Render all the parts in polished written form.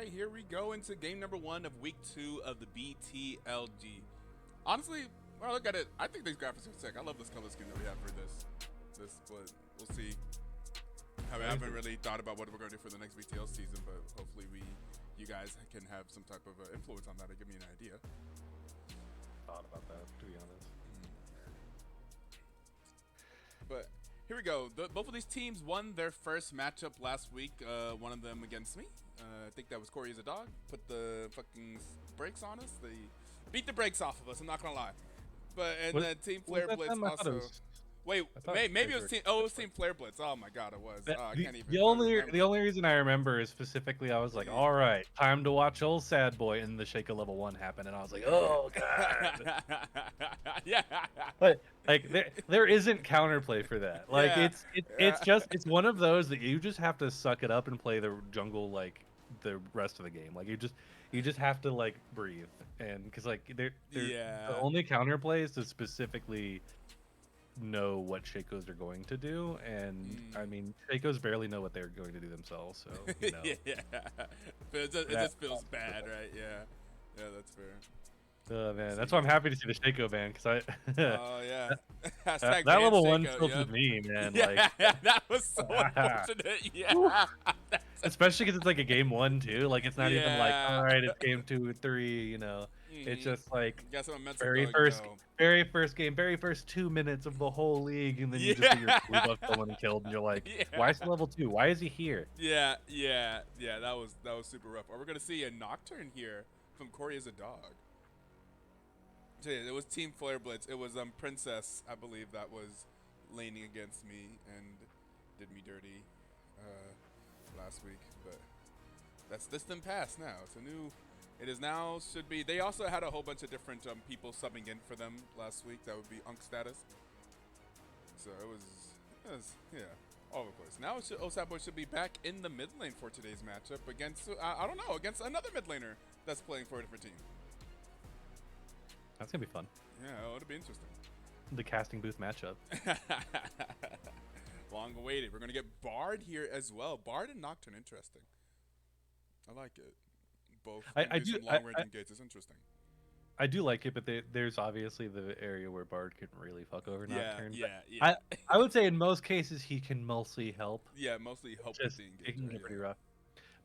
right, here we go into game number 1 of week 2 of the BTLG. Honestly, when I look at it, I think these graphics are sick. I love this color scheme that we have for this split. We'll see. I haven't really thought about what we're going to do for the next BTL season, but hopefully you guys can have some type of influence on that and give me an idea. Thought about that, to be honest. But here we go. Both of these teams won their first matchup last week. One of them against me. I think that was Cory as a dog. Put the fucking brakes on us. They beat the brakes off of us. I'm not gonna lie. But and then Team Flareblitz also. Wait, maybe it was Team. Oh, it was Team Flareblitz. Oh my God, it was. I can't even. The only reason I remember is specifically I was like, all right, time to watch old sad boy, and the Shaker level 1 happened, and I was like, oh God. Yeah. But like there isn't counterplay for that. Like it's one of those that you just have to suck it up and play the jungle like the rest of the game. Like you just have to like breathe, and because like the only counterplay is to specifically know what Shakos are going to do, and I mean Shakos barely know what they're going to do themselves, so you know. Yeah, it just feels bad, right? Yeah, that's fair. Oh man, that's why I'm happy to see the Shako ban, because oh yeah, that level 1 tilted me, man. Yeah, like that was so unfortunate. Yeah, especially because it's like a game 1 too. Like it's not even like, all right, it's game 2 or 3. You know, it's just like very first game, very first 2 minutes of the whole league, and then you just get your blue buff someone killed, and you're like, why is he level 2? Why is he here? Yeah. That was super rough. Are we gonna see a Nocturne here from Cory as a dog? So yeah, it was Team Flareblitz. It was Princess, I believe, that was laning against me and did me dirty last week. But that's distant past now. It's a new. It is now should be. They also had a whole bunch of different people subbing in for them last week. That would be Unk status. So it was yeah, all over the place. Now Osad Boy should be back in the mid lane for today's matchup against I don't know, against another mid laner that's playing for a different team. That's gonna be fun. Yeah, it'll be interesting. The casting booth matchup. Long awaited. We're gonna get Bard here as well. Bard and Nocturne, interesting. I like it. Both I do long range engages. It's interesting. I do like it, but there's obviously the area where Bard can really fuck over Nocturne. Yeah. I would say in most cases he can mostly help. Yeah, mostly help with the engagement. It can get pretty rough.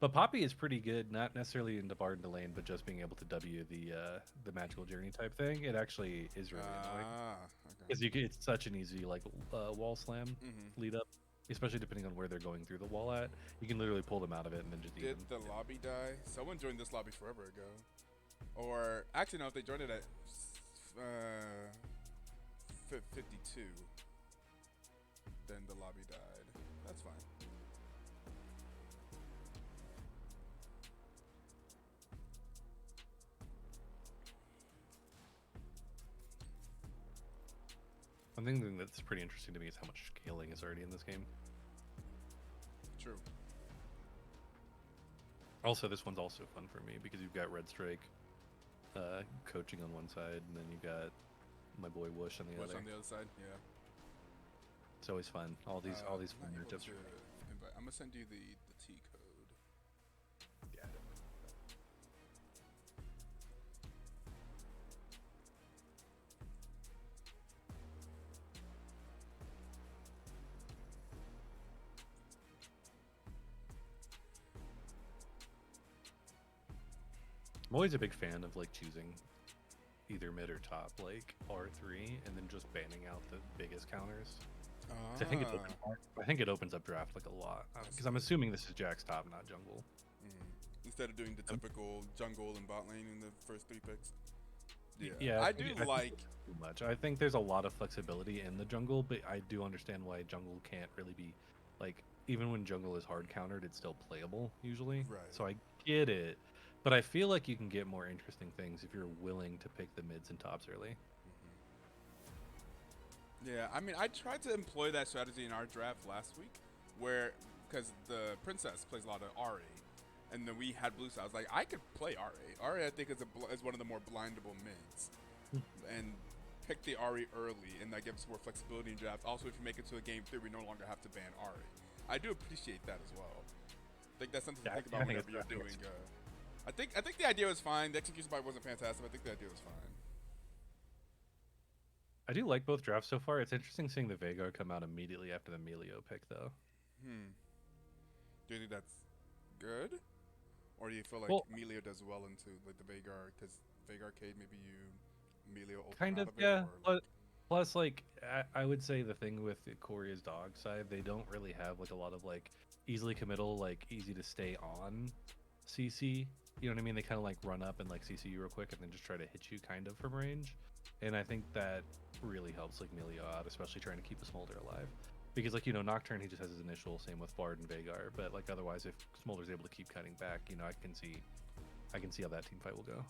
But Poppy is pretty good, not necessarily into Bard and the lane, but just being able to W the magical journey type thing. It actually is really annoying. Because it's such an easy like wall slam lead up, especially depending on where they're going through the wall at. You can literally pull them out of it and then just eat them. Did the lobby die? Someone joined this lobby forever ago. Or actually no, if they joined it at 52, then the lobby died. That's fine. One thing that's pretty interesting to me is how much scaling is already in this game. True. Also, this one's also fun for me because you've got Red Strike coaching on one side, and then you got my boy Whoosh on the other. On the other side, yeah. It's always fun. All these fun matchups. I'm gonna send you the T code. Yeah. I'm always a big fan of like choosing either mid or top, like R3, and then just banning out the biggest counters. I think it opens up draft like a lot because I'm assuming this is Jack's top, not jungle. Instead of doing the typical jungle and bot lane in the first 3 picks. Yeah, I do like too much. I think there's a lot of flexibility in the jungle, but I do understand why jungle can't really be like, even when jungle is hard countered, it's still playable usually. Right. So I get it. But I feel like you can get more interesting things if you're willing to pick the mids and tops early. Yeah, I mean, I tried to employ that strategy in our draft last week, where because the Princess plays a lot of Ahri, and then we had blue side. I was like, I could play Ahri. Ahri, I think, is one of the more blindable mids, and pick the Ahri early, and that gives more flexibility in draft. Also, if you make it to a game 3, we no longer have to ban Ahri. I do appreciate that as well. I think that's something to think about whenever you're doing I think the idea was fine. The execution part wasn't fantastic, but I think the idea was fine. I do like both drafts so far. It's interesting seeing the Veigar come out immediately after the Melio pick, though. Do you think that's good, or do you feel like Well, Melio does well into like the Veigar because Veigar Cade maybe you Melio ultimate kind out of, of it, yeah. or like, Plus, like, I would say the thing with the Cory's dog side, they don't really have like a lot of like easily committal, like easy to stay on CC. You know what I mean? They kind of like run up and like CC you real quick and then just try to hit you kind of from range. And I think that really helps like Melio out, especially trying to keep a Smolder alive. Because like, you know, Nocturne, he just has his initial, same with Bard and Veigar. But like otherwise, if Smolder's able to keep cutting back, you know, I can see how that team fight will go.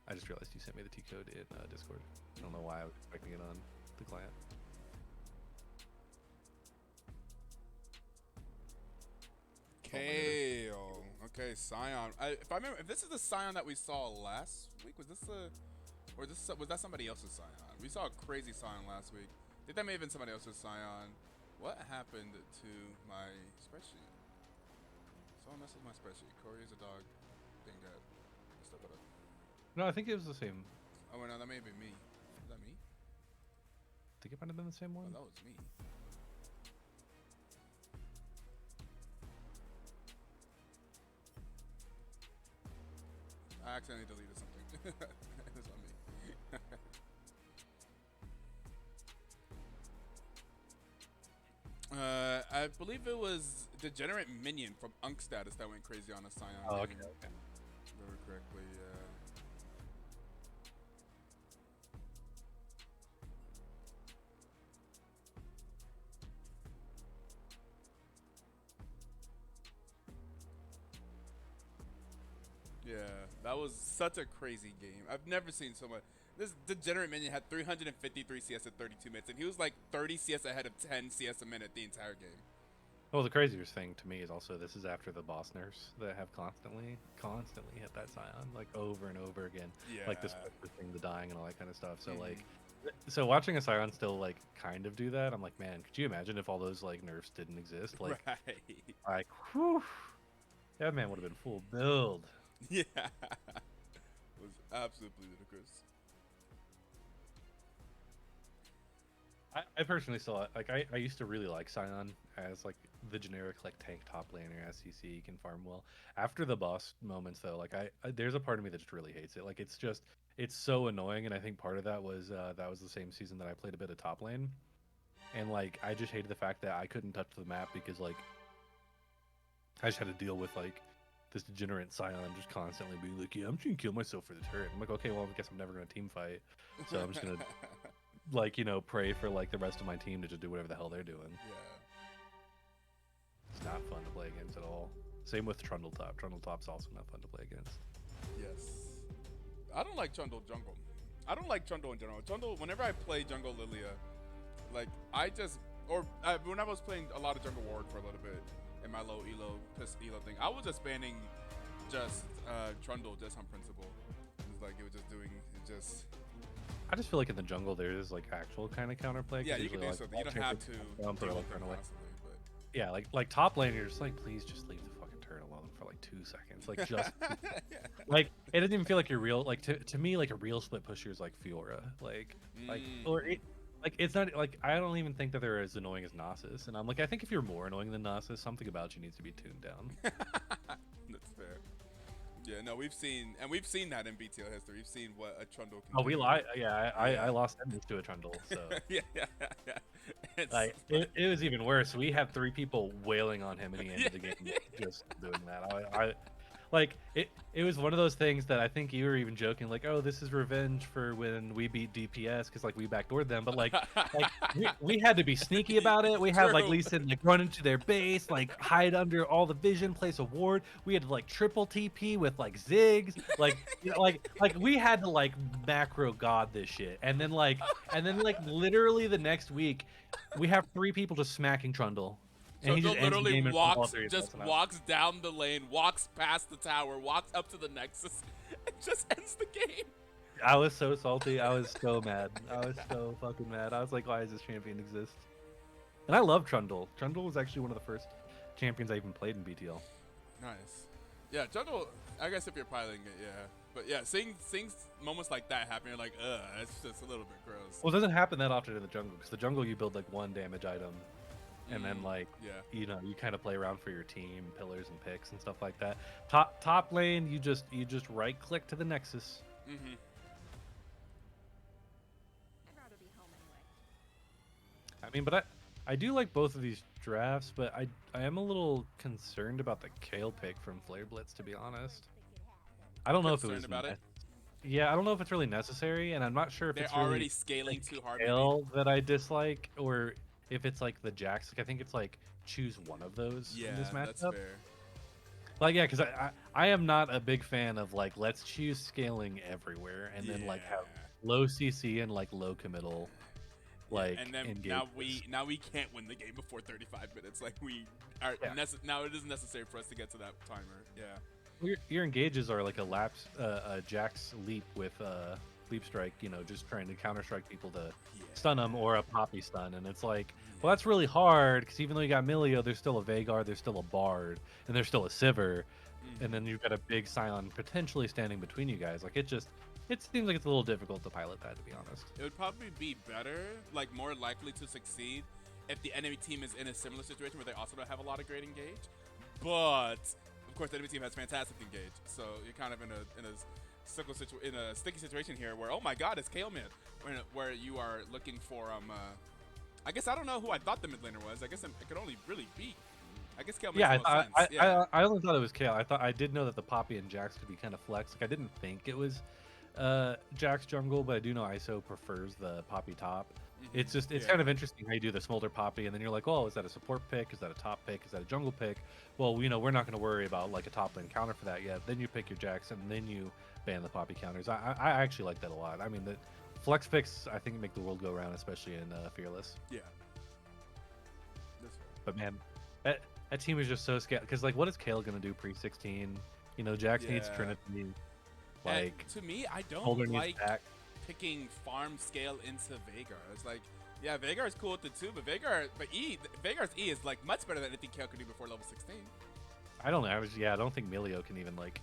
I just realized you sent me the T code in Discord. I don't know why I was expecting it on the client. Kale. Okay, Scion. If I remember, if this is the Scion that we saw last week, was that somebody else's Scion? We saw a crazy Scion last week. I think that may have been somebody else's Scion. What happened to my spreadsheet? Someone messed with my spreadsheet. Cory is a dog. Didn't get stuff it up. No, I think it was the same. Oh wait, no, that may have been me. Is that me? I think it might have been the same one. Oh, that was me. I accidentally deleted something. It was on me. I believe it was Degenerate Minion from Unk Status that went crazy on a Scion. Oh, okay. Remember correctly, yeah, that was such a crazy game. I've never seen so much. This Degenerate Minion had 353 CS at 32 minutes, and he was like 30 CS ahead of 10 CS a minute the entire game. Well, the craziest thing to me is also this is after the boss nerfs that have constantly hit that Scion like over and over again. Yeah. Like this thing, the dying and all that kind of stuff. So like, so watching a Scion still like kind of do that, I'm like, man, could you imagine if all those like nerfs didn't exist? Like, like, whew, that man would have been full build. Yeah, it was absolutely ludicrous. I personally saw it. Like I used to really like Scion as like the generic like tank top laner as CC can farm well. After the boss moments though, like I there's a part of me that just really hates it. Like it's so annoying, and I think part of that was the same season that I played a bit of top lane, and like I just hated the fact that I couldn't touch the map because like I just had to deal with like this degenerate Scion just constantly being like, yeah, I'm just gonna kill myself for the turret. I'm like, okay, well I guess I'm never gonna team fight, so I'm just gonna like, you know, pray for like the rest of my team to just do whatever the hell they're doing. Yeah. It's not fun to play against at all. Same with Trundle Top. Trundle Top's also not fun to play against. Yes. I don't like Trundle jungle. I don't like Trundle in general. Trundle, whenever I play jungle Lilia, like when I was playing a lot of jungle ward for a little bit in my low elo thing, I was just banning just Trundle just on principle. It's like it was just doing it just. I just feel like in the jungle there is like actual kind of counterplay. Yeah, you can do like, something. You don't have to jump or deal like with run it away. constantly, but Yeah, like top lane, you're just like, please just leave the fucking turret alone for like 2 seconds. Like just like it doesn't even feel like you're real. Like to me, like a real split pusher is like Fiora. Like or it, like it's not like I don't even think that they're as annoying as Nasus. And I'm like, I think if you're more annoying than Nasus, something about you needs to be tuned down. That's fair. Yeah, no, we've seen that in BTL history. We've seen what a Trundle can Oh, do. we lie. Yeah, I lost Endless to a Trundle. So yeah. like it was even worse. We had 3 people wailing on him at the end of the game just doing that. I like it was one of those things that I think you were even joking like, oh, this is revenge for when we beat DPS because like we backdoored them, but like we had to be sneaky about it. We had like Lee Sin like run into their base, like hide under all the vision, place a ward. We had to like triple TP with like Ziggs, like you know, like we had to like macro god this shit, and then like literally the next week we have 3 people just smacking Trundle. And Trundle literally walks walks down the lane, walks past the tower, walks up to the Nexus, and just ends the game. I was so salty. I was so mad. I was so fucking mad. I was like, why does this champion exist? And I love Trundle. Trundle was actually one of the first champions I even played in BTL. Nice. Yeah, jungle. I guess if you're piloting it, yeah. But yeah, seeing moments like that happen, you're like, ugh, it's just a little bit gross. Well, it doesn't happen that often in the jungle because the jungle you build like one damage item, and then like Yeah. you kind of play around for your team, pillars and picks and stuff like that. Top lane, you just right click to the nexus. Mm-hmm. I mean, but I do like both of these drafts, but I am a little concerned about the Kale pick from Flareblitz, to be honest. I don't know if it was Concerned about it. yeah, I don't know if it's really necessary, and I'm not sure if They're it's already really scaling the too hard. Kale that I dislike, or if it's like the Jax. Like I think it's like choose one of those Yeah, in this matchup. that's fair. Like yeah, because I am not a big fan of like let's choose scaling everywhere and then like have low CC and like low committal. Like and then now we can't win the game before 35 minutes. Like we are now it isn't necessary for us to get to that timer. Yeah. Your engages are like a Jax leap with leap strike. You know, just trying to counter strike people to stun them, or a poppy stun, and it's like, well, that's really hard because even though you got Milio, there's still a Veigar, there's still a Bard, and there's still a Sivir, and then you've got a big Scion potentially standing between you guys. Like it seems like it's a little difficult to pilot that, to be honest. It would probably be better, like more likely to succeed, if the enemy team is in a similar situation where they also don't have a lot of great engage. But of course, the enemy team has fantastic engage, so you're kind of in a sticky situation here where, oh my God, it's Kale mid, where you are looking for I guess I don't know who I thought the mid laner was. I guess it could only really be. I guess Kale makes Yeah, sense. I only thought it was Kale. I did know that the Poppy and Jax could be kind of flex. Like I didn't think it was Jax jungle, but I do know ISO prefers the Poppy top. It's kind of interesting how you do the Smolder Poppy, and then you're like, oh, is that a support pick? Is that a top pick? Is that a jungle pick? Well, we're not going to worry about like a top lane counter for that yet. Then you pick your Jax, and then you ban the Poppy counters. I actually like that a lot. I mean, the flex picks I think make the world go around, especially in Fearless. Yeah. But man, that team is just so scared because like, what is Kale going to do pre-16? You know, Jax needs Trinity. Like, and to me, I don't like picking farm scale into Veigar. It's like, yeah, Veigar is cool with the 2, but Veigar's E is like much better than anything Kale could do before level 16. I don't know. I don't think Milio can even like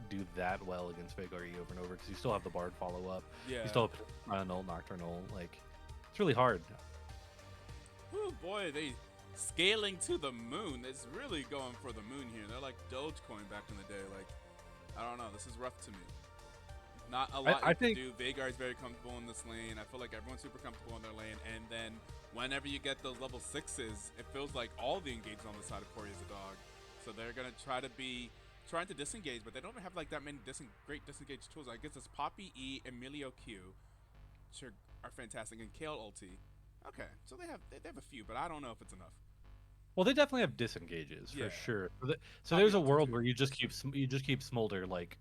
do that well against Veigar E over and over because you still have the Bard follow up. Yeah. You still have Null, Nocturnal. Like, it's really hard. Oh boy, they scaling to the moon. It's really going for the moon here. They're like Dogecoin back in the day. Like, I don't know. This is rough to me. Not a lot you can do. Veigar is very comfortable in this lane. I feel like everyone's super comfortable in their lane. And then whenever you get those level 6s, it feels like all the engages on the side of Cory is a dog. So they're going to trying to disengage, but they don't have like that many great disengage tools. I guess it's Poppy E, Emilio Q, which are fantastic, and Kale ulti. Okay, so they have a few, but I don't know if it's enough. Well, they definitely have disengages for sure. So there's a world where you just keep Smolder like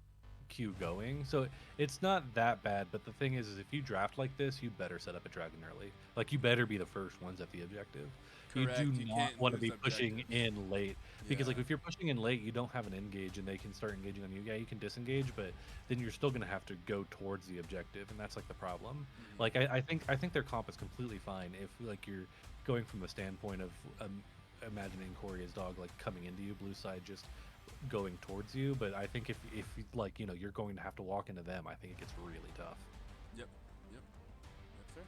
Q going. So it's not that bad. But the thing is if you draft like this, you better set up a dragon early. Like you better be the first ones at the objective. Correct. You do not want to be pushing in late because like if you're pushing in late, you don't have an engage and they can start engaging on you. Yeah, you can disengage, but then you're still going to have to go towards the objective, and that's like the problem. Like I think their comp is completely fine if like you're going from the standpoint of imagining Cory as dog like coming into you, blue side just going towards you. But I think if like you're going to have to walk into them, I think it gets really tough. Yep, that's fair.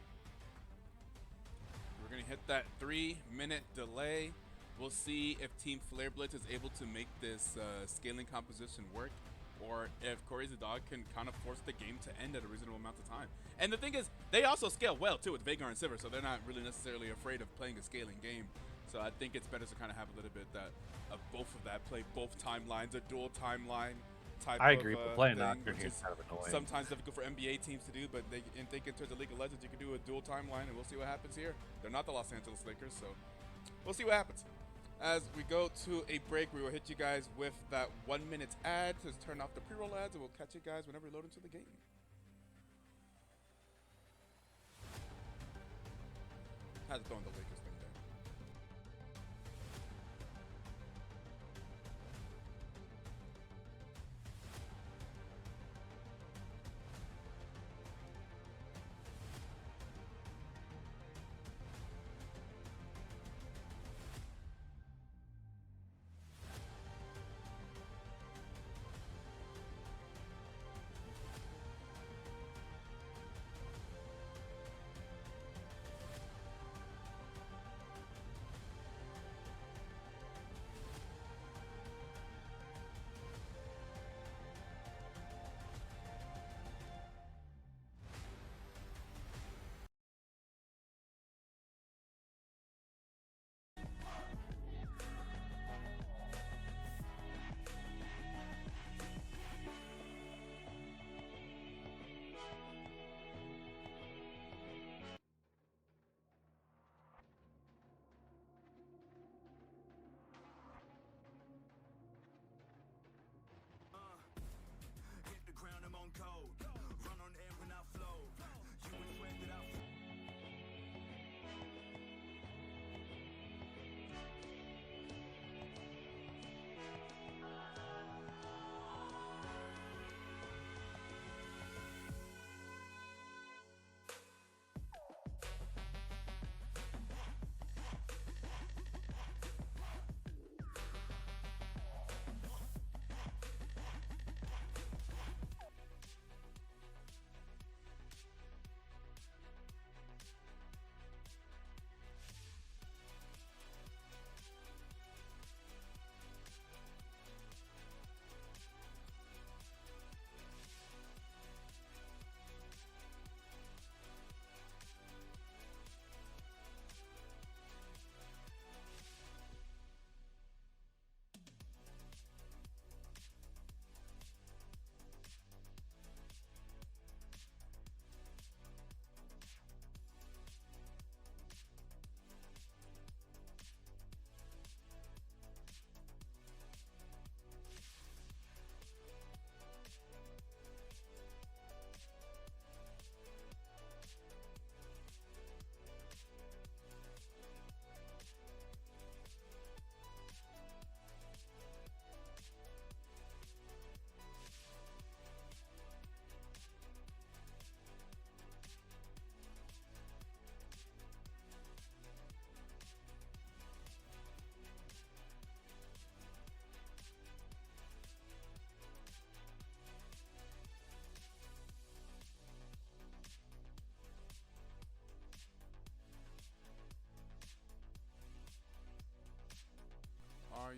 We're gonna hit that 3-minute delay. We'll see if Team Flareblitz is able to make this scaling composition work, or if Cory's the dog can kind of force the game to end at a reasonable amount of time. And the thing is, they also scale well too with Veigar and Sivir, so they're not really necessarily afraid of playing a scaling game. So I think it's better to kind of have a little bit of both of that, play both timelines, a dual timeline type I agree, but playing thing, Nocturne is kind of annoying. Sometimes difficult for NBA teams to do, but they think in terms of League of Legends, you can do a dual timeline, and we'll see what happens here. They're not the Los Angeles Lakers, so we'll see what happens. As we go to a break, we will hit you guys with that 1-minute ad to turn off the pre-roll ads, and we'll catch you guys whenever we load into the game. Had to throw in the Lakers thing there.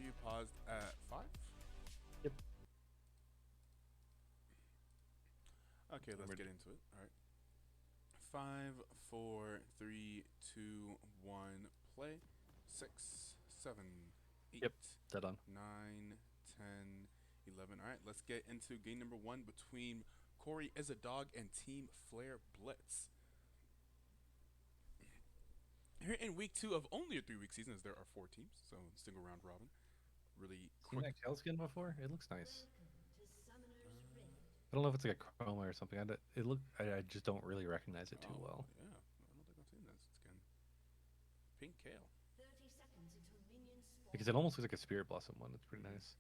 you paused at 5? Yep. Okay, let's get into it. All right. 5, 4, 3, 2, 1, play. 6, 7, 8, Yep. Dead on. 9, 10, 11. All right, let's get into game number 1 between Cory is a dog and Team Flareblitz. Here in week 2 of only a 3-week season, as there are 4 teams, so single round robin. Really Seen quick. that Kale skin before? It looks nice. Uh, I don't know if it's like a chroma or something. I just don't really recognize it too oh, well. yeah. I don't think I've seen this skin. Pink kale. Because it almost looks like a spirit blossom one. It's pretty Mm. nice.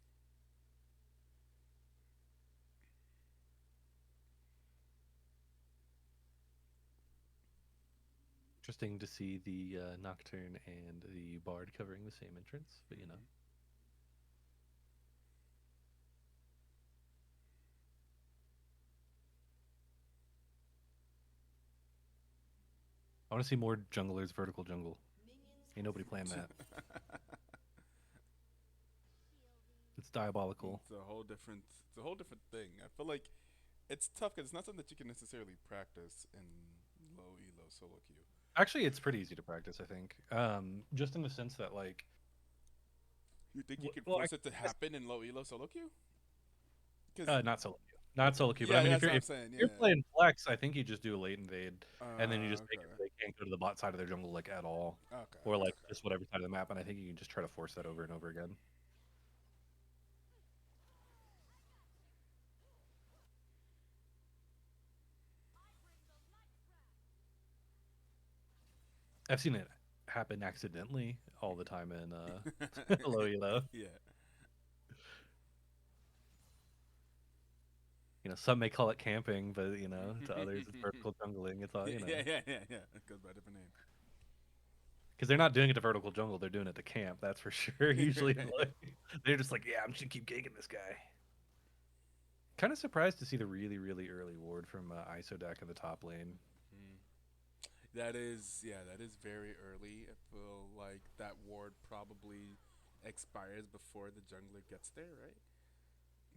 Interesting to see the Nocturne and the Bard covering the same entrance, but you know. I want to see more junglers vertical jungle. Ain't nobody playing that. It's diabolical. It's a whole different. It's a whole different thing. I feel like it's tough because it's not something that you can necessarily practice in low elo solo queue. Actually, it's pretty easy to practice, I think. Just in the sense that like, You think you can well, force it to happen in low elo solo queue? Because not solo queue, not solo queue. But I yeah, mean, that's what I'm saying. if you're Yeah. playing flex, I think you just do a late invade, and then you just make Okay. it so they can't go to the bot side of their jungle like at all, Okay. or like Okay. just whatever side of the map. And I think you can just try to force that over and over again. I've seen it happen accidentally all the time in low elo. Yeah. You know, some may call it camping, but you know, to others it's vertical jungling. It's all you know, Yeah. It goes by a different name. because they're not doing it to vertical jungle; they're doing it to camp. That's for sure. Usually, like, they're just like, yeah, I'm just gonna keep ganking this guy. Kind of surprised to see the really, really early ward from Isodak in the top lane. Mm. That is, yeah, that is very early. I feel like that ward probably expires before the jungler gets there, right?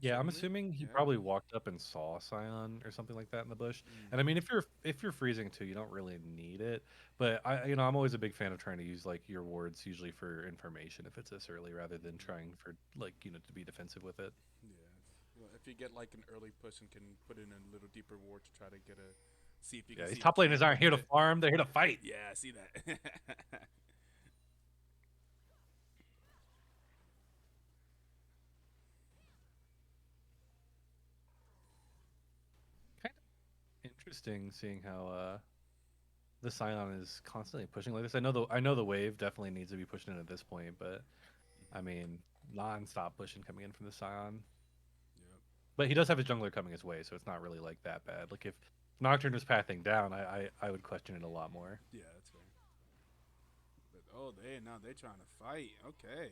Yeah, I'm Suddenly? assuming he Yeah. probably walked up and saw Scion or something like that in the bush. And I Mm. mean, if you're freezing too, you don't really need it. But I'm always a big fan of trying to use like your wards usually for information if it's this early, rather than Mm. trying for like to be defensive with it. Yeah. Well, if you get like an early push and can put in a little deeper ward to try to get a, see if you can Yeah, these see a top laners camp aren't and here hit to it. farm; they're here to fight. Yeah, I see that. Kind of interesting seeing how the Scion is constantly pushing like this. I know the wave definitely needs to be pushed in at this point, but I mean, non-stop pushing coming in from the Scion. Yep. But he does have his jungler coming his way, so it's not really like that bad. Like if Nocturne was pathing down, I would question it a lot more. Yeah, that's fair. But oh, they trying to fight. Okay.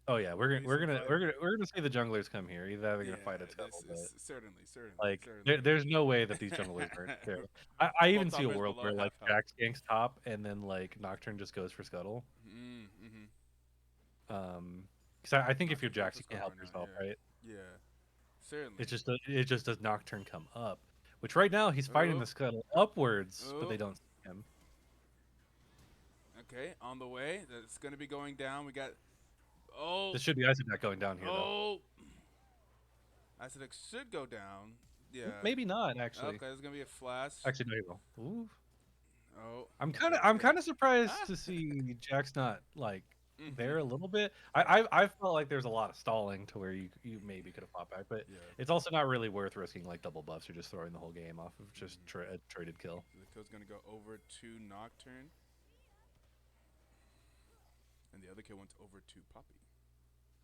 Oh yeah, Will be we're some gonna fighting. we're gonna we're gonna see the junglers come here. Either they're Yeah, gonna fight a this scuttle, but is like certainly. there's no way that these junglers aren't there. I even Both see a toppers world below where half like health. Jax ganks top and then like Nocturne just goes for scuttle. Mm-hmm. Because I think if you're Nocturne's going Jax, for you can't scuttle help right now. yourself, right? Yeah. Yeah. Certainly. It just does Nocturne come up, which right now he's fighting Oh. the scuttle upwards, but Oh. they don't see him. Okay. On the way. That's gonna be going down. We got. Oh. This should be Isaac going down here though. Oh. I said it should go down. Yeah. Maybe not actually. Okay. There's gonna be a flash. Actually, no, you will. Ooh. Oh. I'm kind Okay. of I'm Okay. kind of surprised Ah. to see Jack's not like Mm-hmm. there a little bit. I felt like there's a lot of stalling to where you maybe could have fought back, but Yeah. it's also not really worth risking like double buffs or just throwing the whole game off of just Mm-hmm. a traded kill. So the kill's gonna go over to Nocturne, and the other kill went over to Poppy.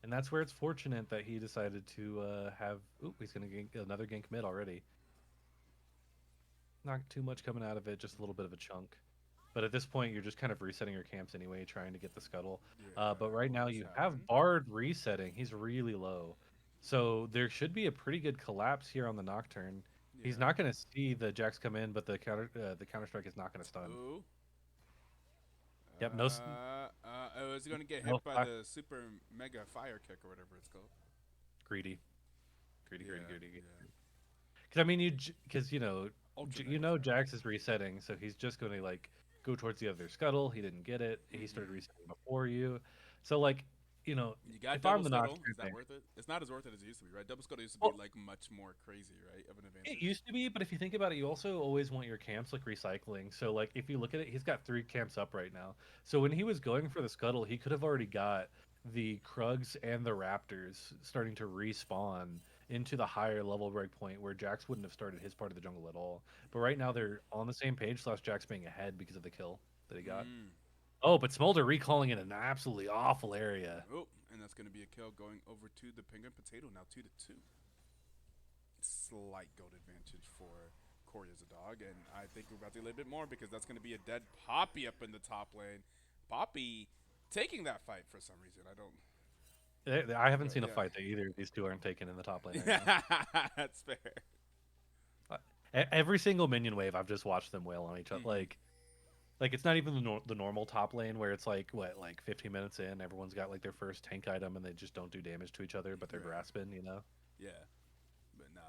And that's where it's fortunate that he decided to have. Ooh, he's gonna gank another gank mid already. Not too much coming out of it, just a little bit of a chunk. But at this point, you're just kind of resetting your camps anyway, trying to get the scuttle. Yeah. But right now, What's you happening? have Bard resetting. He's really low. So there should be a pretty good collapse here on the Nocturne. He's Yeah. not going to see the Jax come in, but the counter strike is not going to stun. Ooh. Yep, It was going to get no hit by fire. the super mega fire kick or whatever it's called. Greedy, greedy, greedy, Yeah, greedy. yeah. Because I mean, because Ultra mega you know fire. Jax is resetting, so he's just going to like go towards the other scuttle. He didn't get it. He started Mm-hmm. resetting before you, so like You got if I'm double the scuttle. Is Nocturne that there, worth it? It's not as worth it as it used to be, right? Double scuttle used to be well, like much more crazy, right? Of an it advantage. used to be, but if you think about it, you also always want your camps like recycling. So like if you look at it, he's got 3 camps up right now. So when he was going for the scuttle, he could have already got the Krugs and the Raptors starting to respawn into the higher level breakpoint where Jax wouldn't have started his part of the jungle at all. But right now they're on the same page, slash Jax being ahead because of the kill that he got. Mm. Oh, but Smolder recalling in an absolutely awful area. Oh, and that's going to be a kill going over to the penguin potato now 2-2. Slight gold advantage for Cory as a dog, and I think we're about to get a little bit more because that's going to be a dead Poppy up in the top lane. Poppy taking that fight for some reason. I don't. I haven't But seen a yeah, fight that either of these two aren't taking in the top lane right now. yeah, that's fair. Every single minion wave, I've just watched them wail on each other. Mm-hmm. Like it's not even the normal top lane where it's like what, like 15 minutes in, everyone's got like their first tank item and they just don't do damage to each other, but they're Right. grasping, you know. Yeah, but no,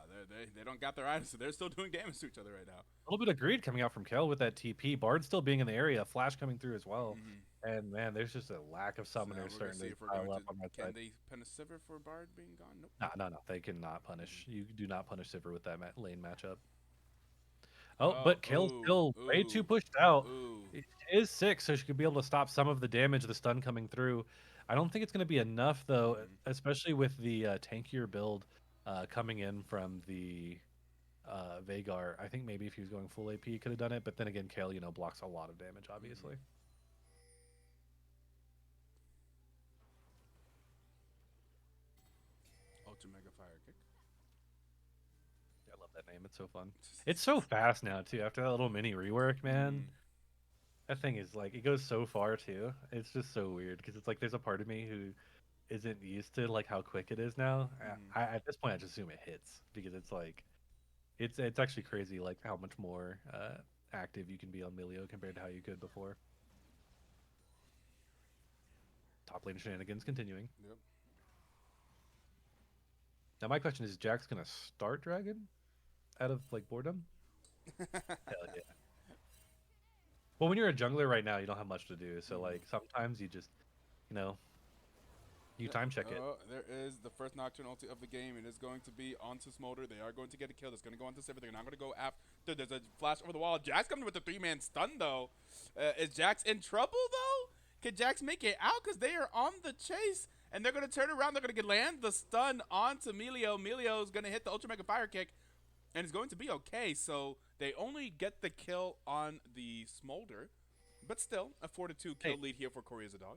they don't got their items, so they're still doing damage to each other right now. A little bit of greed coming out from Kel with that TP. Bard still being in the area, Flash coming through as well, Mm-hmm. and man, there's just a lack of So now summoners we're gonna starting see to if we're pile going to. up on that Can side. they pen a Sivir for Bard being gone? Nope. No, no, no, they cannot punish. You do not punish Sivir with that lane matchup. Oh, Oh, but Kale's ooh, still way too ooh, pushed out. ooh. It is 6, so she could be able to stop some of the damage, the stun coming through. I don't think it's going to be enough, though, Mm-hmm. especially with the tankier build coming in from the Vagar. I think maybe if he was going full AP, he could have done it. But then again, Kale, blocks a lot of damage, Mm-hmm. obviously. Ultra mega fire kick. I love that name. It's so fun. It's so fast now, too. After that little mini rework, man. Mm-hmm. That thing is like, it goes so far, too. It's just so weird because it's like there's a part of me who isn't used to like how quick it is now. Mm-hmm. At this point I just assume it hits because it's like it's actually crazy like how much more active you can be on Milio compared to how you could before. Top lane shenanigans continuing. Yep. Now my question is Jack's gonna start Dragon out of like boredom? Hell yeah. Well, when you're a jungler right now, you don't have much to do, so Mm-hmm. like sometimes you just you know you Yep. time check it. Oh, there is the first Nocturne ulti of the game. It is going to be onto Smolder. They are going to get a kill. It's going to go onto Sivir. They're not going to go after. There's a flash over the wall. Jax coming with the 3-man stun, though. Is Jax in trouble, though? Can Jax make it out? Because they are on the chase. And they're going to turn around. They're going to land the stun onto Melio. Melio is going to hit the Ultra Mega Fire Kick. And it's going to be okay. So they only get the kill on the Smolder. But still, a 4-2 kill Hey, lead here for Cory as a dog.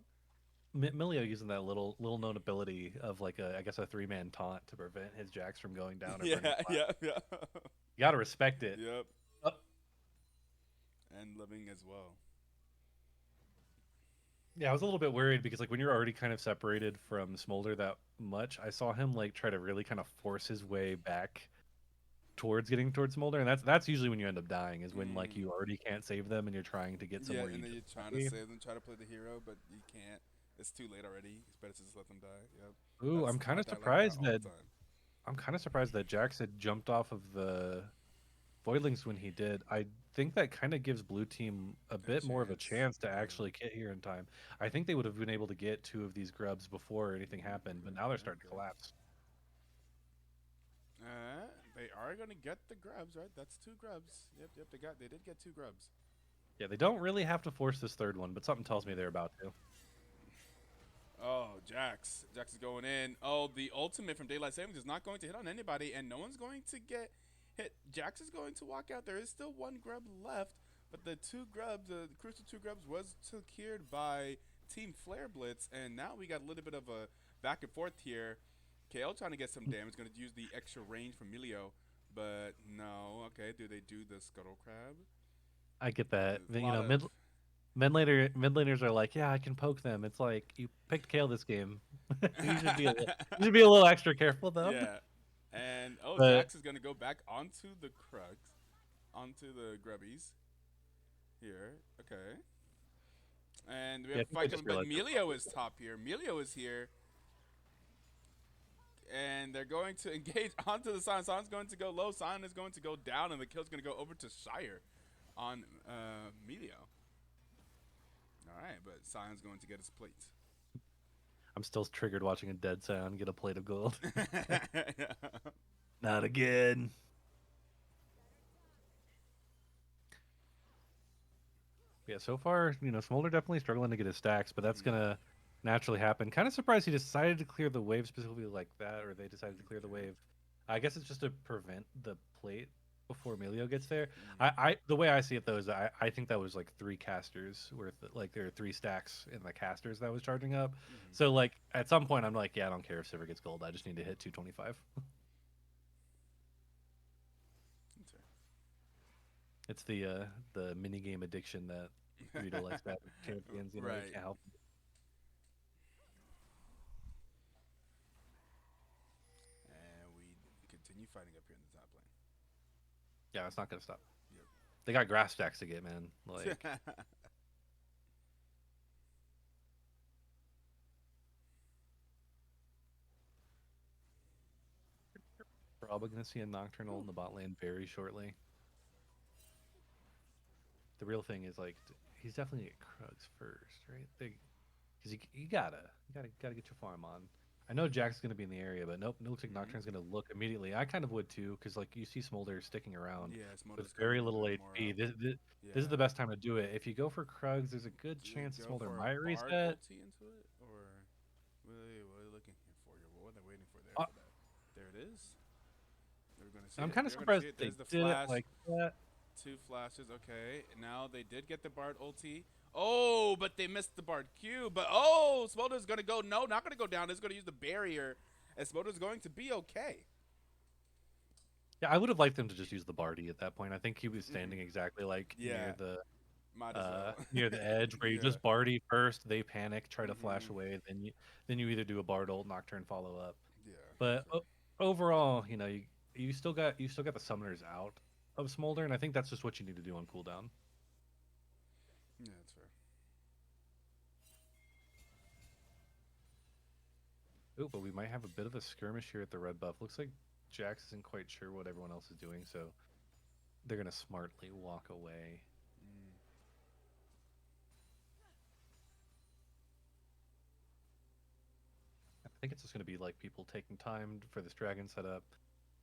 Milio using that little known ability of like I guess a 3-man taunt to prevent his Jax from going down or burning Yeah, flat. yeah, yeah. You gotta respect it. Yep. Uh, And living as well. yeah, I was a little bit worried because like when you're already kind of separated from Smolder that much, I saw him like try to really kind of force his way back towards getting towards Smolder, and that's usually when you end up dying is when like Mm. you already can't save them and you're trying to get Yeah, somewhere you and then just you're trying to be. save them, try to play the hero, but you can't. It's too late already. It's better to just let them die. Yep. Ooh, That's I die like that all the time. I'm kind of surprised that Jax had jumped off of the Voidlings when he did. I think that kind of gives Blue Team a A bit more of a chance. chance to Yeah. actually get here in time. I think they would have been able to get 2 of these grubs before anything happened, but Okay, now they're starting to okay. collapse. They are gonna get the grubs, right? That's 2 grubs. Yep, yep. They did get 2 grubs. Yeah, they don't really have to force this third one, but something tells me they're about to. Oh, Jax. Jax is going in. Oh, the ultimate from Daylight Savings is not going to hit on anybody, and no one's going to get hit. Jax is going to walk out. There is still 1 grub left, but the 2 grubs, the crucial 2 grubs, was secured by Team Flareblitz, and now we got a little bit of a back and forth here. KL trying to get some damage, going to use the extra range from Milio, but no. Okay, do they do the Scuttle Crab? I get that. A lot of Mid laners are like, yeah, I can poke them. It's like you picked Kale this game. You should be a little extra careful though. yeah. And oh, But Jax is gonna go back onto the Krugs, onto the Grubbies. Here, okay. And we Yeah, have I a think I fight just coming, but realized. Melio is top here. Melio is here. And they're going to engage onto the Sion. Sion's going to go low. Sion is going to go down, and the kill's going to go over to Shire on Melio. All right, but Sion's going to get his plate. I'm still triggered watching a dead sound get a plate of gold. Yeah. Not again. Yeah, so far, Smolder definitely struggling to get his stacks, but that's gonna naturally happen. Kind of surprised he decided to clear the wave specifically like that, or they decided to clear the wave. I guess it's just to prevent the plate before Emilio gets there. The way I see it though is I think that was like 3 casters worth, like there are 3 stacks in the casters that was charging up. So like at some point I'm like, yeah, I don't care if Silver gets gold. I just need to hit 225. It's the mini game addiction that Rito likes to have with champions. You Right. can't help it. And we continue fighting up here in the top lane. Yeah, it's not gonna stop. Yep. They got grass stacks to get, man. Like probably gonna see a Nocturnal in the bot lane very shortly. The real thing is like he's definitely get Krugs first, right? Because you gotta get your farm on. I know Jack's gonna be in the area, but nope. It looks like Nocturne's gonna look immediately. I kind of would too, because like you see Smolder sticking around with very little HP. This is the best time to do it. If you go for Krugs, there's a good chance Smolder might reset. Ulti into it, or what are they looking here for? What are they waiting for there? For that? There it is. They're gonna see I'm it. kind of They're gonna surprised see it. they There's the did flash. it like that. 2 flashes. Okay, now they did get the Bard ulti. Oh, but they missed the Bard Q. But Smolder's gonna go. No, not gonna go down. It's gonna use the barrier, and Smolder's going to be okay. Yeah, I would have liked them to just use the Bardy at that point. I think he was standing exactly like Yeah. Might as well. near the edge where you just Bardy first, they panic, try to flash Mhm. away, then you either do a Bard ult, Nocturne follow up. Yeah. But overall, you still got the summoners out of Smolder, and I think that's just what you need to do on cooldown. Yeah, that's fair. Ooh, but we might have a bit of a skirmish here at the red buff. Looks like Jax isn't quite sure what everyone else is doing, so they're gonna smartly walk away. I think it's just gonna be like people taking time for this dragon setup.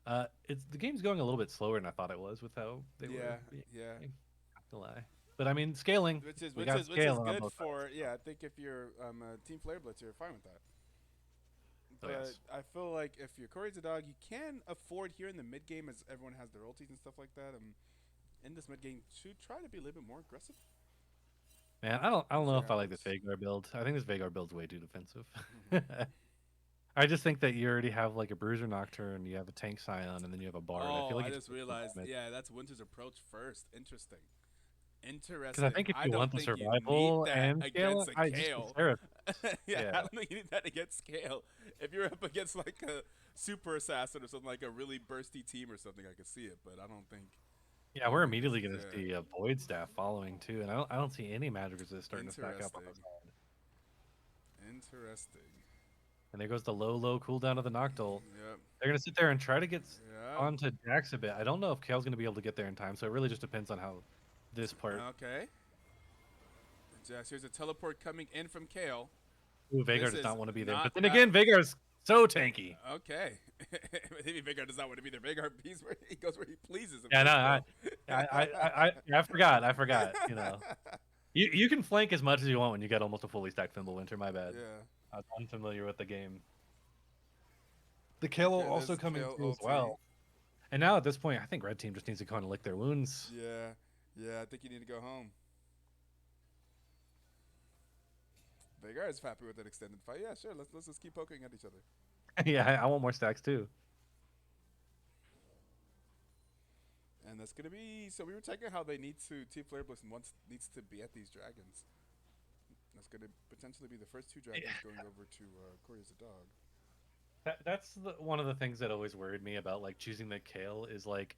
The game's going a little bit slower than I thought it was with how they were. Yeah. Have to lie. But I mean, scaling. Which is we got good both for sides. I think if you're Team Flareblitz, you're fine with that. Oh, But yes. I feel like if you're Cory's a dog, you can afford here in the mid game, as everyone has their ultis and stuff like that. In this mid game, to try to be a little bit more aggressive. Man, I don't know if I like happens. this Vagar build. I think this Vagar build's way too defensive. I just think that you already have like a Bruiser Nocturne, you have a Tank Scion, and then you have a Bard. I feel like I it's just realized. Yeah, that's Winter's approach first. Interesting. because I think if I you don't want the think you need survival that and scale, against a I just Kale. Sarah. Yeah, Yeah. I don't think you need that against Kale. If you're up against like a super assassin or something, like a really bursty team or something, I could see it. But I don't think. Yeah, we're immediately going to see a Void Staff following too, and I don't see any magic resist starting to stack up on the side. Interesting. And there goes the low cooldown of the Noctowl. Yep. They're going to sit there and try to get onto Jax a bit. I don't know if Kale's going to be able to get there in time, so it really just depends on how this part. Okay. Jax, here's a teleport coming in from Kale. Ooh, Vagar does not want to be there. But then bad. again, Vagar's so tanky. Okay. Maybe Vagar does not want to be there. Vagar he goes where he pleases. Yeah, no, I forgot. You can flank as much as you want when you get almost a fully stacked Fimbulwinter. My bad. Yeah. I was unfamiliar with the game. The Kale also coming through as well. And now at this point, I think Red Team just needs to kind of lick their wounds. Yeah. I think you need to go home. Vagar is happy with that extended fight. Yeah, sure. Let's just keep poking at each other. Yeah, I want more stacks too. And that's gonna be so. We were checking how they need to Team Flareblitz needs to be at these dragons. That's gonna potentially be the first 2 dragons going over to Cory as a dog. That's one of the things that always worried me about like choosing the Kale is like,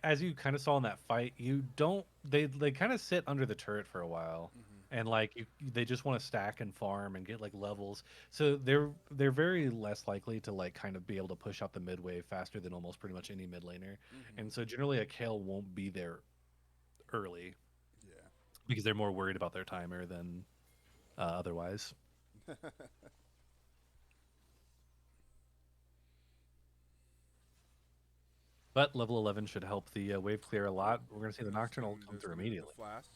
as you kind of saw in that fight, you don't they kind of sit under the turret for a while, and like they just want to stack and farm and get like levels. So they're very less likely to like kind of be able to push out the mid wave faster than almost pretty much any mid laner. Mm-hmm. And so generally a Kale won't be there early Yeah. because they're more worried about their timer than otherwise. But level 11 should help the wave clear a Oh, lot. We're going to see the Nocturnal come there's through gonna be the immediately. flash.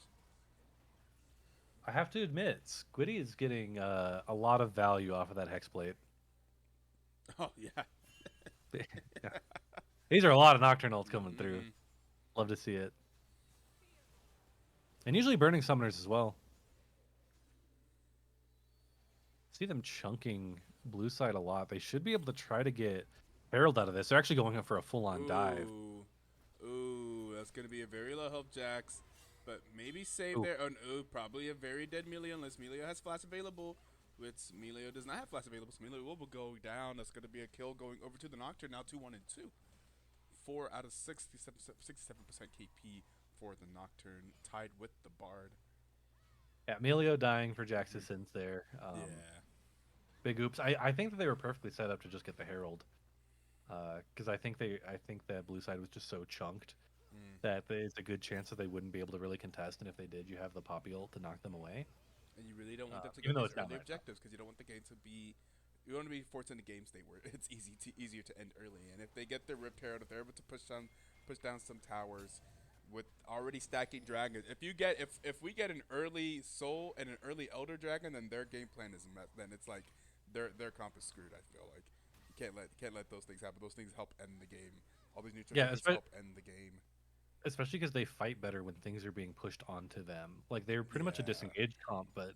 I have to admit, Squiddy is getting a lot of value off of that Hexblade. Oh yeah. Yeah. These are a lot of Nocturnals coming through. Mm-hmm. Love to see it. And usually Burning Summoners as well. See them chunking blue side a lot. They should be able to try to get Herald out of this. They're actually going in for a full-on dive. Ooh. Ooh, that's gonna be a very low health Jax. But maybe save Ooh. there. Oh, no, probably a very dead Melio unless Melio has flash available. Which Melio does not have flash available, so Melio will go down. That's going to be a kill going over to the Nocturne. Now 2-1 and 2. 4 out of 67% KP for the Nocturne, tied with the Bard. Yeah, Emilio dying for Jax's sins there. Yeah. Big oops. I think that they were perfectly set up to just get the Herald. Because I think that blue side was just so chunked Mm. that there's a good chance that they wouldn't be able to really contest. And if they did, you have the Poppy ult to knock them away. And you really don't want them to Even get though these it's down early right now. objectives because you don't want the game to be. You want to be forced into game state where it's easier to end early. And if they get their Ripped Herald, if they're able to push down some towers with already stacking dragons. If we get an early soul and an early elder dragon, then their game plan is met. Then it's like their comp is screwed. I feel like you can't let those things happen. Those things help end the game. All these neutral Yeah, dragons help end the game. especially because they fight better when things are being pushed onto them. Like they're pretty much a Yeah. disengaged comp, but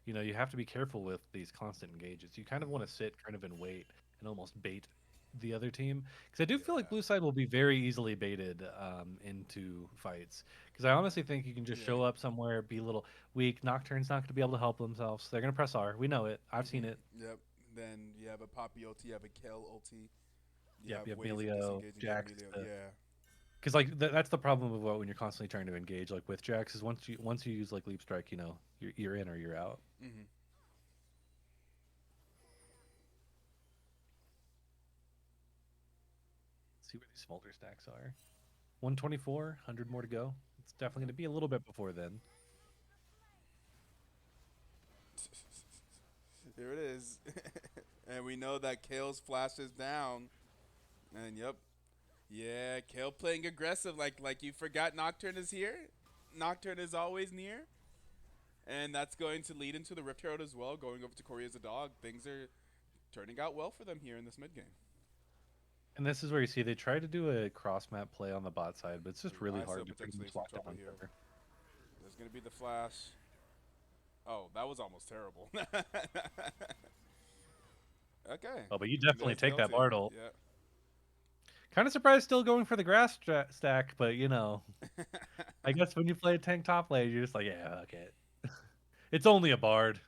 you know you have to be careful with these constant engages. You kind of want to sit kind of and wait and almost bait the other team because I do feel like Yeah. blue side will be very easily baited into fights because I honestly think you can just Yeah. show up somewhere, be a little weak. Nocturne's not going to be able to help themselves. They're going to press R. We know it. I've seen it. Yep. Then you have a Poppy ulti, you have a Kale ulti. You Yep, have you have ways of Melio, disengaging getting Jax. Melio. Yeah. Because like that's the problem with when you're constantly trying to engage like with Jax is once you use like leap strike, you know you're in or you're out. Hmm. Let's see where these smolder stacks are. 124, 100 more to go. It's definitely going to be a little bit before then. Here it is. And we know that Kale's flash is down. And yep. Yeah, Kale playing aggressive like you forgot Nocturne is here. Nocturne is always near. And that's going to lead into the Rift Herald as well, going over to Cory as a dog. Things are turning out well for them here in this mid game. And this is where you see they try to do a cross map play on the bot side, but it's just Ooh, really ISO hard to pretty potentially much in some lock trouble down here. cover. There's going to be the flash. Oh, that was almost terrible. Okay. Oh, but you definitely There's the take that ulti. Bartle. Yeah. Kind of surprised still going for the grass stack, but you know, I guess when you play a tank top lane, you're just like, yeah, okay. It's only a bard.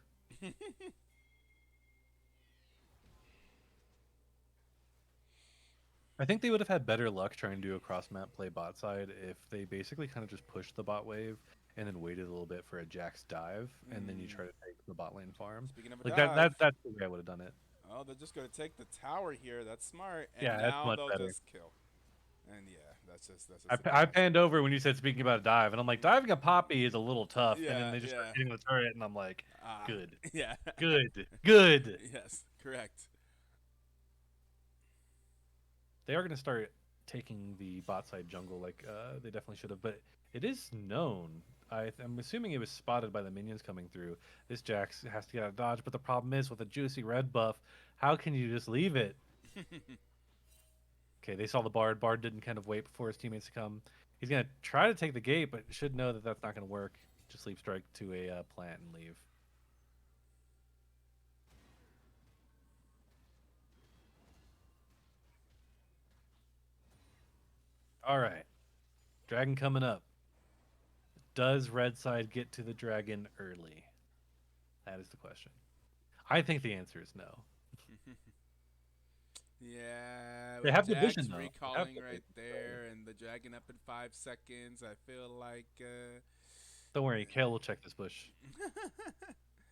I think they would have had better luck trying to do a cross map play bot side if they basically kind of just pushed the bot wave and then waited a little bit for a Jax dive, and then you Mm. try to take the bot lane farm. Speaking of a Like dive, that's the way I would have done it. oh, they're just going to take the tower here. That's smart. And Yeah, that's now much they'll better. just kill. And yeah, that's just a I disaster. panned over when you said speaking about a dive, and I'm like, diving a poppy is a little tough, and then Yeah, they just start yeah. hitting the turret, and I'm like, Ah, good, yeah. good, good. Yes, correct. They are going to start taking the bot side jungle like they definitely should have, but it is known. I'm assuming it was spotted by the minions coming through. This Jax has to get out of dodge, but the problem is with a juicy red buff, how can you just leave it? Okay, they saw the Bard. Bard didn't kind of wait before his teammates to come. He's going to try to take the gate, but should know that that's not going to work. Just leap strike to a plant and leave. All right, dragon coming up. Does red side get to the dragon early? That is the question. I think the answer is no. Yeah, They with have the vision Jax though. They have recalling the right vision, so there and the dragon up in 5 seconds, I feel like Don't worry, Kale will check this bush.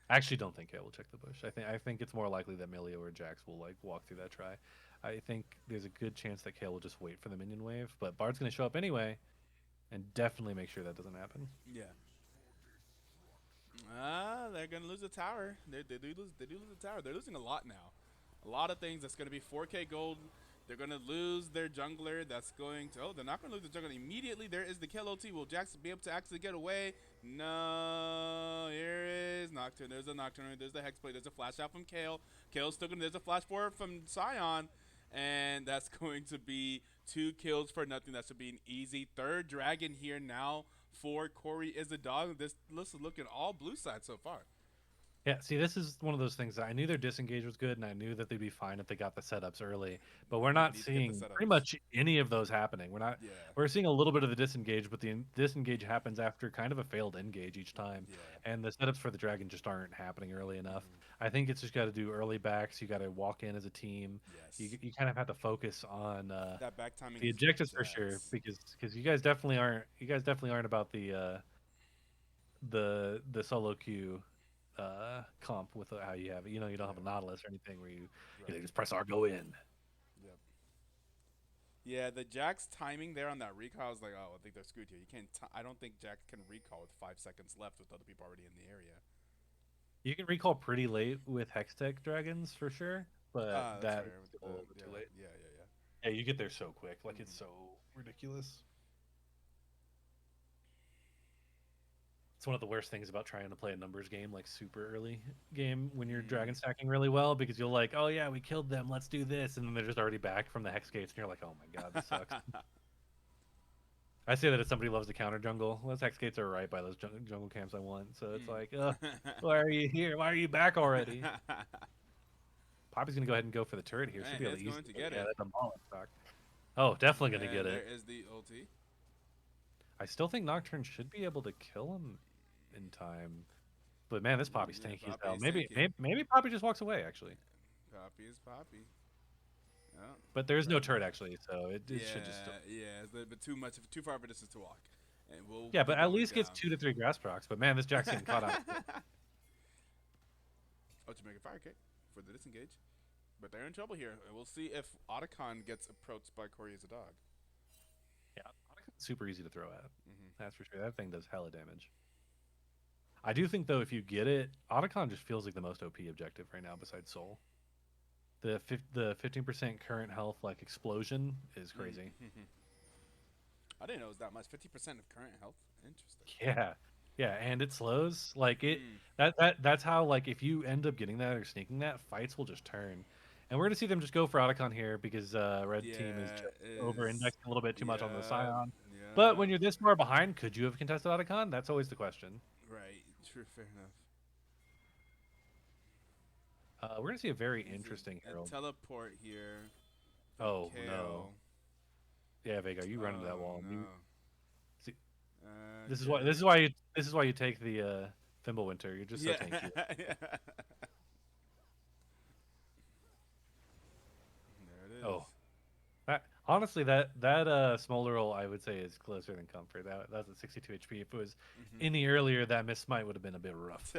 I actually don't think Kale will check the bush. I think it's more likely that Milio or Jax will like walk through that try. I think there's a good chance that Kale will just wait for the minion wave, but Bard's gonna show up anyway, and definitely make sure that doesn't happen. Yeah. They're gonna lose the tower. They do lose the tower. They're losing a lot now. A lot of things. That's gonna be 4K gold. They're gonna lose their jungler. That's going to. Oh, they're not gonna lose the jungler immediately. There is the kill OT. Will Jax be able to actually get away? No. Here is Nocturne. There's a Nocturne. There's the Hexblade. There's a flash out from Kale. Kale's still gonna. There's a flash forward from Sion. And that's going to be 2 kills for nothing. That should be an easy third dragon here now for Cory is a dog. This is looking all blue side so far. Yeah, see, this is one of those things that I knew their disengage was good, and I knew that they'd be fine if they got the setups early. But we're not seeing pretty much any of those happening. We're seeing a little bit of the disengage, but the disengage happens after kind of a failed engage each time. Yeah. And the setups for the dragon just aren't happening early enough. I think it's just got to do early backs. You got to walk in as a team. Yes. You kind of have to focus on that back timing. The objectives for sure, because you guys definitely aren't about the solo queue comp with how you have it. You know, you don't have a Nautilus or anything where you just press R, go in. Yep. Yeah, the Jax timing there on that recall, I was like, oh, I think they're screwed here. You can't. I don't think Jax can recall with 5 seconds left with other people already in the area. You can recall pretty late with Hextech dragons for sure, but that's a little bit too late. Yeah. Yeah, you get there so quick, like it's so ridiculous. It's one of the worst things about trying to play a numbers game, like super early game, when you're dragon stacking really well, because you'll like, oh yeah, we killed them, let's do this, and then they're just already back from the hex gates, and you're like, oh my god, this sucks. I say that as somebody who loves to counter jungle. Those hex gates are right by those jungle camps I want, so it's like, why are you here? Why are you back already? Poppy's gonna go ahead and go for the turret here. Should be able to easily get it. That's a ball stock. Oh, definitely gonna get it. There is the ulti. I still think Nocturne should be able to kill him in time, but man, this Poppy's tanky as hell. Maybe Poppy just walks away actually. Poppy is Poppy. Oh, but there's no turret actually, so it should just. Yeah, but too far of a distance to walk. And but at least gets 2 to 3 grass procs. But man, this Jack's getting caught out. Oh, to make a fire kick for the disengage, but they're in trouble here. And we'll see if Otacon gets approached by Cory as a dog. Yeah, Otacon's super easy to throw at. That's for sure. That thing does hella damage. I do think though, if you get it, Otacon just feels like the most OP objective right now besides Soul. The 15% current health like explosion is crazy. I didn't know it was that much. 50% of current health. Interesting. Yeah, and it slows like it. That's how like if you end up getting that or sneaking that, fights will just turn. And we're gonna see them just go for Otacon here because red team is just over-indexed a little bit too much on the Sion. But when you're this far behind, could you have contested Otacon? That's always the question. Right. True. Fair enough. We're gonna see a very interesting Herald. Teleport here. Oh no. Yeah, Vega, you run into that wall. No. See, this is why you take the Thimblewinter. You're just so tanky. There it is. Oh. Honestly, that Smolder roll I would say is closer than Comfort. That's at 62 HP. If it was any earlier, that Miss Smite would have been a bit rough.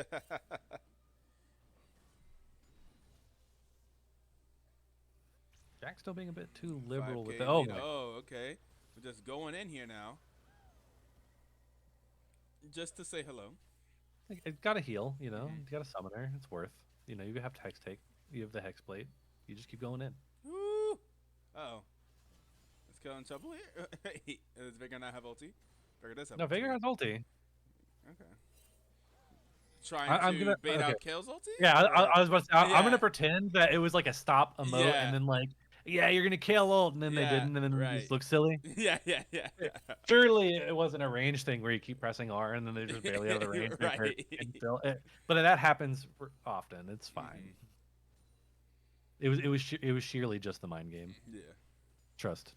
Jack's still being a bit too liberal with the. Oh, okay. We're just going in here now. Just to say hello. It's got to heal, you know. You got a summoner. It's worth. You know, you have Hex take. You have the Hex Blade. You just keep going in. Woo! Uh-oh. Let's go in trouble here. Does Vega not have ulti? Vega does have ulti. Vega has ulti. Okay. Trying to bait out Kale's ulti? Yeah, I was about to say, I'm going to pretend that it was like a stop emote and then like, yeah, you're going to kill ult, and then they didn't, and then it just looks silly. Yeah. Surely it wasn't a range thing where you keep pressing R and then they're just barely out of the range. But that happens often. It's fine. It was sheerly just the mind game. Yeah. Trust.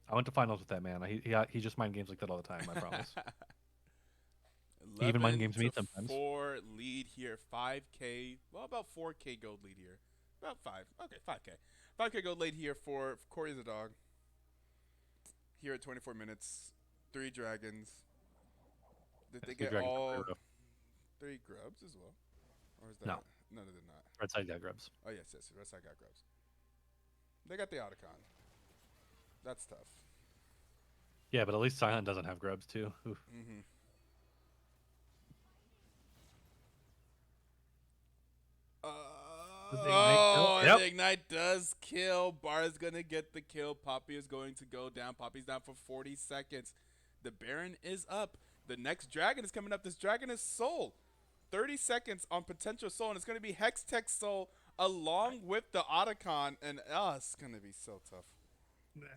I went to finals with that man. He just mind games like that all the time. I promise. He even mind games me sometimes. 4 lead here, 5K. Well, about 4K gold lead here. About 5. Okay, 5K. 5K gold lead here for Cory the dog. here at 24 minutes. 3 dragons. Did Yeah, they three get dragons. all 3 grubs as well? Or is that No, no? They did not. red side got grubs. Oh yes, yes. The rest I got grubs. They got the Otacon. That's tough. Yeah, but at least Scion doesn't have grubs too. Oof. Mm-hmm. Does the ignite kill? Oh, Yep. the ignite does kill. Bar's gonna get the kill. Poppy is going to go down. Poppy's down for 40 seconds. The Baron is up. The next dragon is coming up. This dragon is Soul. 30 seconds on potential Soul, and it's gonna be Hextech Soul along with the Otacon, and it's gonna be so tough.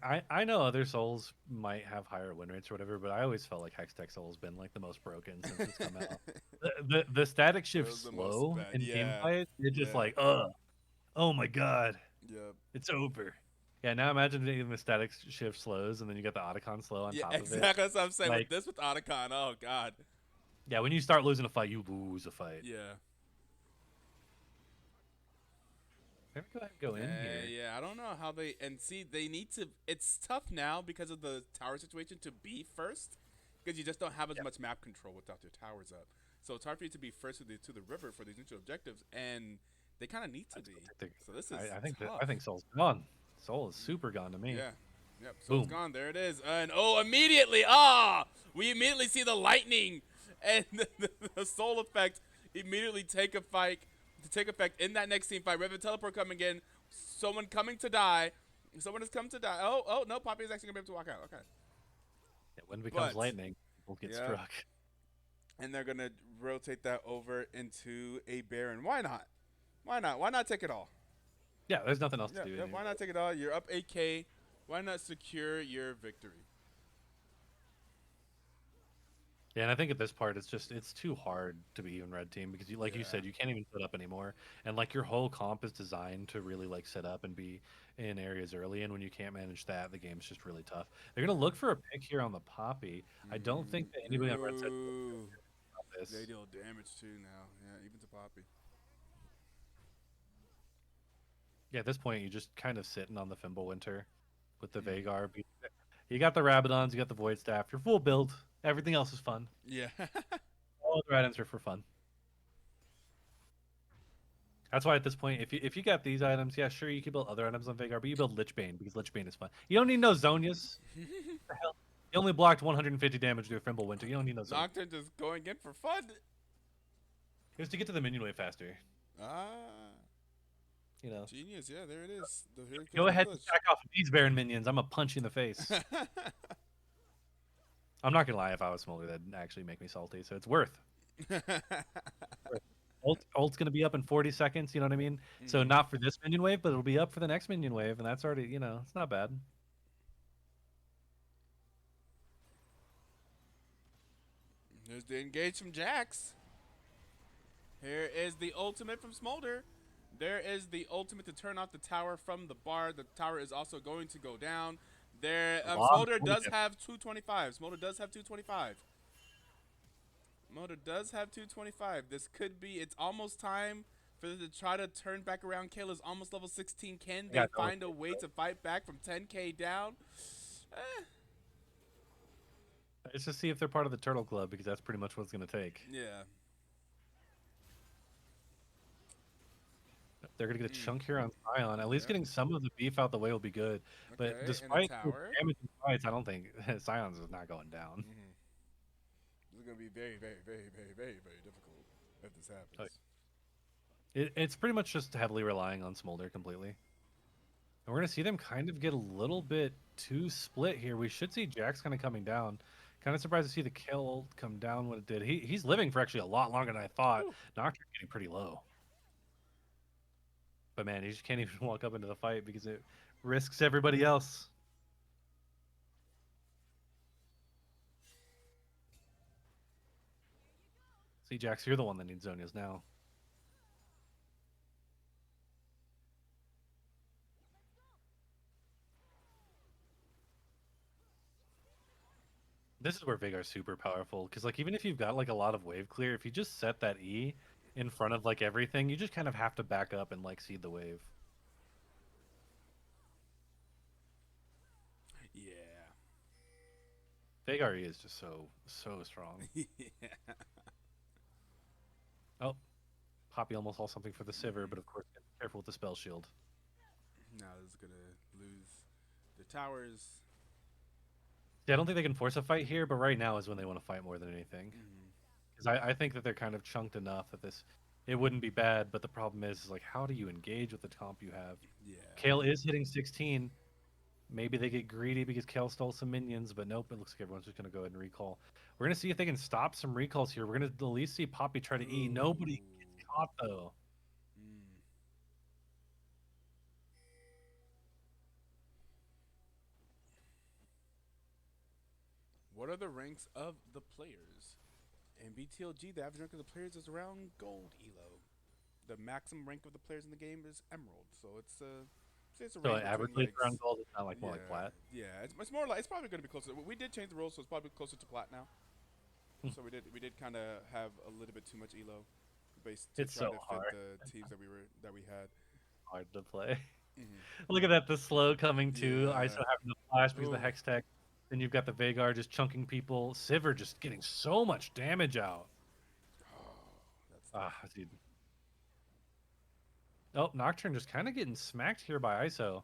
I know other souls might have higher win rates or whatever, but I always felt like Hextech Soul has been like the most broken since it's come out. The static shift was the most slow bad. in Yeah. gameplay, it's just Yeah. like, oh my god, Yep. it's over. Yeah, now imagine even the static shift slows and then you get the Otacon slow on Yeah, top of it. exactly. That's what I'm saying. Like, With this, with Otacon, oh god. yeah, when you start losing a fight, you lose a fight. Yeah. Maybe go ahead and go in here. Yeah, I don't know how they and see they need to. It's tough now because of the tower situation to be first, because you just don't have as much map control without your towers up. So it's hard for you to be first to the river for these neutral objectives, and they kind of need to be. So this is tough. I think Soul's gone. Soul is super gone to me. Yeah. Yep. So it's Boom. gone. There it is. And immediately, we immediately see the lightning and the soul effect immediately take effect in that next team fight. Rivet teleport coming in. Someone coming to die. Someone has come to die. Oh no, Poppy is actually gonna be able to walk out. Okay. Yeah, when it becomes But- lightning, people get struck. And they're gonna rotate that over into a Baron. Why not? Why not? Why not take it all? Yeah, there's nothing else to do. Yeah, why not take it all? You're up 8K. Why not secure your victory? Yeah, and I think at this part, it's too hard to be even red team because you Yeah. said, you can't even set up anymore, and like your whole comp is designed to really like set up and be in areas early, and when you can't manage that, the game's just really tough. They're gonna look for a pick here on the Poppy. I don't think that anybody on red side Ooh. this. They deal damage too now. Yeah, even to Poppy. Yeah, at this point, you're just kind of sitting on the Fimbulwinter with the Vagar. You got the Rabadons, you got the Void Staff. You're full build. Everything else is fun. Yeah. All other items are for fun. That's why at this point, if you got these items, yeah, sure, you can build other items on Vagar, but you build Lichbane because Lichbane is fun. You don't need no Zonias. What the hell? You only blocked 150 damage to a Fimbulwinter. You don't need no Zonias. Nocturne just going in for fun. Just to get to the minion wave faster. You know. Genius. Yeah, there it is. Go ahead and attack off these Baron minions. I'm gonna punch you in the face. I'm not gonna lie, if I was Smolder, that'd actually make me salty, so it's worth. Ult's gonna be up in 40 seconds, you know what I mean? So not for this minion wave, but it'll be up for the next minion wave, and that's already, it's not bad. There's the engage from Jax. Here is the ultimate from Smolder. There is the ultimate to turn off the tower from the bar. The tower is also going to go down. There, Smolder does have 225. Smolder does have 225. Smolder does have 225. This could be. It's almost time for them to try to turn back around. Kayla's almost level 16. Can they find a way to fight back from 10K down? Let's just see if they're part of the Turtle Club, because that's pretty much what it's going to take. Yeah. They're going to get a chunk here on Scion. At least getting some of the beef out the way will be good. But Okay, despite and the the tower. damaging fights, I don't think Scion's is not going down. This is going to be very, very, very, very, very, very difficult if this happens. It's pretty much just heavily relying on Smolder completely. And we're going to see them kind of get a little bit too split here. We should see Jax kind of coming down. Kind of surprised to see the kill come down when it did. He's living for actually a lot longer than I thought. Nocturne getting pretty low. But man, he just can't even walk up into the fight because it risks everybody else. See, Jax, you're the one that needs Zonias now. This is where Vagar's super powerful, because like even if you've got like a lot of wave clear, if you just set that E in front of like everything, you just kind of have to back up and like seed the wave. Yeah. Veigar is just so strong. Yeah. Oh, Poppy almost saw something for the Sivir, Mhm. but of course, careful with the spell shield. Now this is gonna lose the towers. Yeah, I don't think they can force a fight here, but right now is when they want to fight more than anything. Mhm. Because I think that they're kind of chunked enough that it wouldn't be bad. But the problem is like, how do you engage with the comp you have? Yeah. Kale is hitting 16. Maybe they get greedy because Kale stole some minions, but nope. It looks like everyone's just gonna go ahead and recall. We're gonna see if they can stop some recalls here. We're gonna at least see Poppy try to E. Nobody gets Ooh. caught though. Mm. What are the ranks of the players? In BTLG, the average rank of the players is around gold elo. The maximum rank of the players in the game is emerald. So it's a So range like, between averagely like around gold, it's not like more like yeah, plat. yeah. It's more like it's probably going to be closer. We did change the rules, so it's probably closer to plat now. So we did kind of have a little bit too much elo, based to It's try so to fit hard, the teams that we had. hard to play. Hmm. Look at that, the slow coming too. ISO Yeah. having the flash because of the Ooh. hex tech. Then you've got the Veigar just chunking people. Sivir just getting so much damage out. Oh, that's tough. Ah, dude. Oh, Nocturne just kind of getting smacked here by ISO.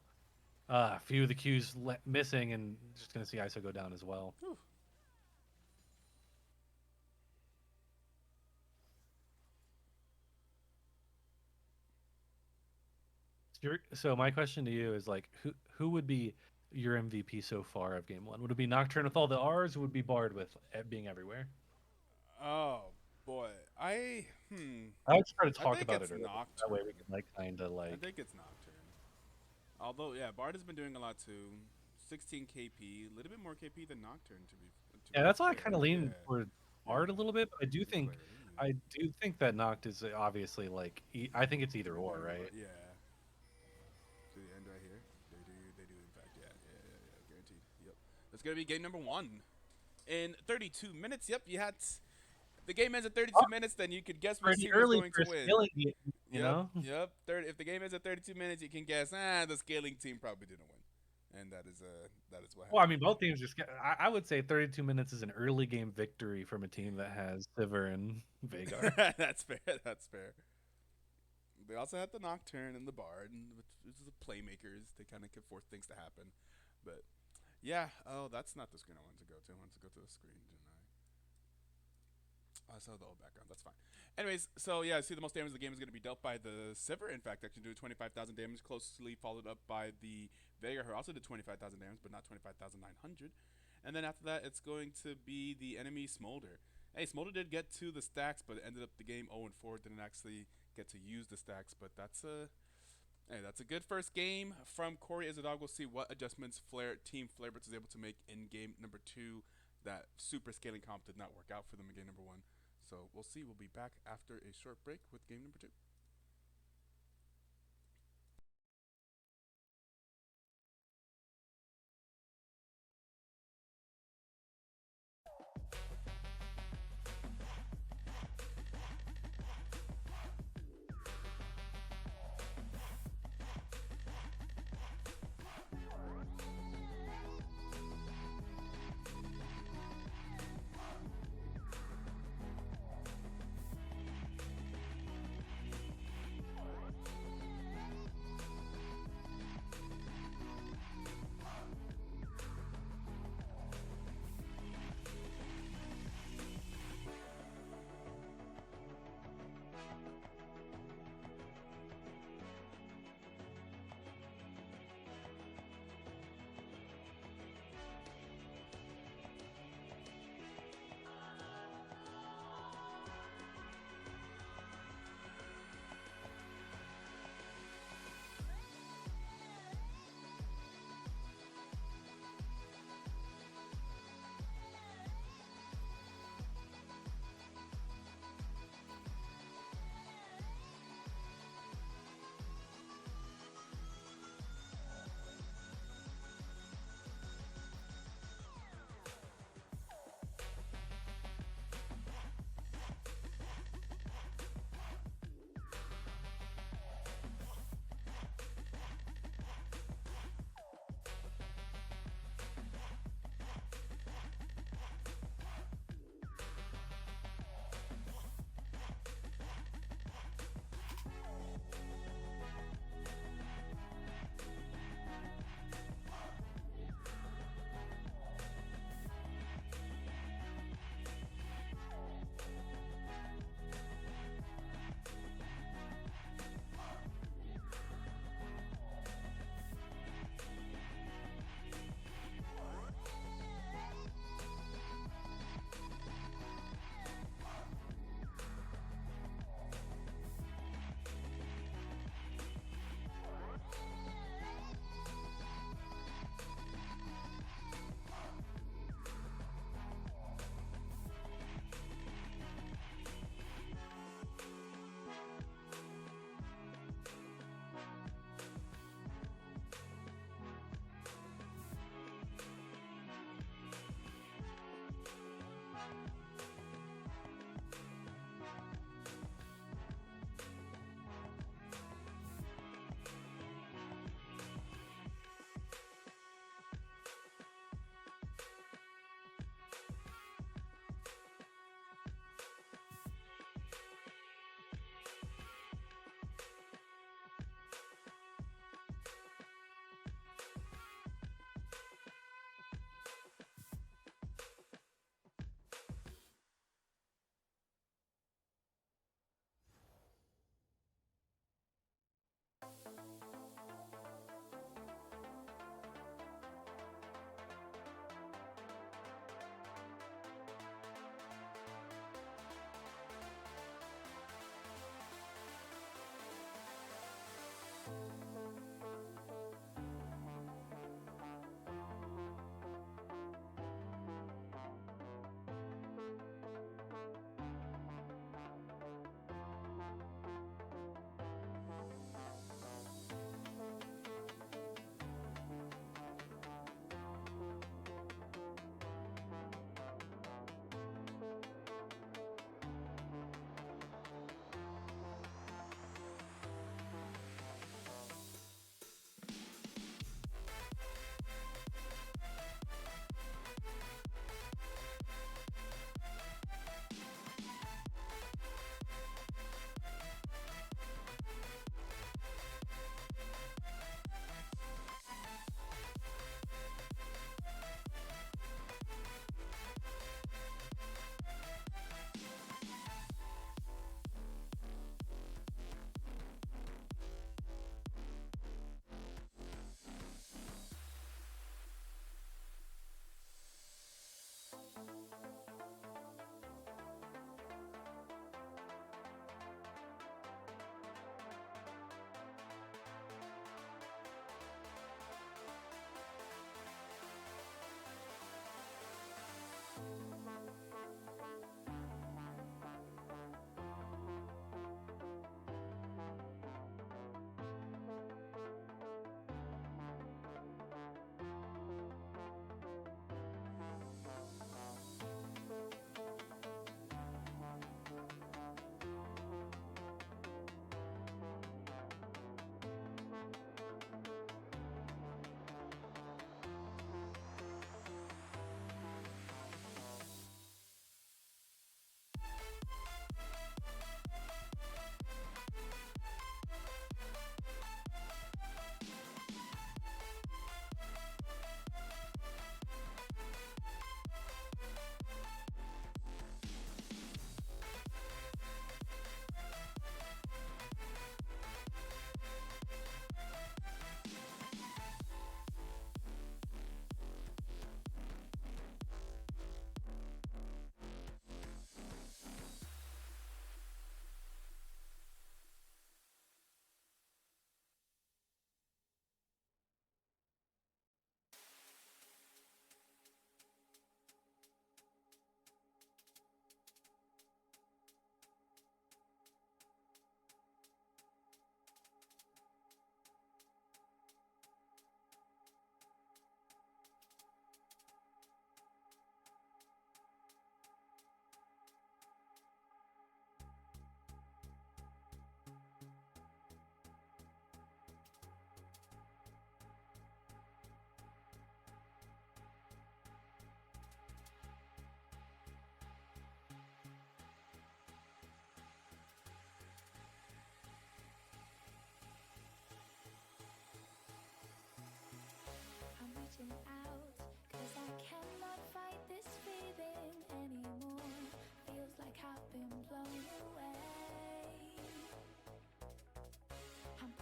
A few of the Qs missing, and just gonna see ISO go down as well. Whew. So my question to you is like, who would be your MVP so far of game one? Would it be Nocturne with all the R's, or would it be Bard with being everywhere? Oh boy, I would try to I talk think about it it's early. That way we Nocturne. can like kind of I like. think it's Nocturne. Although yeah, Bard has been doing a lot too. 16 KP, a little bit more KP than Nocturne to Yeah, be that's why I kind fair. of Yeah, lean toward yeah. Bard a little bit. But He's a player. I do think that Noct is obviously like I think it's either They're or, doing a lot. right? Yeah. To the end right here. They do in fact. Yeah, yeah, yeah, yeah. Guaranteed. Yep. That's gonna be game number one in 32 minutes. Yep. The game ends at 32 minutes, then you could guess which Pretty team is early going for to a win. scaling game, you Yep, know. yep. If the game ends at 32 minutes, you can guess. The scaling team probably didn't win, and that is what Well, I happened. mean, both teams just. I would say 32 minutes is an early game victory from a team that has Sivir and Veigar. That's fair. That's fair. They also had the Nocturne and the Bard, which is the playmakers. They kind of could force things to happen. But yeah, oh, that's not the screen I wanted to go to. I wanted to go to the screen, didn't I? I saw the old background. That's fine. Anyways, so yeah, see the most damage of the game is going to be dealt by the Sivir. In fact, actually doing 25,000 damage, closely followed up by the Veigar, who also did 25,000 damage, but not 25,900. And then after that, it's going to be the enemy Smolder. Hey, Smolder did get to the stacks, but ended up the game 0-4. Didn't actually get to use the stacks, but that's a good first game from Cory as a dog. We'll see what adjustments Team Flareblitz is able to make in game number two. That super scaling comp did not work out for them in game number one. So we'll see. We'll be back after a short break with game number two.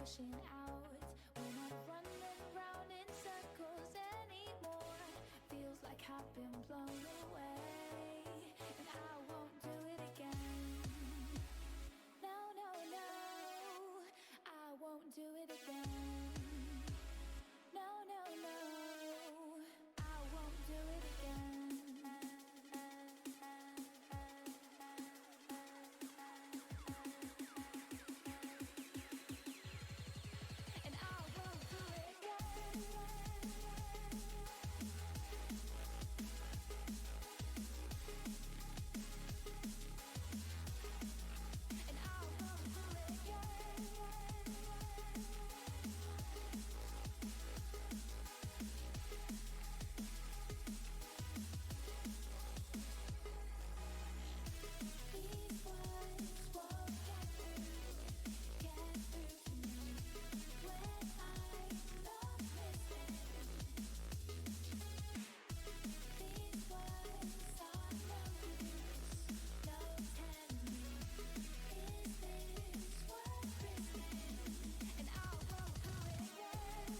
pushing out. We're not running round in circles anymore. Feels like I've been blown away, and I won't do it again. No, no, no, I won't do it again. No, no, no, I won't do it again. And I won't do it again. And I won't do it again. These words won't get through to me when I'm not listening. These words are no use, no telling me, is this worth risking? And I won't do it again.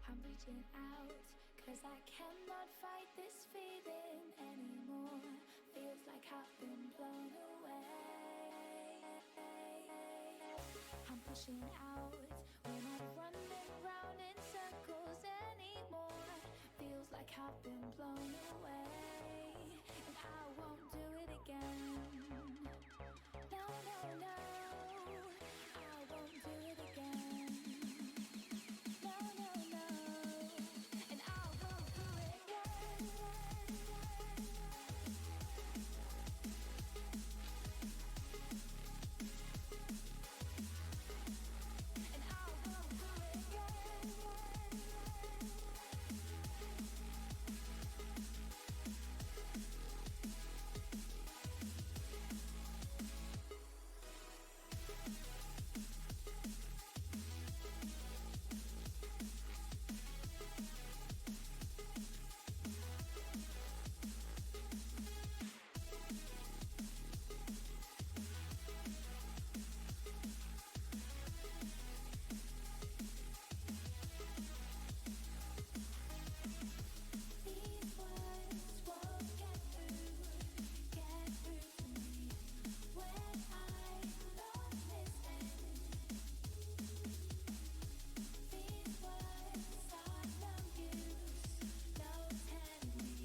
I'm reaching out, 'cause I cannot fight this feeling anymore. Feels like I've been blown away. I'm pushing out, we're not running round in circles anymore. Feels like I've been blown away, and I won't do it again. No, no, no, I won't do it again. No, no, no, and I won't do it again. And I won't do it again. These words won't get through to me when I'm not listening. These words are no use, no telling me,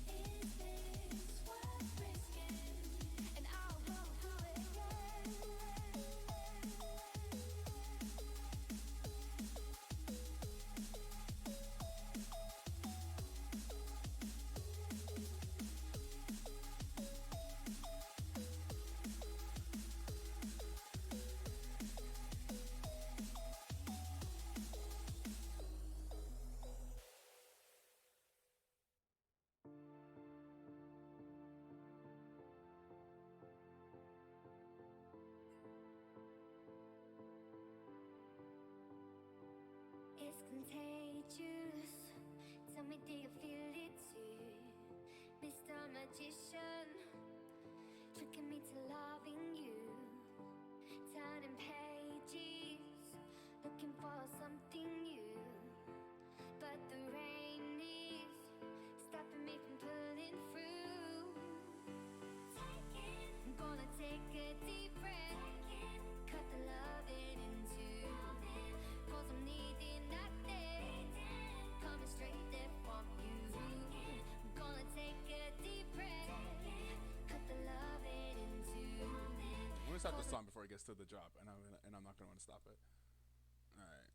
is this worth risking? And I won't do it again. It's contagious. Tell me, do you feel it too? Mr. Magician, tricking me to loving you. Turning pages, looking for something new. But the rain is stopping me from pulling through. I'm gonna take a deep breath, cut the loving in two. 'Cause I'm needing nothing, coming straight there from you. I'm gonna take a deep breath, cut the loving in two. I'm gonna stop the song before it gets to the drop, and I'm not gonna want to stop it. All right.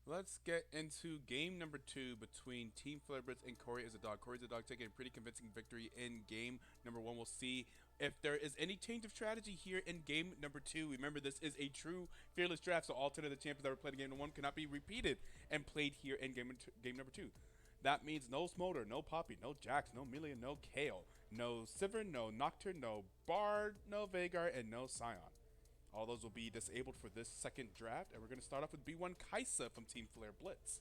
Let's get into game number 2 between Team Flareblitz and Cory as a dog. Cory as a dog taking a pretty convincing victory in game number 1. We'll see If there is any change of strategy here in game number 2, remember this is a true fearless draft, so all 10 of the champions that were played in game number 1 cannot be repeated and played here in game number 2. That means no Smolder, no Poppy, no Jax, no Million, no Kale, no Sivir, no Nocturne, no Bard, no Veigar, and no Scion. All those will be disabled for this second draft, and we're going to start off with B1 Kaisa from Team Flareblitz.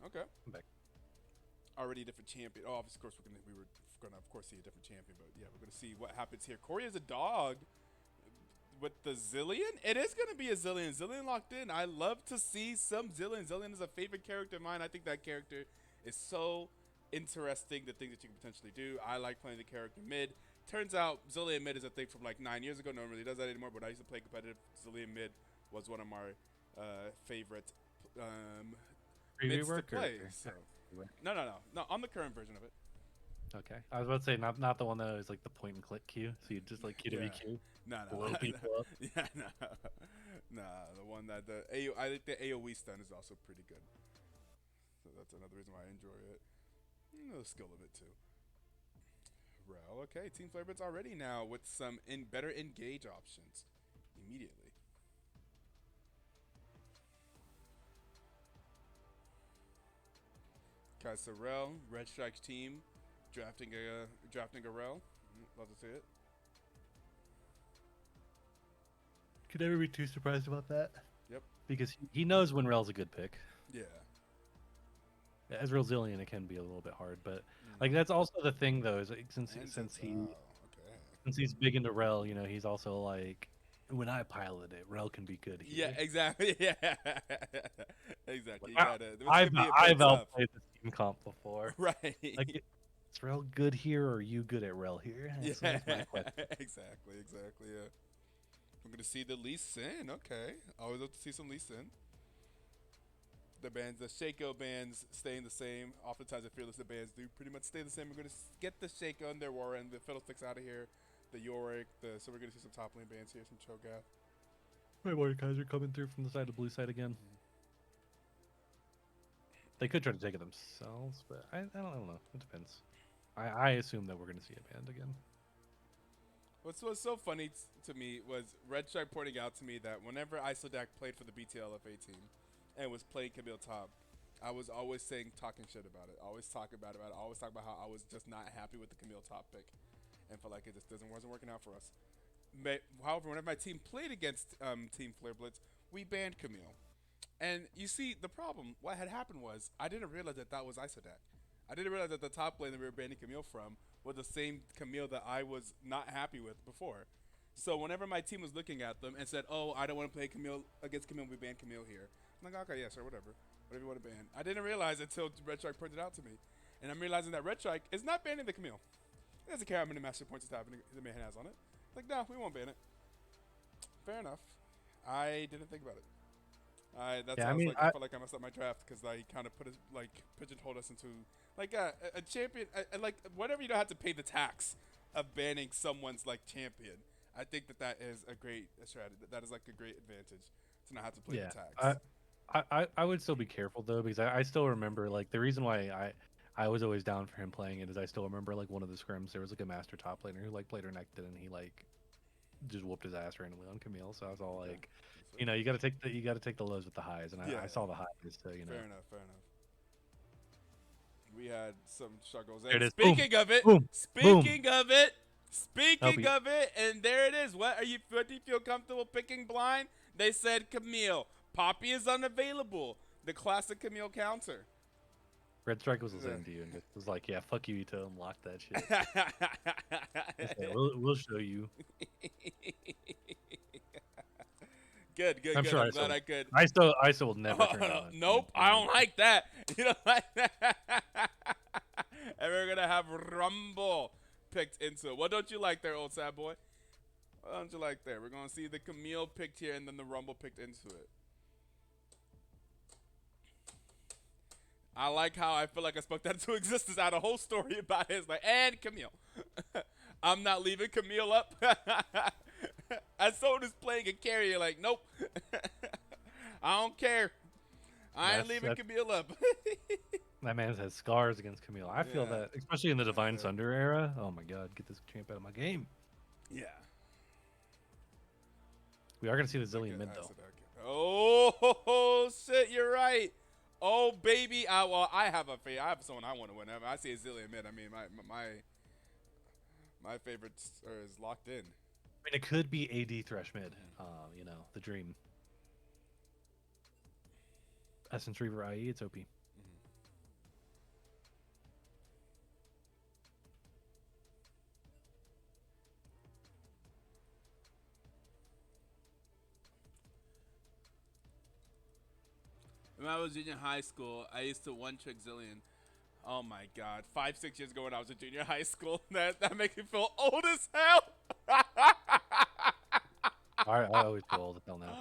Okay. I'm back. Already a different champion. Oh, of course, we were gonna of course see a different champion, but yeah, we're gonna see what happens here. Cory is a dog with the Zillion. It is gonna be a Zillion. Zillion locked in. I love to see some Zillion. Zillion is a favorite character of mine. I think that character is so interesting. The things that you can potentially do. I like playing the character mid. Turns out Zillion mid is a thing from like 9 years ago. No one really does that anymore. But I used to play competitive. Zillion mid was one of my favorite mids to play. So. No, on the current version of it. Okay, I was about to say not the one that was like the point and click queue, so you just like QWQ. No. Blow people up. Yeah, no, the one that I think the AOE stun is also pretty good. So that's another reason why I enjoy it. The skill of it too. Rel, okay, Team Flareblitz already now with some better engage options immediately. Kaisa Rel, Red Strike's team, drafting a Rel. Love to see it. Could never be too surprised about that. Yep. Because he knows when Rel's a good pick. Yeah. As Real Zillion, it can be a little bit hard, but like that's also the thing though, is like, since he's big into Rel, you know, he's also like, when I pilot it, Rel can be good here. Yeah, exactly. Yeah, exactly. I've outplayed the team comp before. Right. Like, is Rel good here, or are you good at Rel here? Yeah, so that's my question. exactly. Yeah. We're gonna see the Lee Sin. Okay, always love to see some Lee Sin. The Shaco bands staying the same. Oftentimes the Fearless bands do pretty much stay the same. We're gonna get the Shaco and their War and the Fiddlesticks out of here. The Yorick, so we're gonna see some top lane bands here, some Cho'Gath. My Mordekaiser coming through from the side of blue side again. They could try to take it themselves, but I don't know. It depends. I assume that we're gonna see a band again. What's so funny to me was Red Strike pointing out to me that whenever Isodak played for the BTLFA team and was playing Camille top, I was always talking shit about it. Always talking about it. Always talking about how I was just not happy with the Camille top pick. And felt like it just wasn't working out for us. However, whenever my team played against Team Flareblitz, we banned Camille. And you see, the problem, what had happened was, I didn't realize that was Isodak. I didn't realize that the top lane that we were banning Camille from was the same Camille that I was not happy with before. So whenever my team was looking at them and said, oh, I don't want to play Camille against Camille, we ban Camille here. I'm like, okay, yeah, sure, whatever you want to ban. I didn't realize until Red Strike pointed out to me. And I'm realizing that Red Strike is not banning the Camille. He doesn't care how many master points the man has on it. Like, no, we won't ban it. Fair enough. I didn't think about it. I felt like I messed up my draft because I kind of pigeonholed us into like a champion. Like whatever, you don't have to pay the tax of banning someone's like champion. I think that is a great strategy. That is like a great advantage to not have to pay the tax. I would still be careful though, because I still remember like the reason why I was always down for him playing it is I still remember like one of the scrims there was like a master top laner who like played her Nectin and he like just whooped his ass randomly on Camille. So I was all like, you know, you got to take the lows with the highs, and I saw the highs. So you know. Fair enough. We had some struggles. There it is. Speaking of it, and there it is. What do you feel comfortable picking blind? They said Camille. Poppy is unavailable. The classic Camille counter. Red Strike was listening to you and just was like, yeah, fuck you, Etoe, and lock that shit. We'll show you. Good. I'm sure I'm glad I could. I still will never turn on. Nope, I don't like that. You don't like that. And we're going to have Rumble picked into it. What don't you like there, old sad boy? What don't you like there? We're going to see the Camille picked here and then the Rumble picked into it. I like how I feel like I spoke that into existence. I had a whole story about it. It's like, and Camille. I'm not leaving Camille up. As someone who's playing a carrier, like, nope. I don't care. I ain't leaving Camille up. That man has scars against Camille. I feel Yeah. that, especially in the Divine Yeah. Thunder era. Oh my god, get this champ out of my game. Yeah. We are gonna see the Okay, Zillion mid though. Oh shit, you're right. Oh baby, I have someone I want to win. I see a Zillion mid. I mean, my favorite is locked in. I mean, it could be AD Thresh mid. You know, the dream. Essence Reaver IE, it's OP. When I was junior high school, I used to one-trick Zillion. Oh my god. 5-6 years ago when I was in junior high school. That makes me feel old as hell. I always feel old as hell now.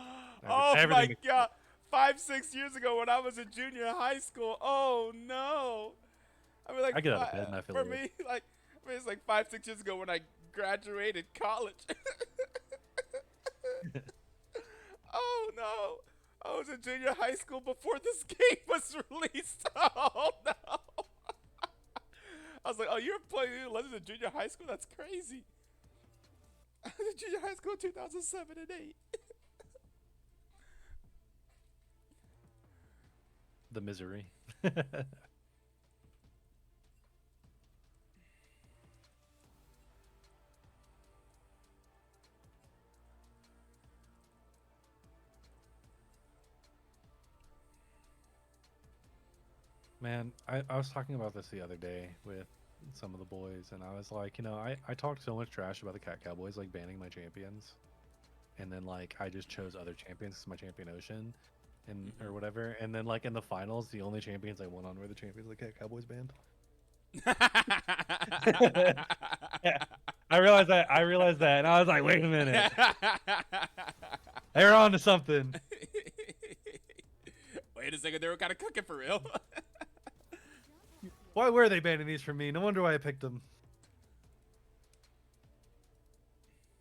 Oh Everything my god. 5-6 years ago when I was in junior high school. Oh no. I mean, like, I get out of bed and I feel for old. me, like, I mean, it's like 5-6 years ago when I graduated college. Oh no. I was in junior high school before this game was released. Oh no. I was like, oh, you're playing Legends in junior high school? That's crazy. I was in junior high school in 2007 and 8. The misery. Man, I was talking about this the other day with some of the boys, and I was like, you know, I talked so much trash about the Cat Cowboys, like banning my champions, and then like I just chose other champions because my champion Ocean, and or whatever, and then like in the finals, the only champions I won on were the champions the Cat Cowboys banned. Yeah, I realized that, and I was like, wait a minute, they're on to something. Wait a second, they were kind of cooking for real. Why were they banning these from me? No wonder why I picked them.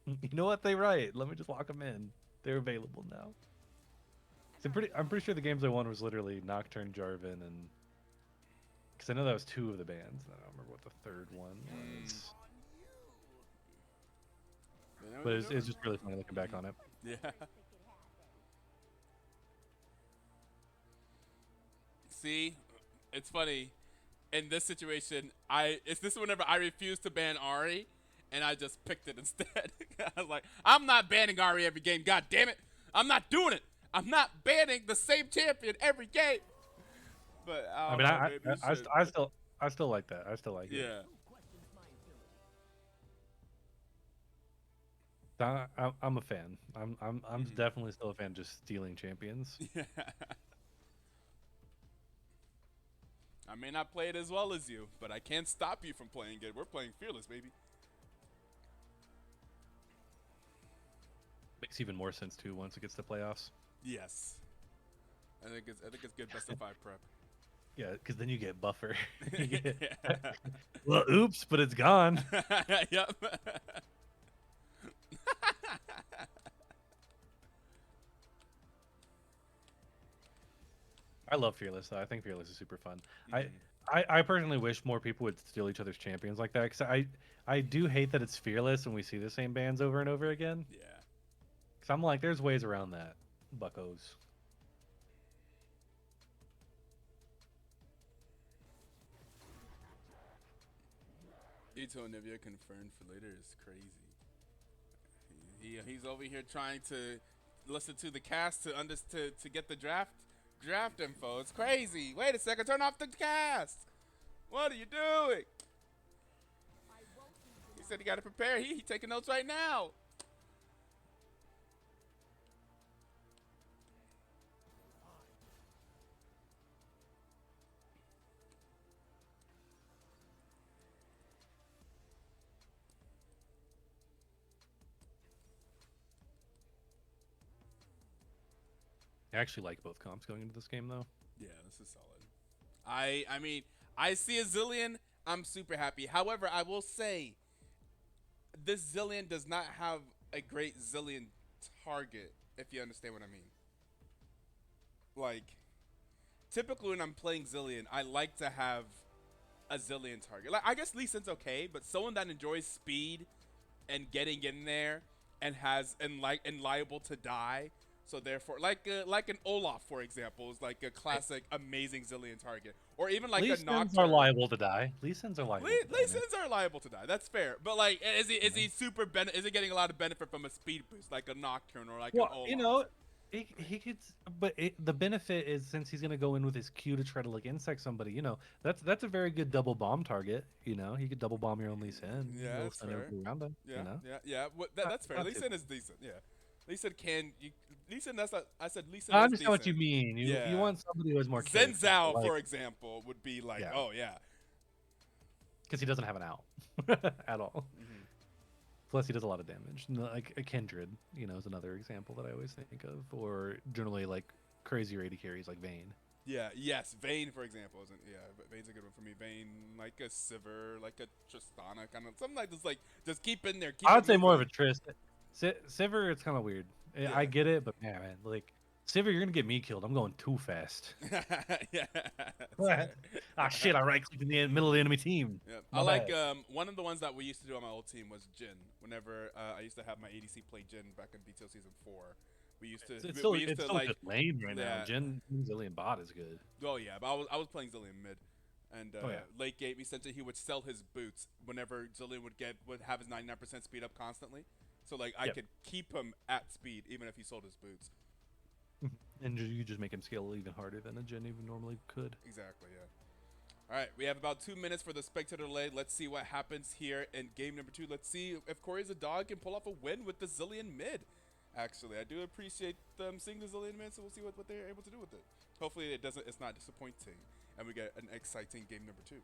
You know what? They right. Let me just lock them in. They're available now. So I'm pretty sure the games I won was literally Nocturne, Jarvan, and because I know that was 2 of the bands. I don't remember what the third one was. But it's just really funny looking back on it. Yeah. See, it's funny. In this situation, this whenever I refused to ban Ari, and I just picked it instead. I was like, I'm not banning Ari every game. God damn it, I'm not doing it. I'm not banning the same champion every game. But I mean, I still like that. I still like it. Yeah. I'm a fan. I'm definitely still a fan. Just stealing champions. Yeah. I may not play it as well as you, but I can't stop you from playing it. We're playing Fearless, baby. Makes even more sense too once it gets to playoffs. Yes. I think it's good best of 5 prep. Yeah, because then you get buffer. Well, oops, but it's gone. Yep. I love Fearless though. I think Fearless is super fun. I personally wish more people would steal each other's champions like that because I do hate that it's Fearless and we see the same bands over and over again. Yeah. Because I'm like, there's ways around that, buckos. Etoe Nivea confirmed for later is crazy. He's over here trying to listen to the cast to get the draft info. It's crazy. Wait a second, turn off the cast. What are you doing? He said he got to prepare. He taking notes right now. I actually like both comps going into this game though. Yeah, this is solid. I mean, I see a Zillion. I'm super happy. However, I will say this Zillion does not have a great Zillion target, if you understand what I mean. Like, typically when I'm playing Zillion, I like to have a Zillion target. Like I guess Lee Sin's okay, but someone that enjoys speed and getting in there and liable to die. So therefore, like an Olaf, for example, is like a classic amazing Zillion target, or even like Lee a Sins are Nocturne. liable to die. Lee Sins are liable to die, Lee man. Sins are liable to die. That's fair. But like, is he super is he getting a lot of benefit from a speed boost like a Nocturne or like an Well, you Olaf? know, he could, but the benefit is since he's gonna go in with his Q to try to like insect somebody. You know, that's a very good double bomb target. You know, he could double bomb your own Lee Sin. Yeah, You'll that's send fair. everybody around him. You Yeah, know, yeah. That's fair. not Lee too Sin bad. is decent. Yeah, Lee Sin can you. Lee Sin, I said Lee Sin I is understand what you decent. mean. You Yeah. want somebody who has more Zen character, Zhao, like for example, would be like, yeah, oh yeah. because he doesn't have an out at all. Hmm. Plus, he does a lot of damage. Like a Kindred, you know, is another example that I always think of, or generally like crazy AD carries like Vayne. Yeah, yes, Vayne, for example, isn't but Vayne's a good one for me. Vayne, like a Sivir, like a Tristana, kind of something like this. Like, just keep in there, keep I it would say more of moving. a Trist. Sivir, it's kind of weird. I Yeah, get it, but man, like Sivir, you're gonna get me killed. I'm going too fast. yeah, that's fair. Ah, shit! I right clicked in the middle of the enemy team. Yeah, I My like bad. one of the ones that we used to do on my old team was Jin. Whenever I used to have my ADC play Jin back in BTL season 4, we used to we used It's to still like just lame right now. yeah. Jin Zillion bot is good. Oh yeah, but I was playing Zillion mid, and Oh yeah. late game essentially he would sell his boots whenever Zillion would have his 99% speed up constantly, so like I Yep. could keep him at speed even if he sold his boots. And you just make him scale even harder than a Jin even normally could. Exactly, yeah. All right, we have about 2 minutes for the spectator delay. Let's see what happens here in game number 2. Let's see if Cory's a dog can pull off a win with the Zillion mid. Actually, I do appreciate them seeing the Zillion mid, so we'll see what they're able to do with it. Hopefully, it's not disappointing, and we get an exciting game number 2.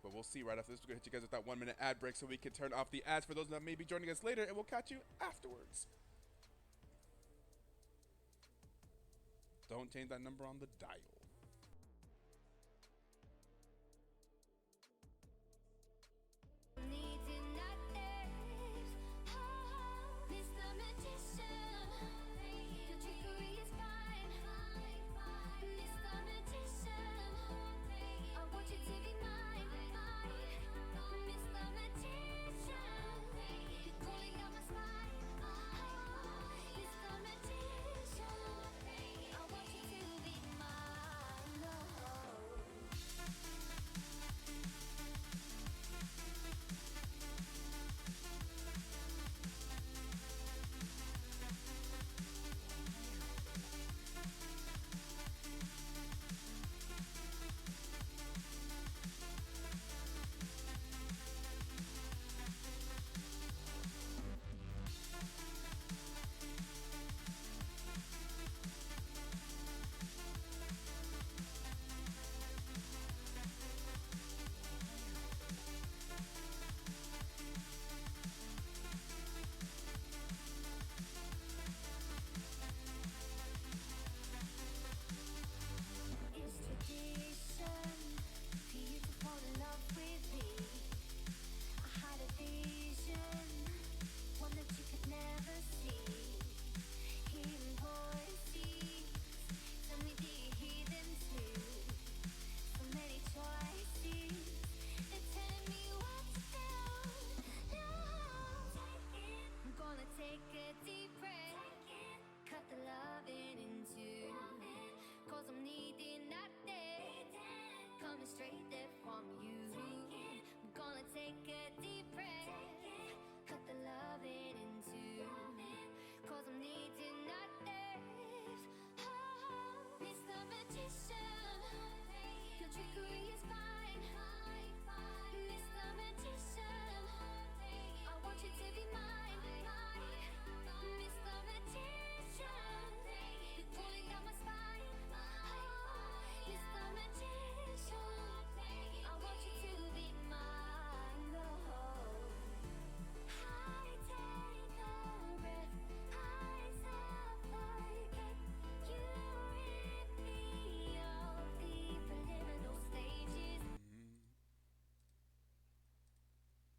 But we'll see right after this. We're gonna hit you guys with that 1-minute ad break, so we can turn off the ads for those that may be joining us later, and we'll catch you afterwards. Don't change that number on the dial.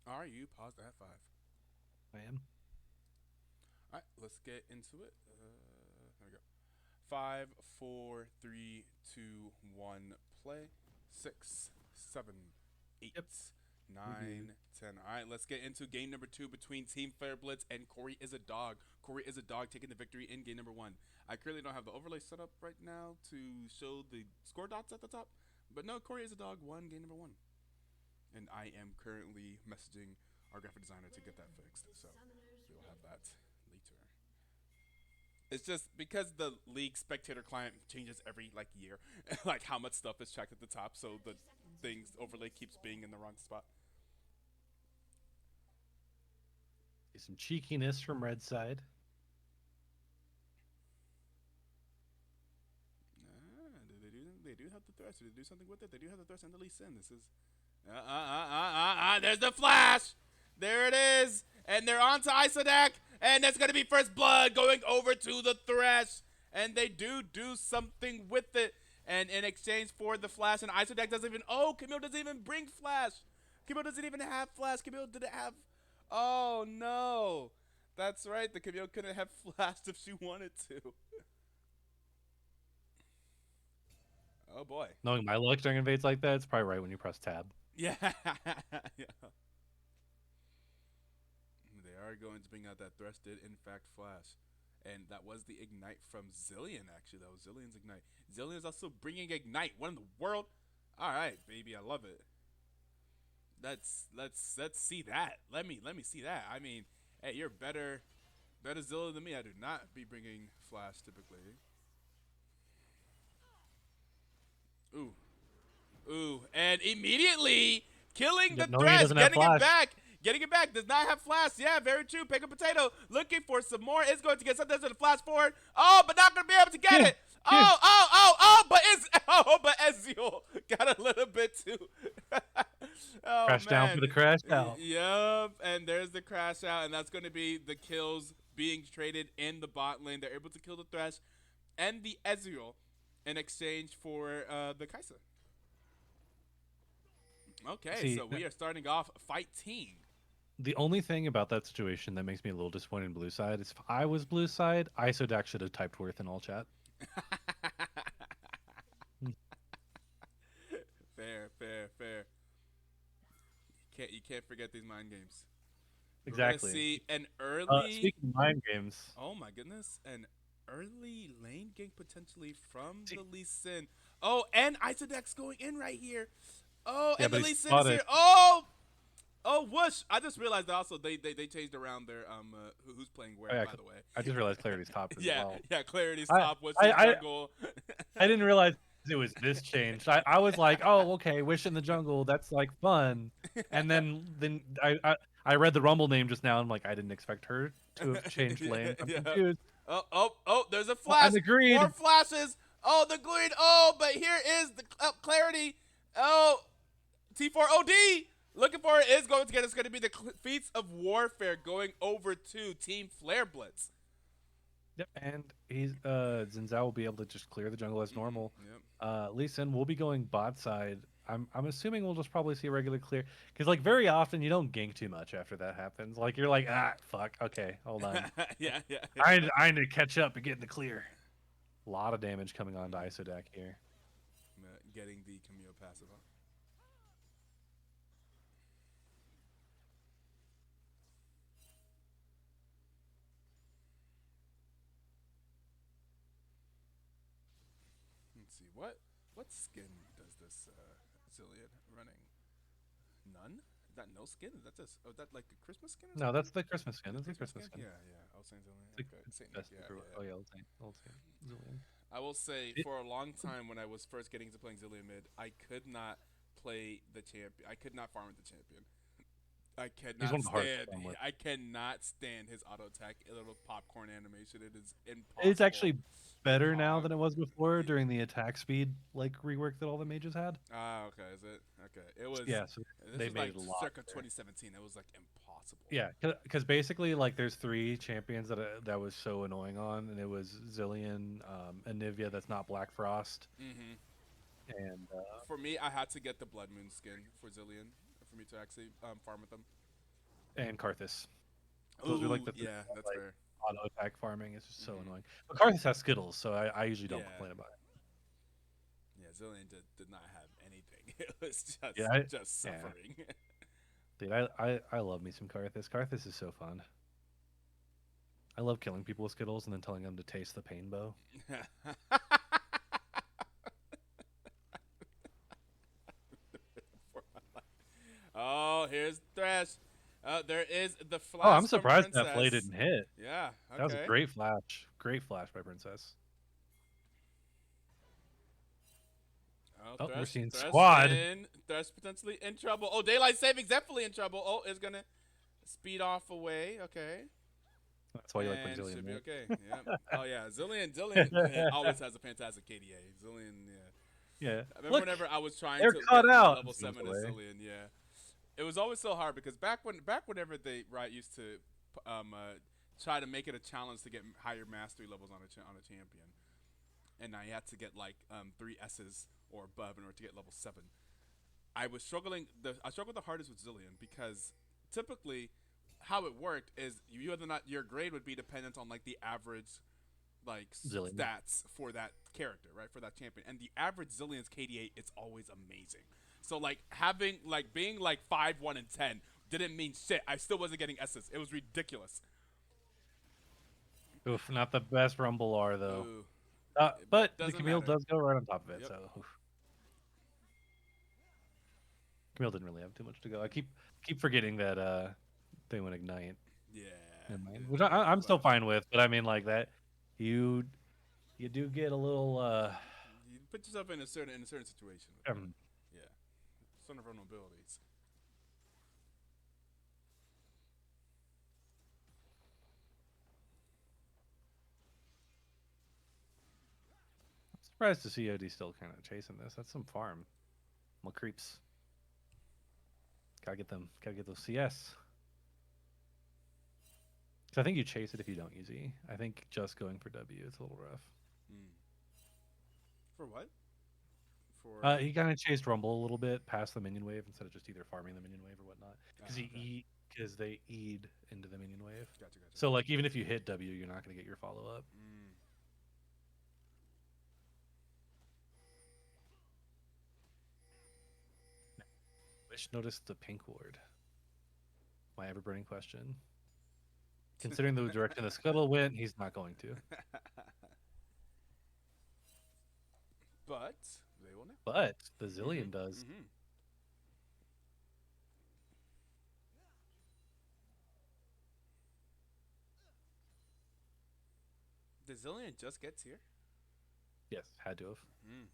Are you paused at 5? I am. All right, let's get into it. There we go. 5, 4, 3, 2, 1, play. 6, 7, 8, Yep. 9, 10. All right, let's get into game number 2 between Team Flareblitz and Cory is a dog. Cory is a dog taking the victory in game number 1. I currently don't have the overlay set up right now to show the score dots at the top, but no, Cory is a dog won game number 1. And I am currently messaging our graphic designer to get that fixed, so we'll have that later. It's just because the league spectator client changes every like year, like how much stuff is checked at the top, so the things overlay keeps being in the wrong spot. Some cheekiness from Red side. They do have the thresh. They do something with it. They do have the thresh and the Lee Sin. This is there's the flash. There it is. And they're on to Isodak. And that's going to be first blood going over to the Thresh. And they do something with it. And in exchange for the flash, and Isodak doesn't even, Camille doesn't even bring flash. Camille doesn't even have flash. Camille didn't have, oh no. That's right. The Camille couldn't have flashed if she wanted to. Oh boy. Knowing my luck during invades like that, it's probably right when you press tab. Yeah. Yeah. They are going to bring out that Thresh did in fact flash. And that was the Ignite from Zilean, actually. That was Zilean's Ignite. Zilean is also bringing Ignite. What in the world? All right, baby. I love it. Let's see that. Let me see that. I mean, hey, you're better Zilean than me. I do not be bringing flash typically. Ooh, and immediately killing the Thresh, getting it back. Getting it back. Does not have flash. Yeah, very true. Pick a potato. Looking for some more. Is going to get something to the flash forward. Oh, but not going to be able to get it. But Ezreal got a little bit too. Crash down for the crash out. Yup. And there's the crash out. And that's going to be the kills being traded in the bot lane. They're able to kill the Thresh and the Ezreal in exchange for the Kai'Sa. Okay, so we are starting off fighting. The only thing about that situation that makes me a little disappointed in blue side is if I was blue side, Isodak should have typed worth in all chat. Fair. You can't forget these mind games. Exactly. We're gonna see an early. Speaking of mind games. Oh my goodness, an early lane gank potentially from the Lee Sin. Oh, and Isodak's going in right here. Oh, yeah, and the Lee Sin is here. Oh, whoosh! I just realized that also they changed around their who's playing where, by the way. I just realized Clarity's top as well. Yeah, Clarity's top was jungle. I didn't realize it was this changed. I was like, oh, okay, Wish in the jungle, that's like fun. And then I read the Rumble name just now. And I'm like, I didn't expect her to have changed lane. I'm confused. Oh, there's a flash. And the green. More flashes. Oh, the green. Oh, but here is the Clarity. Oh, T4OD. Looking for it is going to get. It's going to be the Feats of Warfare going over to Team Flareblitz. Yep, and he's Xin Zhao will be able to just clear the jungle as normal. Yep. Lee Sin will be going bot side. I'm assuming we'll just probably see a regular clear because like very often you don't gank too much after that happens. Like you're like fuck, okay, hold on. yeah. I need to catch up and get in the clear. A lot of damage coming on to Isodak here. Getting the Camille passive up. Let's see, what skin does this Zilean running? None? Is that no skin? Is that just that like a Christmas skin? No, that's the Christmas skin. That's the Christmas skin. Yeah. I was saying Zilean. Okay. Old Zilean. I will say for a long time when I was first getting into playing Zilean mid, I could not play the champion. I could not farm with the champion. I cannot stand his auto attack, a little popcorn animation. It is impossible. It's actually better now than it was before during the attack speed like rework that all the mages had. Okay, is it? Okay. It was so they made it a lot circa 2017. It was like impossible. Yeah, because basically like there's 3 champions that was so annoying on, and it was Zilean, Anivia that's not Black Frost. And for me, I had to get the Blood Moon skin for Zilean for me to actually farm with them. And Karthus. Those are like the that's fair. auto attack farming is just so Mhm. annoying. But Karthus has Skittles, so I usually don't Yeah. complain about it. Yeah, Zillion did not have anything. It was Yeah, just yeah, suffering. dude, I love me some Karthus. Karthus is so fun. I love killing people with Skittles and then telling them to taste the pain bow. Oh, here's Thresh. There is the Oh, flash I'm from surprised that flay Princess. didn't hit. Yeah, That was a okay. great flash. Great flash by Princess. Oh, Oh, we're seeing Thresh squad. in. Thresh potentially in trouble. Oh, Daylight Savings definitely in trouble. Oh, is gonna speed off away. Okay. That's why you like playing And Zillion, should be right? okay. Yeah. Oh yeah, Zillion always has a fantastic KDA. Zillion, yeah. Yeah. I remember Look, whenever I was trying they're to cut get my out. level It swims 7 as away. Zillion, yeah. It was always so hard because whenever they used to try to make it a challenge to get higher mastery levels on a champion, and I had to get like 3 S's or above in order to get level 7. I was struggling. I struggled the hardest with Zillion because typically how it worked is you whether or not your grade would be dependent on like the average like Zillion. stats for that character, right? For that champion. And the average Zillion's KDA it's always amazing. So like having like being like 5, 1, and 10 didn't mean shit. I still wasn't getting S's. It was ridiculous. Oof, not the best Rumble R though. Ooh. But the Doesn't Camille matter. does go right on top of it, Yep. so oof. Camille didn't really have too much to go. I keep forgetting that they went Ignite. Yeah. Never mind. Which The I'm still flash. fine with, but I mean like that you do get a little You put yourself in a certain situation with that. um, Yeah. Certain vulnerabilities. surprised to see OD still kind of chasing this. That's some farm. Well, creeps. Gotta get them. Gotta get those CS. So I think you chase it if you don't use E. I think just going for W it's a little rough. Mm. For what? For He kind of chased Rumble a little bit past the minion wave instead of just either farming the minion wave or whatnot. okay. Because they E'd into the minion wave. Gotcha. So like even if you hit W, you're not gonna get your follow up. Mm. Wish noticed the pink ward. My ever burning question. Considering the direction the scuttle went, he's not going to. But they will know. But the Zillion does. Mm-hmm. The Zillion just gets here. Yes, had to have. Mm.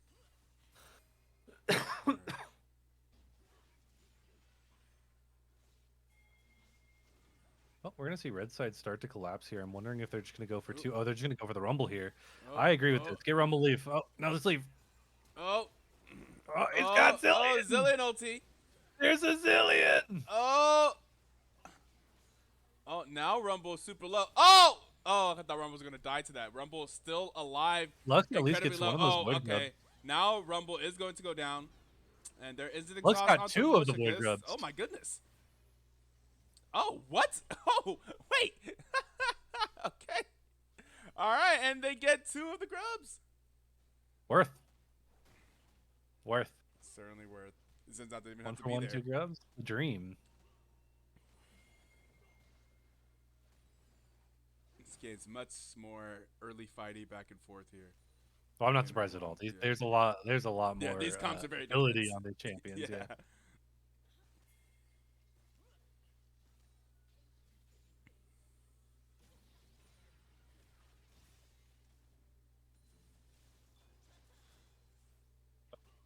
Oh, we're gonna see red side start to collapse here. I'm wondering if they're just gonna go for Ooh. two. Oh, they're just gonna go for the rumble here. Oh, I agree with this. Get rumble leaf. Oh, no, let's leave. Oh. Oh, it's got Zillion. Oh, Zillion ulti. There's a Zillion. Oh. Oh, now Rumble's super low. Oh. Oh, I thought Rumble was gonna die to that. Rumble is still alive. Lux at least Incredibly gets low. one of those Oh, void okay. grubs. Now Rumble is going to go down, and there is an Lux exhaust got onto two of the motion void kiss. grubs. Oh my goodness. Oh, what? Oh, wait. Okay. All right, and they get 2 of the grubs. Worth. Certainly worth. Since I didn't even One have to for be one, there. 2 grubs. The dream. This game's much more early fighty back and forth here. Well, I'm not surprised at all. Yeah. There's a lot. There's a lot Yeah, more these comps are very ability different. on the champions. Yeah.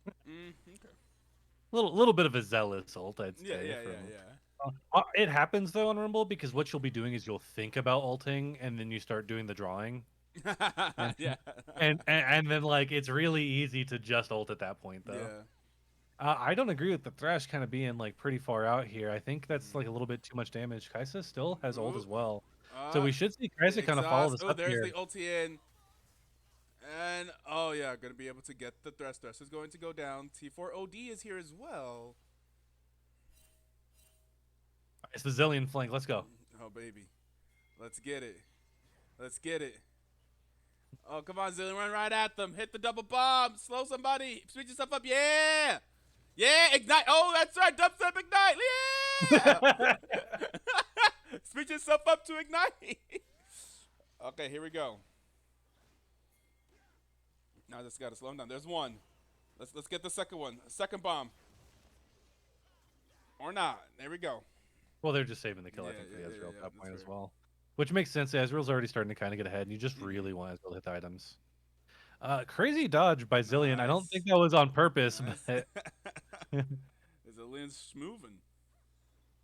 Okay. Little bit of a zealous ult, I'd say. Yeah. It happens though on Rumble because what you'll be doing is you'll think about ulting and then you start doing the drawing. And, Yeah. and then like it's really easy to just ult at that point though. Yeah. I don't agree with the Thresh kind of being like pretty far out here. I think that's like a little bit too much damage. Kaisa still has ult as well, so we should see Kaisa kind of follow this up there's here. the ulti in. And oh yeah, gonna be able to get the Thresh. Thresh is going to go down. T4 OD is here as well. It's the Zillion flank. Let's go. Oh baby, let's get it. Let's get it. Oh, come on, Zillion. Run right at them. Hit the double bomb. Slow somebody. Speed yourself up. Yeah. Yeah. Ignite. Oh, that's right. Dubstep ignite. Yeah. Speed yourself up to ignite. Okay, here we go. Now I just got to slow him down. There's one. Let's get the second one. Second bomb. Or not. There we go. Well, they're just saving the kill, I Yeah, think, for the yeah, Ezreal yeah, top that's point as fair. well. Which makes sense. Ezreal's already starting to kind of get ahead, and you just really want Ezreal to hit the items. Crazy dodge by Zillion. I don't think that was on purpose, Nice. but Zillion's schmoovin'.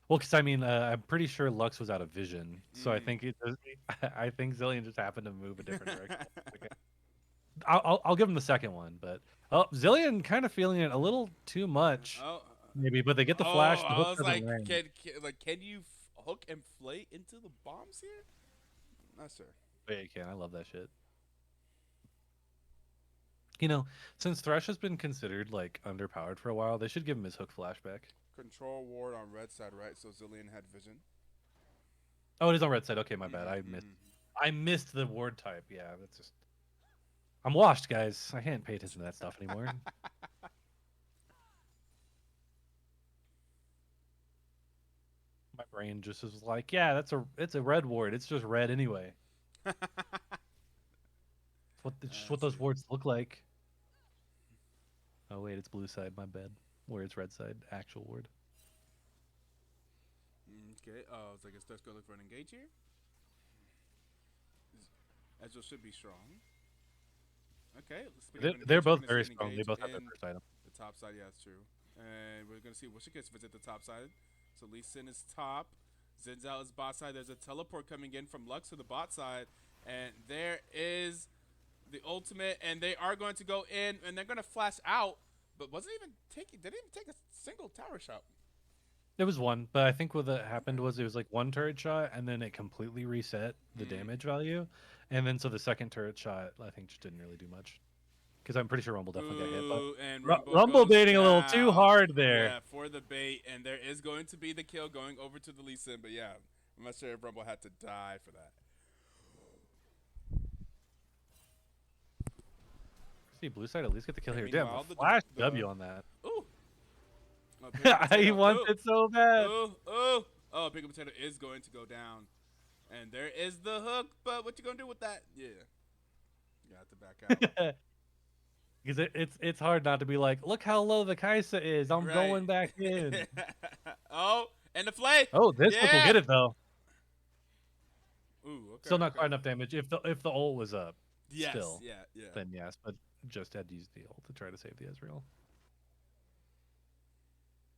well, because I mean, I'm pretty sure Lux was out of vision, so I Mm. think I think Zillion just happened to move a different direction. Okay. I'll give him the second one, but Zillion kind of feeling it a little too much, Oh, maybe. But they get the oh, flash. The hook I was doesn't like, ring. can you hook and flay into the bombs here? Not sure. Yeah, you can. I love that shit. You know, since Thresh has been considered like underpowered for a while, they should give him his hook flashback. Control ward on red side, right? So Zillion had vision. Oh, it is on red side. Okay, my bad. Mhm. I missed the ward type. Yeah, that's just. I'm washed, guys. I can't pay attention to that stuff anymore. My brain just was like, yeah, it's a red ward. It's just red anyway. It's just what those wards look like. Oh wait, it's blue side. My bad. Where it's red side, actual ward. Okay. Oh, it's like it's just go look for an engage here. Ezreal should be strong. Okay. They're both very strong. They both have their first item. The top side, yeah, that's true. And we're gonna see what she gets visit the top side. So Lee Sin is top. Zinzao is bot side. There's a teleport coming in from Lux to the bot side, and there is the ultimate, and they are going to go in, and they're gonna flash out, but wasn't even taking. Didn't even take a single tower shot. There was one, but I think what that happened was it was like one turret shot, and then it completely reset the damage value, and then so the second turret shot I think just didn't really do much. Because I'm pretty sure Rumble definitely got hit. But And Rumble goes baiting a little too down. hard there. Yeah, for the bait, and there is going to be the kill going over to the Lee Sin, but yeah, I'm not sure if Rumble had to die for that. See, blue side at least get the kill here. Meanwhile, Damn, flash W on that. Ooh. He wants it so bad. Ooh, ooh. Oh, Big Potato is going to go down. And there is the hook, but what you going to do with that? Yeah. You got to back out. Because it's hard not to be like, look how low the Kaisa is. I'm going back in. Oh, and the flay. Oh, this hook will get it though. Ooh, okay. Still not quite enough damage. If the ult was up, yes, still, yeah. then yes, but just had to use the ult to try to save the Ezreal.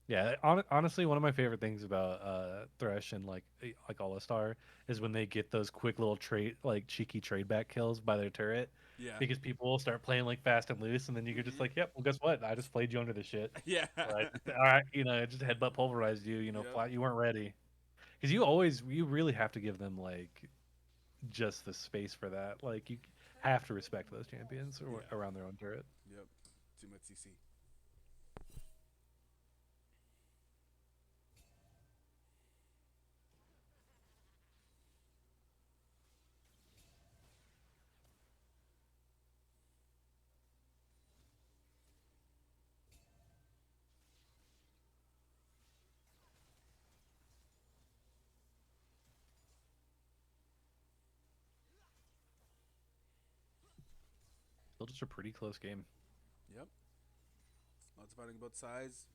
Yeah, honestly, one of my favorite things about Thresh and like All-Star is when they get those quick little cheeky trade back kills by their turret. Yeah. Because people will start playing like fast and loose, and then you could just like, yep, well, guess what? I just played you under the shit. Yeah. All right, just headbutt pulverized you. Flat. You weren't ready. Because you really have to give them like just the space for that. Like you have to respect those champions around their own turret. Yep. Too much CC. Still just a pretty close game. Yep. Lots of fighting both sides.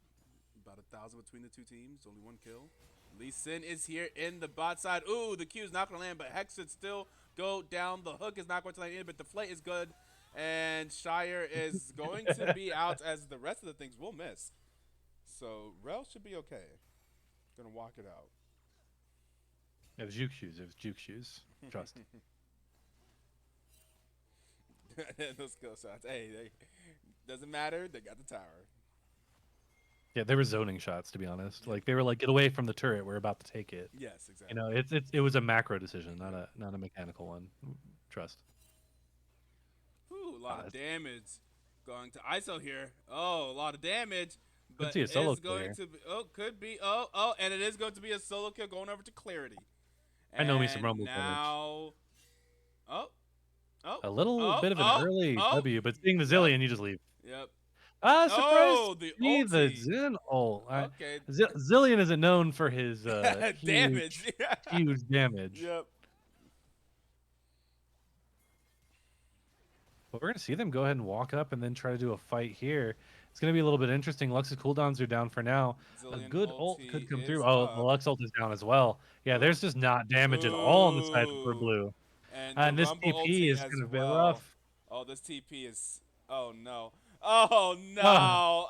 About 1,000 between the two teams. Only one kill. Lee Sin is here in the bot side. Ooh, the Q is not going to land, but Hex should still go down. The hook is not going to land in, but the flay is good. And Shire is going to be out as the rest of the things will miss. So Rel should be okay. Gonna walk it out. It was Juke shoes. Trust. Those kill shots. Hey, doesn't matter. They got the tower. Yeah, they were zoning shots, to be honest. Like they were like, get away from the turret. We're about to take it. Yes, exactly. It was a macro decision, not a mechanical one. Trust. Ooh, a lot of damage going to ISO here. Oh, a lot of damage. But see a solo it's going to be, could be, and it is going to be a solo kill going over to Clarity. I know me some Rumble now Oh, oh, A little oh, bit of an oh, early oh. W, but seeing the Yep, zillion, you just leave. yep. Ah, surprise to Oh, the see the ulti. Zen ult. Okay. Zillion isn't known for his Damage. huge damage. Yep. But we're gonna see them go ahead and walk up and then try to do a fight here. It's gonna be a little bit interesting. Lux's cooldowns are down for now. A Zillion good ult ulti could come through. is Oh, the up. Lux ult is down as well. Yeah, Ooh. there's just not damage at all on the side for Ooh. blue. And the And this Rumble TP ulti is as gonna be well. rough. Oh, this TP is. Oh no. Oh no. Ah,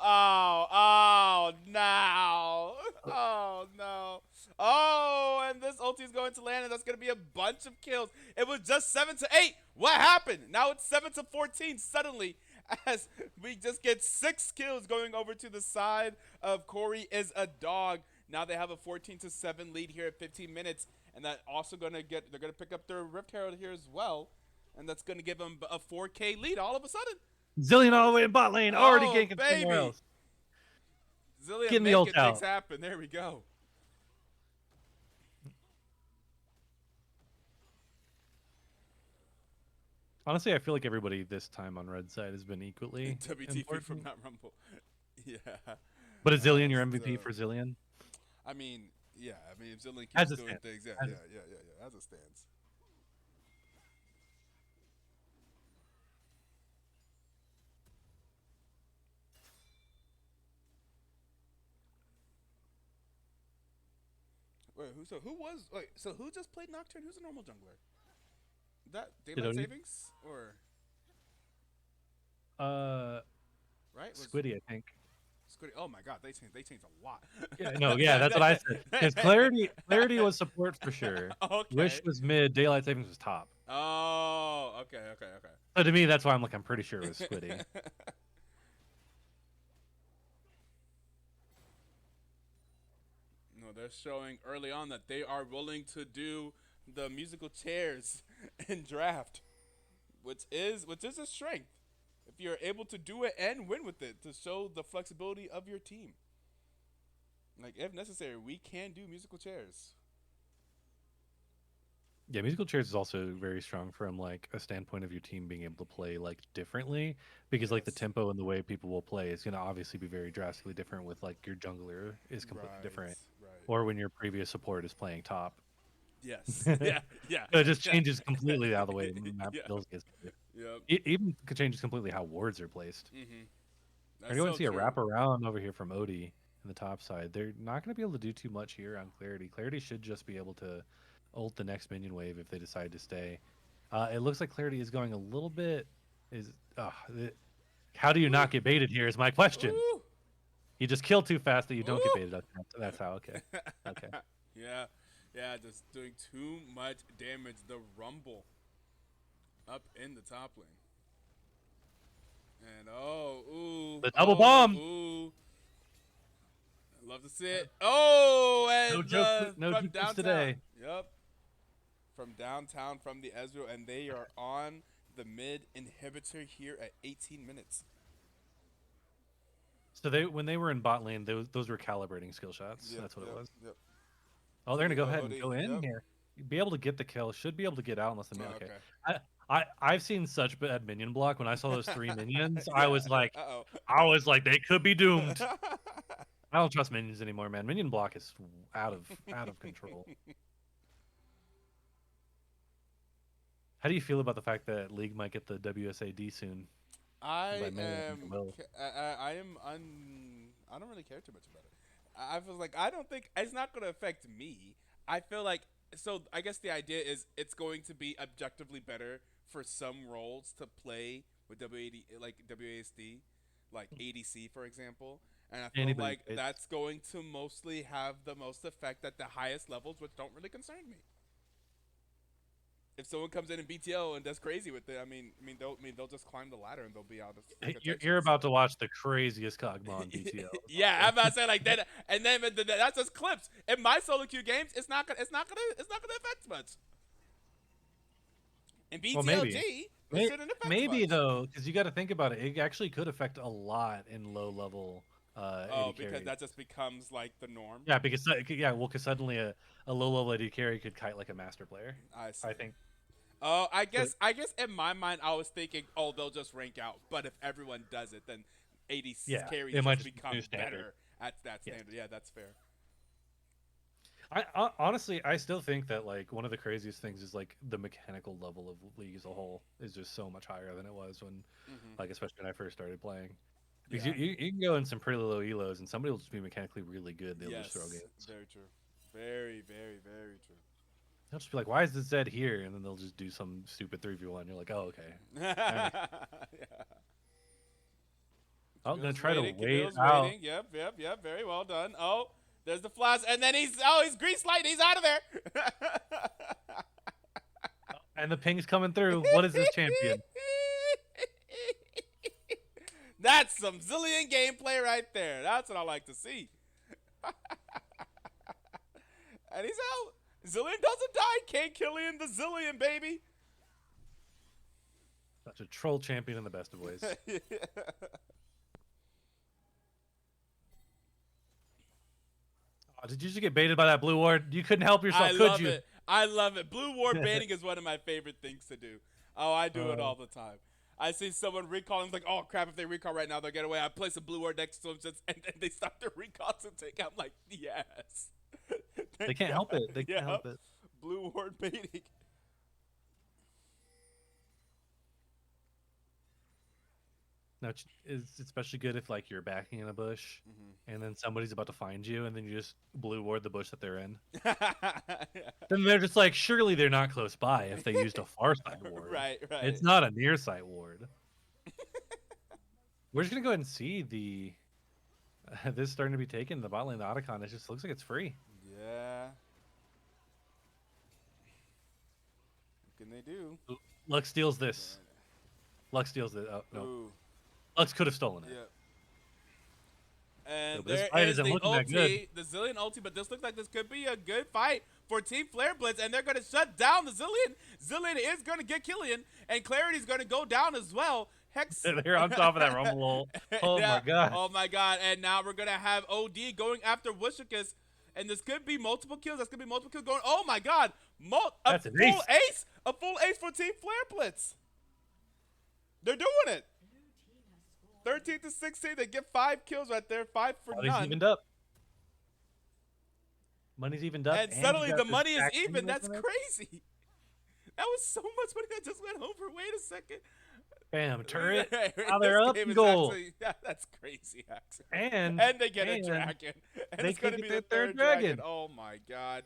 Oh no. Oh no. Oh, and this ulti is going to land, and that's going to be a bunch of kills. It was just 7-8. What happened? Now it's 7-14 suddenly, as we just get 6 kills going over to the side of Cory is a dog. Now they have a 14-7 lead here at 15 minutes, and that also they're gonna pick up their Rift Herald here as well, and that's gonna give them a 4K lead all of a sudden. Zillion all the way in bot lane, already Oh ganking somewhere baby, else. Zillion Getting the making ult things out. happen. There we go. Honestly, I feel like everybody this time on red side has been equally WTF from important. that Rumble. Yeah. But is Zillion your As MVP the- for Zillion? I mean, yeah. I mean, if Zillion As keeps it doing stands. things, yeah, As yeah, it- yeah, yeah, yeah. As it stands. Wait, so who just played Nocturne? Who's a normal jungler? That Daylight Etoe? Savings or right? Squiddy, I think. Squiddy. Oh my God, they changed a lot. Yeah, no, yeah, that's what I said. Because clarity was support for sure. Okay. Wish was mid. Daylight savings was top. Oh, okay. So to me, that's why I'm pretty sure it was Squiddy. No, they're showing early on that they are willing to do the musical chairs in draft, which is a strength. If you're able to do it and win with it, to show the flexibility of your team. Like if necessary, we can do musical chairs. Yeah, musical chairs is also very strong from a standpoint of your team being able to play differently, because the Yes. tempo and the way people will play is gonna obviously be very drastically different with your jungler is completely different, Right. or when your previous support is playing top. Yes. Yeah. It just changes completely how the way the map Yeah. builds gets. Yep. It even changes completely how wards are placed. That's Are you going so to see a true. wraparound over here from Odie in the top side? They're not going to be able to do too much here on Clarity. Clarity should just be able to ult the next minion wave if they decide to stay. It looks like Clarity is going a little bit. How do you not get baited here is my question. Ooh. You just kill too fast that you don't get Ooh. baited. That's how. Okay. Okay. Yeah, just doing too much damage. The Rumble up in the top lane. And The double bomb. Ooh. Love to see it. Oh, and No joke. No from jokes downtown. today. Yep. From downtown, from the Ezreal, and they are on the mid inhibitor here at 18 minutes. So when they were in bot lane, those were calibrating skill shots. That's what it was. Yep. Oh, they're gonna go ahead Odie, and go in yep. here. Be able to get the kill. Should be able to get out unless the minion. Oh, Okay. I've seen such bad minion block. When I saw those 3 minions, I was like, Uh-oh. they could be doomed. I don't trust minions anymore, man. Minion block is out of control. How do you feel about the fact that League might get the WSAD soon? I By May, I think it will. I don't really care too much about it. I feel like I don't think it's not going to affect me. I feel like I guess the idea is it's going to be objectively better for some roles to play with WAD like WASD, like ADC for example. And I feel Anybody like plays. that's going to mostly have the most effect at the highest levels, which don't really concern me. If someone comes in BTO and does crazy with it, they'll just climb the ladder and they'll be out of. You're about to watch the craziest Kog'Maw in BTO. Yeah, I'm about to say like that, and then that's just clips. In my solo queue games, it's not gonna affect much. In BTLG, Well, maybe. it shouldn't affect Maybe much. though, because you got to think about it. It actually could affect a lot in low level. Oh, AD because carry. that just becomes like the norm. Yeah, because suddenly a low level AD carry could kite like a master player. I see. I think. Oh, I So, guess in my mind I was thinking, oh, they'll just rank out. But if everyone does it, then AD yeah, carries it might just just be become new standard. better at that Yes. standard. Yeah, that's fair. I honestly, I still think that like one of the craziest things is like the mechanical level of league as a whole is just so much higher than it was when, Hmm. like, especially when I first started playing. Because Yeah. you can go in some pretty low elos and somebody will just be mechanically really good. They'll just throw Yes. games. Very true. Very, very, very true. They'll just be like, "Why is this Zed here?" And then they'll just do some stupid 3v1. You're like, "Oh, okay." That makes... Yeah. I'm gonna Camille's try to waiting. wait Camille's out. waiting. Yep, yep, yep. Very well done. Oh, there's the flash, and then he's grease light. He's out of there. And the ping's coming through. What is this champion? That's some Zillion gameplay right there. That's what I like to see. And he's out. Zillion doesn't die. King Killian the Zillion, baby. Such a troll champion in the best of ways. Oh, did you just get baited by that blue ward? You couldn't help yourself, I could love you? it. I love it. Blue ward baiting is one of my favorite things to do. Oh, I do it all the time. I see someone recalling, like, oh crap, if they recall right now, they'll get away. I place a blue ward next to them, and then they stop their recalls and take. I'm like, yes. They can't help it. They can't help it. Blue ward baiting. No, it's especially good if like you're backing in a bush, and then somebody's about to find you, and then you just blue ward the bush that they're in. Then they're just like, surely they're not close by if they used a far side ward. Right. It's not a near side ward. We're just gonna go ahead and see the this starting to be taken. The bot lane, the Otacon, it just looks like it's free. Yeah. What can they do? Lux steals this. Lux steals it. Oh no. Ooh. Lux could have stolen it. Yep. And But this there fight is isn't the looking that ulti, the Zillion ulti, but this looks like this could be a good fight for Team Flareblitz, and they're going to shut down the Zillion. Zillion is going to get Killian, and Clarity's going to go down as well. Hex. They're on top of that rumble. Oh Yeah. my god. Oh my god. And now we're going to have OD going after Wishikus, and this could be multiple kills. That's going to be multiple kills going. Oh my god. That's a an full ace. A full ace for Team Flareblitz. They're doing it. 13 to 16, they get 5 kills right there, 5 for Money's none. evened up. Money's evened up. And you suddenly got the this money is stack thing even. That's open up. crazy. That was so much money that just went over. Wait a second. Bam, turret. This Now they're up game in is goal. actually- yeah, that's crazy, actually. And they get a and dragon. And they it's going to could be get the their third third dragon. dragon. Oh my god.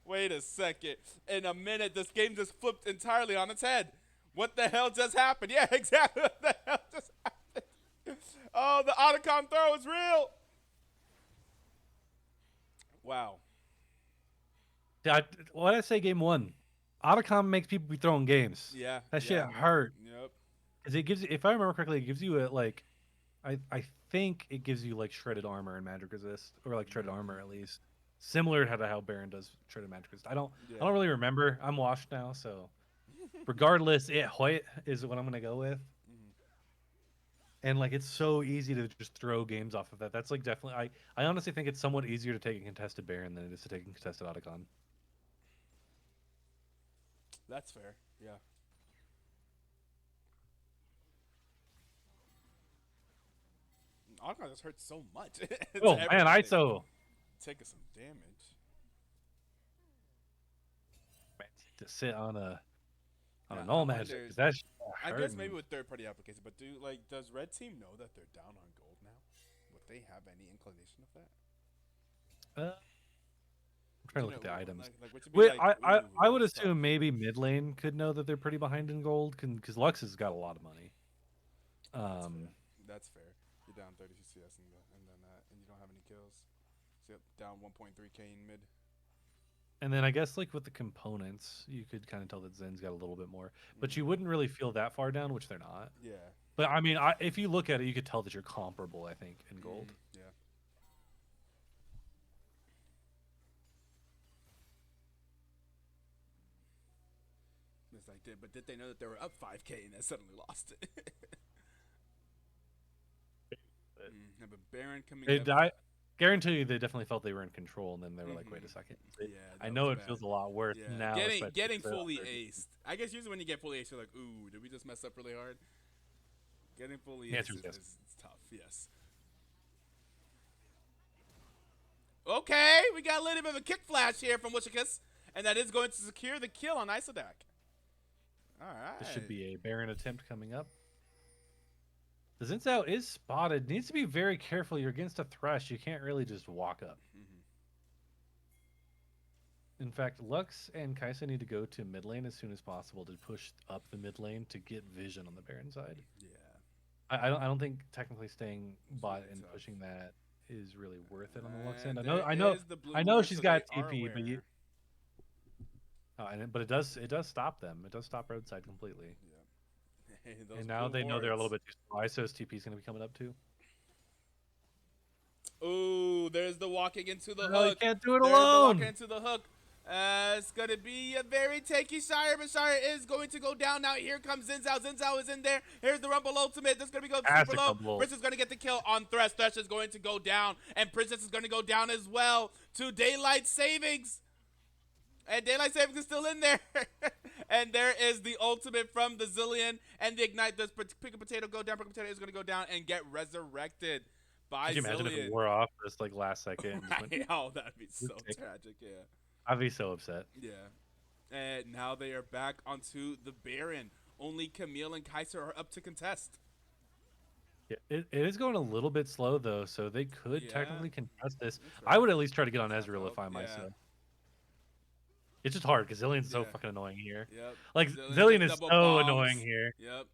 Wait a second. In a minute, this game just flipped entirely on its head. What the hell just happened? Yeah, exactly. What the hell just happened? Oh, the Otacon throw is real. Wow. What did I say? Game one. Otacon makes people be throwing games. Yeah. That shit yeah. hurt. Yep. Because it gives, if I remember correctly, it gives you a like, I think it gives you like shredded armor and magic resist, or like shredded armor at least, similar to how Baron does shredded magic resist. I don't really remember. I'm washed now, so regardless, Hoyt is what I'm gonna go with. And like, it's so easy to just throw games off of that. That's like definitely, I honestly think it's somewhat easier to take a contested Baron than it is to take a contested Otacon. That's fair. Yeah. Otacon just hurts so much. Oh man, ISO. Taking some damage. To sit on a Yeah, null I magic. wonder- 'Cause that's I guess maybe with third-party applications, but does Red Team know that they're down on gold now? Would they have any inclination of that? I'm trying to look at the items. Like, what should be Wait, like, I would ooh, stuff. assume maybe mid lane could know that they're pretty behind in gold because Lux has got a lot of money. That's fair. You're down 30 CS and then that, and you don't have any kills. So you're down 1.3k in mid. And then I guess like with the components, you could kind of tell that Zen's got a little bit more, but you wouldn't really feel that far down, which they're not. Yeah. But I mean, if you look at it, you could tell that you're comparable. I think in gold. Yeah. It's like, did they know that they were up 5k and then suddenly lost it? Yeah, but Baron coming They up. die. guarantee you they definitely felt they were in control, and then they were like, wait a second. Yeah, I that know was it feels bad. a lot worse Yeah, now. especially getting for the fully other team. aced. I guess usually when you get fully aced, you're like, ooh, did we just mess up really hard? Getting fully The aced answer is is, yes. is tough. Yes. Okay, we got a little bit of a kick flash here from Wishikas, and that is going to secure the kill on Isodak. All right. This should be a Baron attempt coming up. The Zinzao is spotted. Needs to be very careful. You're against a Thresh. You can't really just walk up. In fact, Lux and Kaisa need to go to mid lane as soon as possible to push up the mid lane to get vision on the Baron side. Yeah. I don't think technically staying bot really and tough. pushing that is really worth it on the Lux And end. there I know is the blue I know ward, she's so got they are TP, but aware. but it does stop them. It does stop roadside completely. Hey, those And now blue they know they're a little wards. bit too slow. ISO's TP is going to be coming up too. Ooh, there's the walking into the No, you hook. can't do it There's the alone. walking into the hook. It's going to be a very takey Shire, but Shire is going to go down. Now here comes Zinzao. Zinzao is in there. Here's the Rumble Ultimate. This is going to be going super Fantastic low. Rumble. Princess is going to get the kill on Thresh. Thresh is going to go down, and Princess is going to go down as well to Daylight Savings. And Daylight Savings is still in there. And there is the ultimate from the Zillion. And the Ignite does Pick a Potato go down. Pick a Potato is going to go down and get resurrected by Could you imagine if Zillion. it wore off this like last second? And just went, Oh, that'd be so Tick. tragic, yeah. I'd be so upset. Yeah. And now they are back onto the Baron. Only Camille and Kaiser are up to contest. Yeah, it is going a little bit slow though, so they could Yeah. technically contest this. That's right. I would at least try to get on That's Ezreal up. if I'm Yeah. myself. It's just hard because Zillion's so Yeah. fucking annoying here. Yep. Like Zillion Zillion just is so double bombs. annoying here. Yep.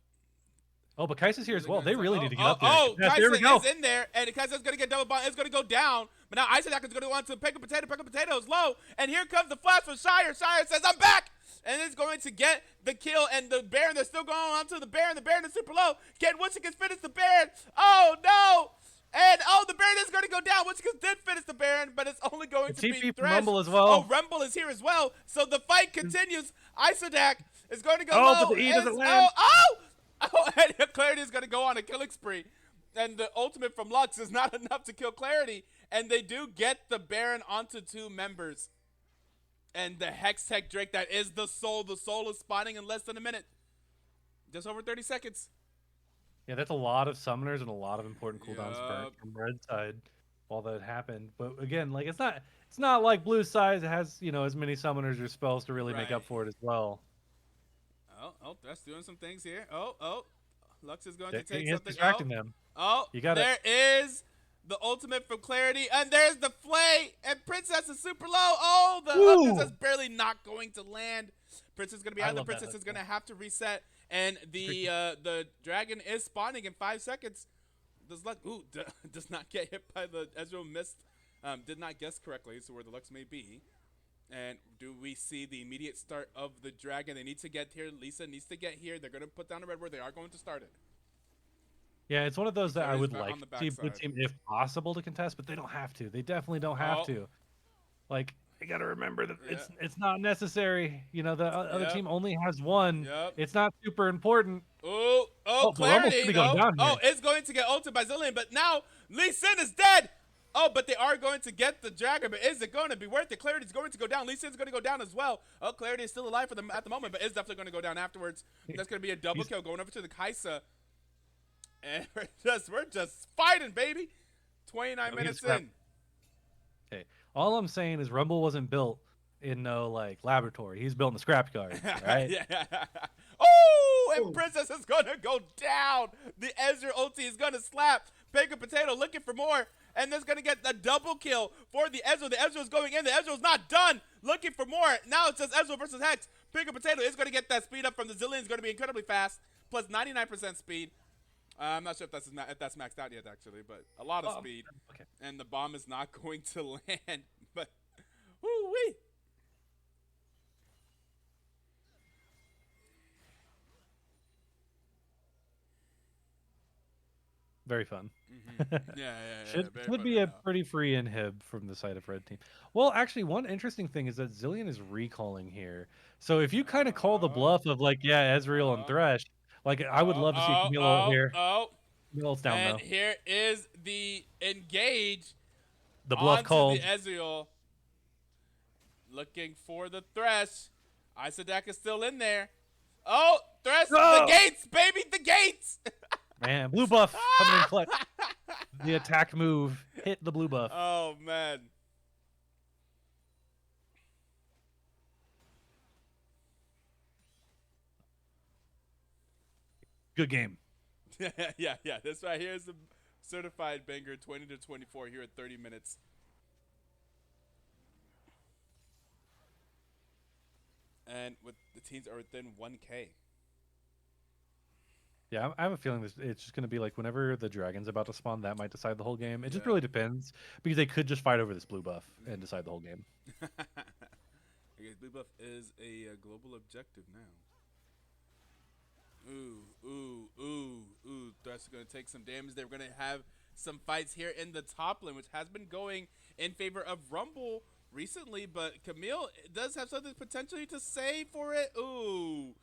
Oh, but Kaisa's here as well. They really need to get oh, up there. Oh, Yes, there we Kaisa go. is in there, and Kaisa's going to get double bomb. It's going to go down. But now Isaac is going to go on to Pick a Potato. Pick a Potato is low. And here comes the flash from Shire. Shire says, I'm back. And it's going to get the kill. And the Baron, they're still going on to the Baron. The Baron is super low. Can Winston finish the Baron? Oh, no. And, the Baron is going to go down. Winston did finish the Baron, but it's only going to be TP from Thresh. Rumble as well. Oh, Rumble is here as well. So the fight continues. Isodak is going to go Oh, low. but the E doesn't land. Oh, and Clarity is going to go on a killing spree. And the ultimate from Lux is not enough to kill Clarity. And they do get the Baron onto 2 members. And the Hex Tech Drake, that is the soul. The soul is spawning in less than a minute. Just over 30 seconds. Yeah, that's a lot of summoners and a lot of important cooldowns Yup. burnt from red side while that happened. But again, like it's not like blue side has, as many summoners or spells to really make up Right. for it as well. Oh, that's doing some things here. Oh. Lux is going to He take is something. distracting them. Oh, You got it. there is the ultimate from Clarity, and there's the flay, and Princess is super low. Oh, the Ooh. hook is just barely not going to land. Princess is going to be I out. The love that Princess hook, is going to yeah. have to reset, and the dragon is spawning in 5 seconds. Does not get hit by the Ezreal missed. Did not guess correctly, so where the Lux may be. And do we see the immediate start of the dragon? They need to get here. Lisa needs to get here. They're going to put down a red word. They are going to start it. Yeah, it's one of those that I Clary's would back like on the to see blue backside. team if possible to contest, but they don't have to. They definitely don't have Oh. to. Like, you got to remember that Yeah. it's not necessary. The other Yep. team only has one. Yep. It's not super important. Oh, the Rumble's Clarity. gonna go No. down Oh, here. it's going to get ulted by Zillion, but now Lee Sin is dead. Oh, but they are going to get the dragon, but is it going to be worth it? Clarity's going to go down. Lee Sin's going to go down as well. Oh, Clarity is still alive for them at the moment, but is definitely going to go down afterwards. That's going to be a double kill going over to the Kaisa. And we're just fighting, baby. 29 No, minutes he's crap. in. Okay. All I'm saying is Rumble wasn't built in no laboratory. He's built in the scrapyard, right? Yeah. Oh, and Princess is going to go down. The Ezreal ulti is going to slap. Pick a Potato looking for more. And there's going to get the double kill for the Ezreal. The Ezreal is going in. The Ezreal is not done. Looking for more. Now it's just Ezreal versus Hex. Pick a Potato is going to get that speed up from the Zillion. Is going to be incredibly fast. Plus 99% speed. I'm not sure if that's maxed out yet, actually. But a lot of speed. Okay. And the bomb is not going to land. But, woo-wee. Very fun. Yeah. Should very be fun a right now. pretty free inhib from the side of red team. Well, actually, one interesting thing is that Zillion is recalling here. So if you kind of call the bluff of Ezreal and Thresh, I would love to see Camilo here. Oh, Camilo's down and though. here is the engage. The bluff Onto the called. Ezreal. Looking for the Thresh. Isadak is still in there. Oh, Thresh, the No! gates, baby, the gates. Man, blue buff coming in clutch. The attack move hit the blue buff. Oh, man. Good game. yeah. This right here is the certified banger, 20-24 here at 30 minutes. And with the teams are within 1K. Yeah, I have a feeling it's just going to be like whenever the dragon's about to spawn, that might decide the whole game. It just Yeah. really depends because they could just fight over this blue buff and decide the whole game. I guess blue buff is a global objective now. Ooh. Thresh going to take some damage. They're going to have some fights here in the top lane, which has been going in favor of Rumble recently, but Camille does have something potentially to say for it. Ooh.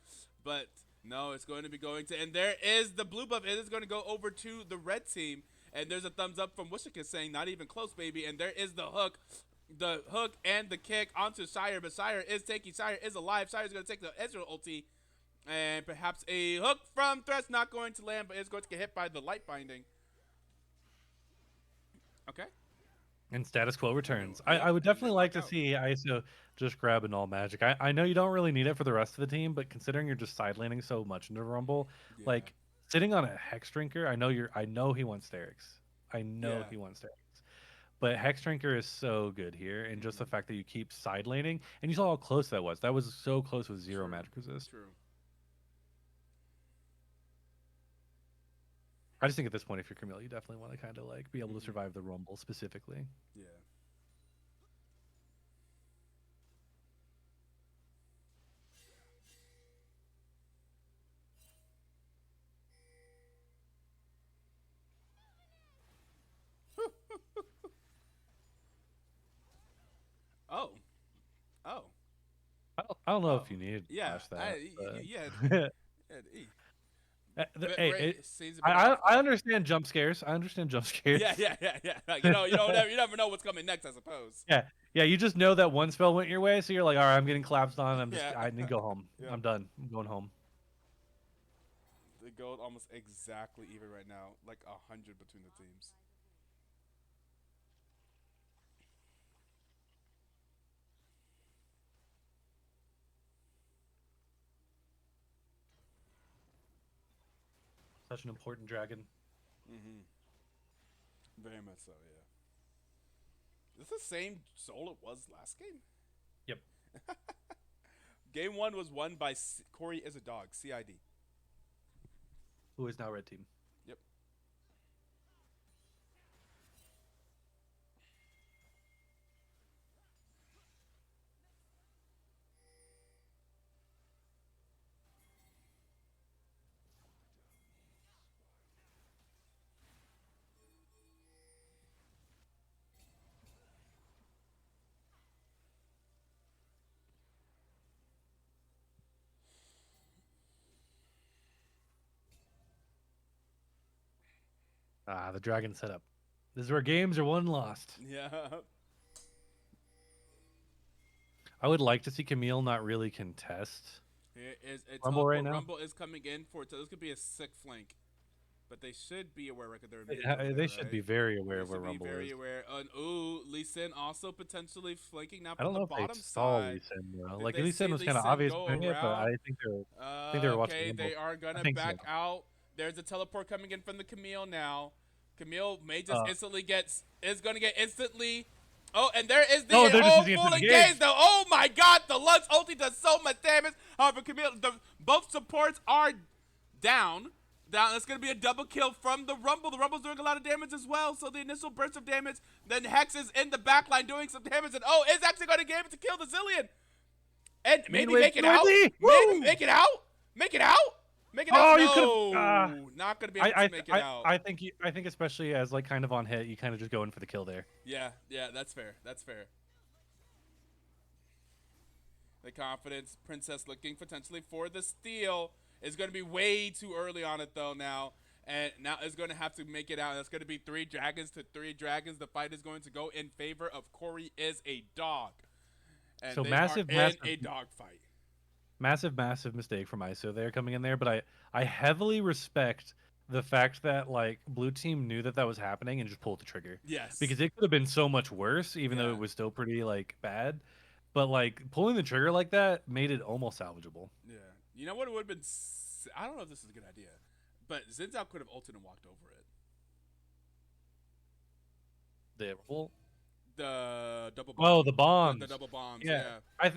But no, it's going to be going to, and there is the blue buff. It is going to go over to the red team, and there's a thumbs up from Wishika saying, not even close, baby, and there is the hook. The hook and the kick onto Shire, but Shire is alive. Shire's going to take the Ezreal ulti. And perhaps a hook from Thresh, not going to land, but is going to get hit by the light binding. Okay. And status quo returns. Yeah, I would and they definitely like to walk out. see ISO just grab an all magic. I know you don't really need it for the rest of the team, but considering you're just side laning so much into Rumble, Yeah. like sitting on a Hex Drinker, I know he wants Sterix. I know Yeah. he wants Sterix. But Hex Drinker is so good here, and just the fact that you keep side laning, and you saw how close that was. That was so close with zero True. magic resist. True. I just think at this point, if you're Camille, you definitely want to kind of like be able to survive the Rumble specifically. Yeah. Oh. I don't know if you needed to Yeah. flash that. Hey, I understand jump scares. I understand jump scares. Yeah. You never know what's coming next, I suppose. Yeah. You just know that one spell went your way, so you're like, all right, I'm getting collapsed on. Yeah. I need to go home. Yeah. I'm done. I'm going home. The gold almost exactly even right now, like 100 between the teams. Such an important dragon. Very much so, yeah. Is this the same soul it was last game? Yep. Game 1 was won by Cory is a dog, CID. Who is now red team? Yep. The dragon setup. This is where games are won and lost. Yeah. I would like to see Camille not really contest. It's Rumble right now? Rumble is coming in for this could be a sick flank. But they should be aware record they're They should be very aware they of where should Rumble be very is. aware. And Lee Sin also potentially flanking now I don't from know the if they bottom saw side. Lee Sin, though. Did Like they Lee Sin see was Lee kind of Sin obvious go doing it, but I around? think they were watching Okay, Rumble. they are gonna think back so. out. There's a teleport coming in from the Camille now. Camille may just instantly is gonna get instantly. Oh, and there is the they're just whole using it to full engage. engage though. Oh my God, the Lux ulti does so much damage. However, Camille, both supports are down. It's going to be a double kill from the Rumble. The Rumble's doing a lot of damage as well. So the initial burst of damage. Then Hex is in the backline doing some damage. And is actually going to be able to kill the Zillion. And maybe make it out. Maybe make it out. Make it out. Make it out. You No, not going to be able to make it out. I think especially as like kind of on hit, you kind of just go in for the kill there. Yeah, that's fair. That's fair. The confidence, Princess looking potentially for the steal. Is going to be way too early on it, though, now. And now is going to have to make it out. That's going to be 3 dragons to 3 dragons. The fight is going to go in favor of Cory is a dog. And So they massive, are in massive, a dog fight. massive mistake from ISO there coming in there. But I heavily respect the fact that like blue team knew that was happening and just pulled the trigger. Yes. Because it could have been so much worse, even though Yeah. it was still pretty like bad. But like pulling the trigger like that made it almost salvageable. Yeah. You know what? It would have been. I don't know if this is a good idea, but Zinzao could have ulted and walked over it. The double bomb. Oh, the bombs. The double bombs. Yeah. Yeah.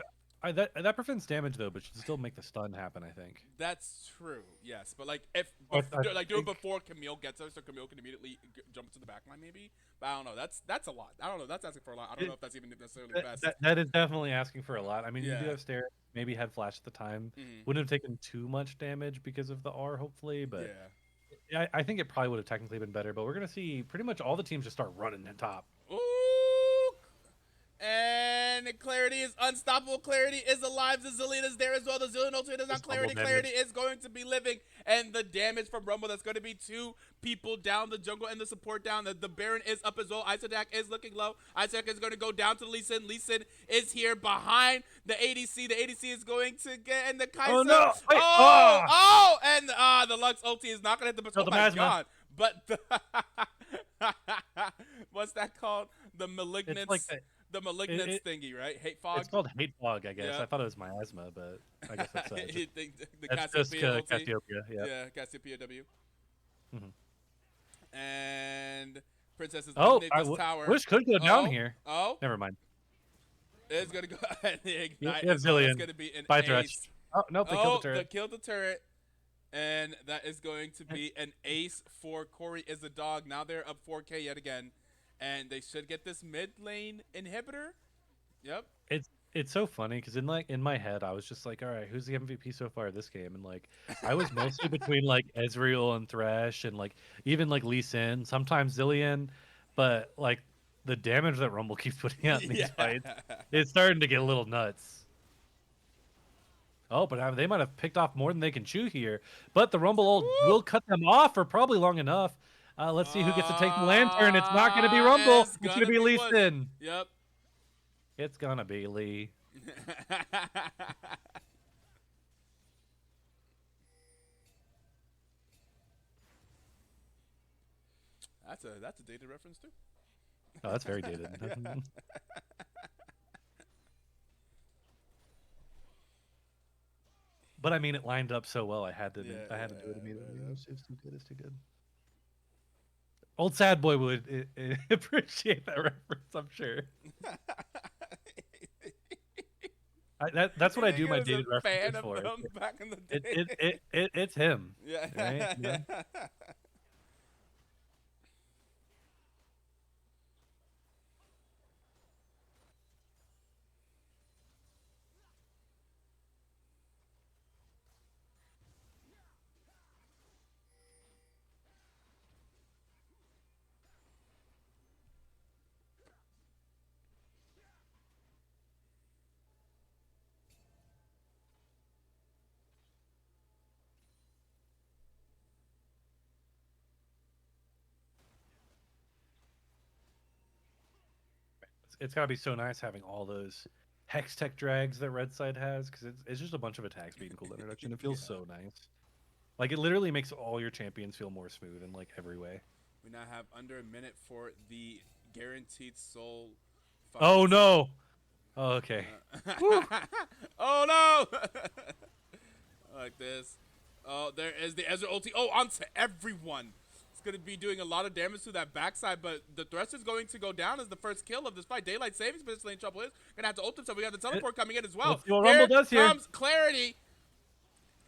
That prevents damage though, but should still make the stun happen. I think. That's true. Yes, but like if do it before Camille gets her, so Camille can immediately jump to the back line, maybe. But I don't know. That's a lot. I don't know. That's asking for a lot. I don't know if that's even necessarily best. That is definitely asking for a lot. I mean, you Yeah. do have stare. Maybe had flash at the time. Mhm. Wouldn't have taken too much damage because of the R, hopefully. But Yeah. I think it probably would have technically been better. But we're gonna see pretty much all the teams just start running at top. Ooh. And Clarity is unstoppable. Clarity is alive. The Zillion is there as well. The Zillion ultimate is on Clarity. Clarity is going to be living. And the damage from Rumble, that's going to be 2 people down the jungle and the support down. The Baron is up as well. Isodak is looking low. Isodak is going to go down to Lee Sin. Lee Sin is here behind the ADC. The ADC is going to get, and the Kai'Sa. Oh, no. Wait. And the Lux ulti is not going to hit the, Oh my God. But the, what's that called? The Malignance. It's like the Malignance thingy, right? Hate fog. It's called hate fog, I guess. Yeah. I thought it was miasma, but I guess that's the that's Cassiopeia just Cassiopeia. Yeah. Yeah, Cassiopeia W. And Princess is Oh, underneath this tower. Wish could go down here. Oh, Never mind. it's gonna go ahead and ignite. Yeah, Zillion. It's gonna be an Bye, ace. Thresh. Oh nope, they killed the turret. They killed the turret. And that is going to be an ace for Cory is a dog. Now they're up 4K yet again. And they should get this mid lane inhibitor. Yep. It's so funny because in my head I was just like, all right, who's the MVP so far this game? And like I was mostly between like Ezreal and Thresh and like even like Lee Sin, sometimes Zillion, but like the damage that Rumble keeps putting out in these fights, it's starting to get a little nuts. Oh, but they might have picked off more than they can chew here. But the Rumble ult will cut them off for probably long enough. Let's see who gets to take the lantern. It's not going to be Rumble. It's going to be Lee Sin. Yep. It's going to be Lee. That's a dated reference too. Oh, that's very dated. But I mean, it lined up so well. I had to do it immediately. It's too good. It's too good. Old sad boy would appreciate that reference, I'm sure. That's what I do my dated references for. Back in the day. It's him. Yeah. Right? Yeah. It's gotta be so nice having all those hex tech drags that Red Side has because it's just a bunch of attacks being cool introduction. It feels so nice. Like it literally makes all your champions feel more smooth in like every way. We now have under a minute for the guaranteed soul fight. Oh no! Oh, okay. Oh no! Like this. Oh, there is the Ezra ulti. Oh, onto everyone. It's going to be doing a lot of damage to that backside, but the Thresh is going to go down as the first kill of this fight. Daylight savings, but this lane trouble is going to have to ult himself. We got the teleport coming in as well. Let's see what Rumble does here. Comes Clarity.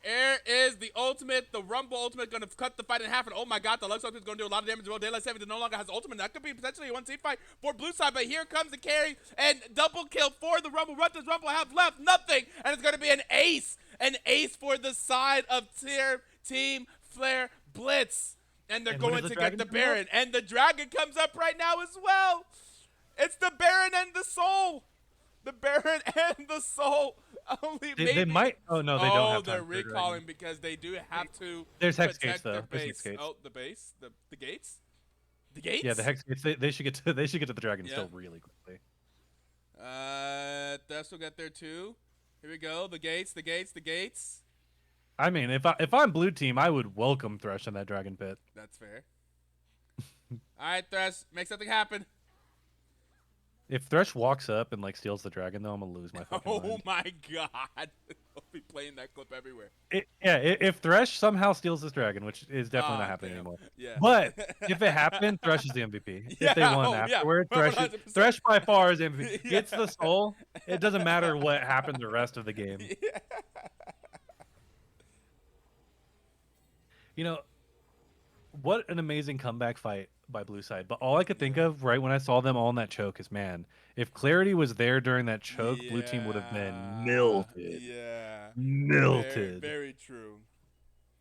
Here is the ultimate. The Rumble ultimate going to cut the fight in half. And oh my god, the Lux ultimate is going to do a lot of damage as well. Daylight savings no longer has ultimate. That could be potentially a 1-team fight for blue side. But here comes the carry and double kill for the Rumble. What does Rumble have left? Nothing. And it's going to be an ace. An ace for the side of Team Flareblitz. And they're going to get the Baron. And the Dragon comes up right now as well. It's the Baron and the Soul. the Baron and the Soul. Only maybe. They might. Oh no, they don't have they're time for it right recalling now. because they do have to There's hex gates protect their though. There's hex base. gates. Oh, the base, the gates, the gates. Yeah, the hex gates. They should get to the dragon Yeah. still really quickly. Thefts will get there too. Here we go. The gates, the gates, the gates. I mean, if I'm blue team, I would welcome Thresh in that dragon pit. That's fair. All right, Thresh, make something happen. If Thresh walks up and like steals the dragon, though, I'm gonna lose my fucking Oh mind. my god. I'll be playing that clip everywhere. If Thresh somehow steals this dragon, which is definitely Ah, not happening damn. anymore. Yeah. But if it happened, Thresh is the MVP. Yeah, If they won oh, yeah, afterward, 100%. Thresh by far is the MVP. Yeah. Gets the soul. It doesn't matter what happened the rest of the game. Yeah. You know, what an amazing comeback fight by Blue Side. But all I could think of right when I saw them all in that choke is, man, if Clarity was there during that choke, Blue Team would have been melted. Yeah. Melted. Very true.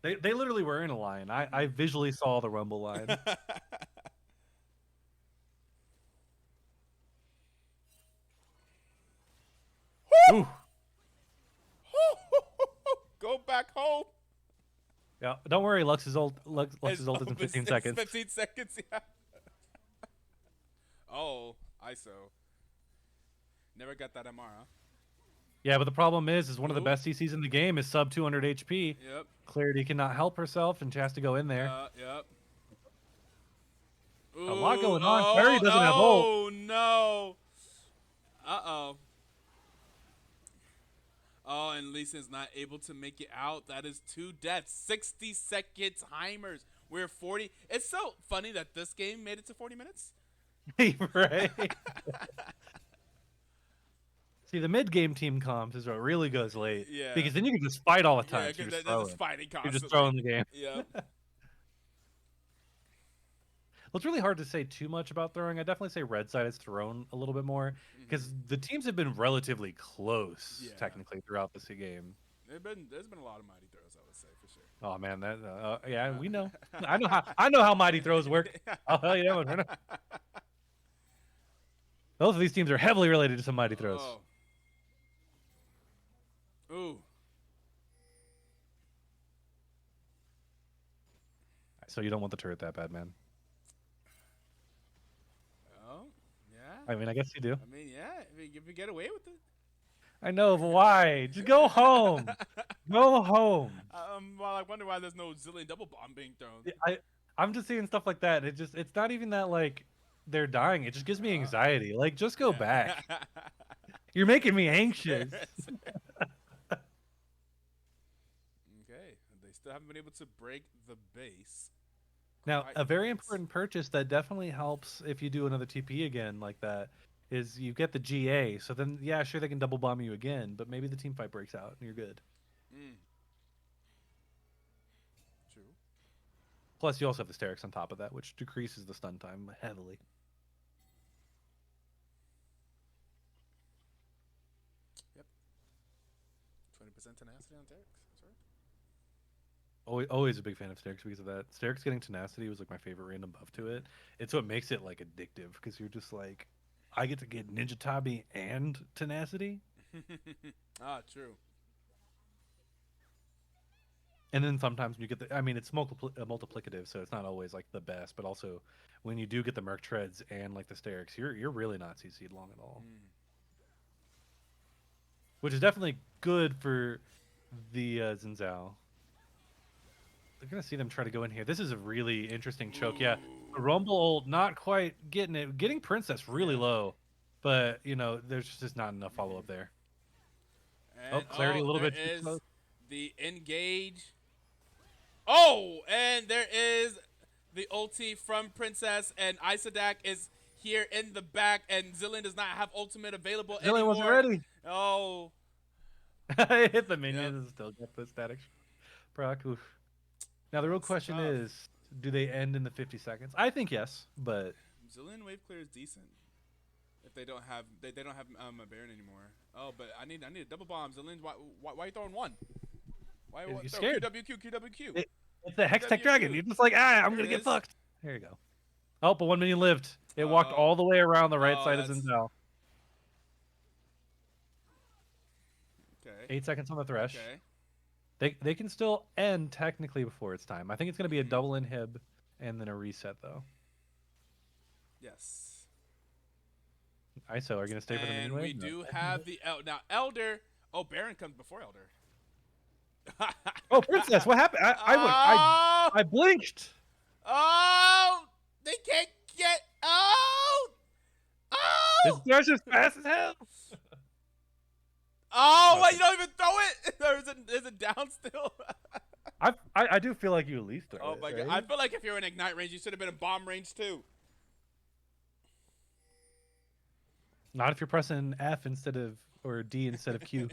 They literally were in a line. I visually saw the Rumble line. Ooh. Go back home. Yeah, don't worry, Lux's ult is in 15 seconds. 15 seconds, yeah. Oh, ISO. Never got that MR, huh? Yeah, but the problem is one of the Ooh. best CCs in the game is sub 200 HP. Yep. Clarity cannot help herself, and she has to go in there. Yep. A lot going on. Clarity doesn't have ult. Oh, no. Uh-oh. Oh, and Lee Sin's not able to make it out. That is 2 deaths. 60-second timers. We're 40. It's so funny that this game made it to 40 minutes. Right. See, the mid-game team comps is what really goes late. Yeah. Because then you can just fight all the Yeah, time. because You're, they're just fighting You're constantly. just throwing the game. Yep. Well, it's really hard to say too much about throwing. I definitely say red side has thrown a little bit more because the teams have been relatively close, Yeah. technically, throughout this game. There's been a lot of mighty throws, I would say, for sure. Oh man, that yeah, we know. I know how mighty throws work. I'll tell you that one. Right now. Both of these teams are heavily related to some mighty throws. Oh. Ooh. So you don't want the turret that bad, man. Oh, yeah. I mean, I guess you do. I mean, yeah. If you get away with it. I know, but why? Just go home. Go home. Well, I wonder why there's no zillion double bomb being thrown. I'm just seeing stuff like that. It's not even that like they're dying. It just gives me anxiety. Like, just go back. You're making me anxious. Okay, they still haven't been able to break the base. Now, quite a very yet. important purchase that definitely helps if you do another TP again like that is you get the GA. So then, yeah, sure, they can double bomb you again, but maybe the team fight breaks out and you're good. True. Plus, you also have the Sterix on top of that, which decreases the stun time heavily. Yep. 20% tenacity on Derek. That's right. Always a big fan of Sterix because of that. Sterix getting tenacity was like my favorite random buff to it. It's what makes it like addictive because you're just like, I get to get Ninja Tabi and tenacity. True. And then sometimes you get the, I mean, it's multiplicative, so it's not always like the best, but also when you do get the Merc Treads and like the Sterix, you're really not CC'd long at all. Which is definitely good for the Zinzao. They're going to see them try to go in here. This is a really interesting choke. Yeah, the Rumble ult, not quite getting it. Getting Princess really low, but, you know, there's just not enough follow-up there. And, Clarity a little bit there too is close. the engage. Oh, and there is the ulti from Princess, and Isadak is here in the back, and Zillion does not have ultimate available anymore. Zillion wasn't ready. Oh. I hit the minions and still get the static proc. Oof. Now the real question tough. is, do they end in the 50 seconds? I think yes, but Zillion wave clear is decent. If they don't have a Baron anymore. Oh, but I need a double bomb. Zillion's why are you throwing one? Why You're throw scared. QWQ. it's the Hex Tech Dragon. You're just like, I'm There gonna it get is. fucked. There you go. Oh, but 1 minion lived. It walked all the way around the right side of that's- Zinzao. 8 seconds on the thresh. Okay. They can still end technically before it's time. I think it's going to be a Mhm. double inhib and then a reset though. Yes. ISO are going to stay for the mini And we wave. do have the now Elder. Oh, Baron comes before Elder. Oh, Princess, what happened? Oh! I blinked. Oh! They can't get out! This Oh! thresh is fast as hell. Oh, what? You don't even throw it? There's a down still. I do feel like you at least throw Oh it. my Right? god. I feel like if you're in ignite range, you should have been in bomb range too. Not if you're pressing F instead of or D instead of Q.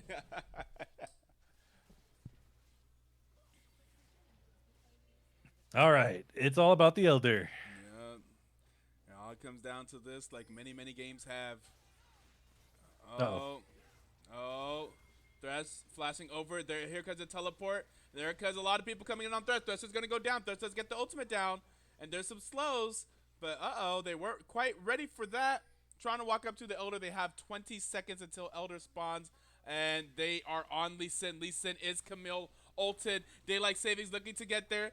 All right, it's all about the Elder. Yeah. It all comes down to this, like many games have. Uh-oh. Oh. Thresh flashing over. Here comes a teleport. There comes a lot of people coming in on Thresh. Thresh is going to go down. Thresh does get the ultimate down. And there's some slows. But they weren't quite ready for that. Trying to walk up to the Elder. They have 20 seconds until Elder spawns. And they are on Lee Sin. Lee Sin is Camille ulted. Daylight Savings looking to get there.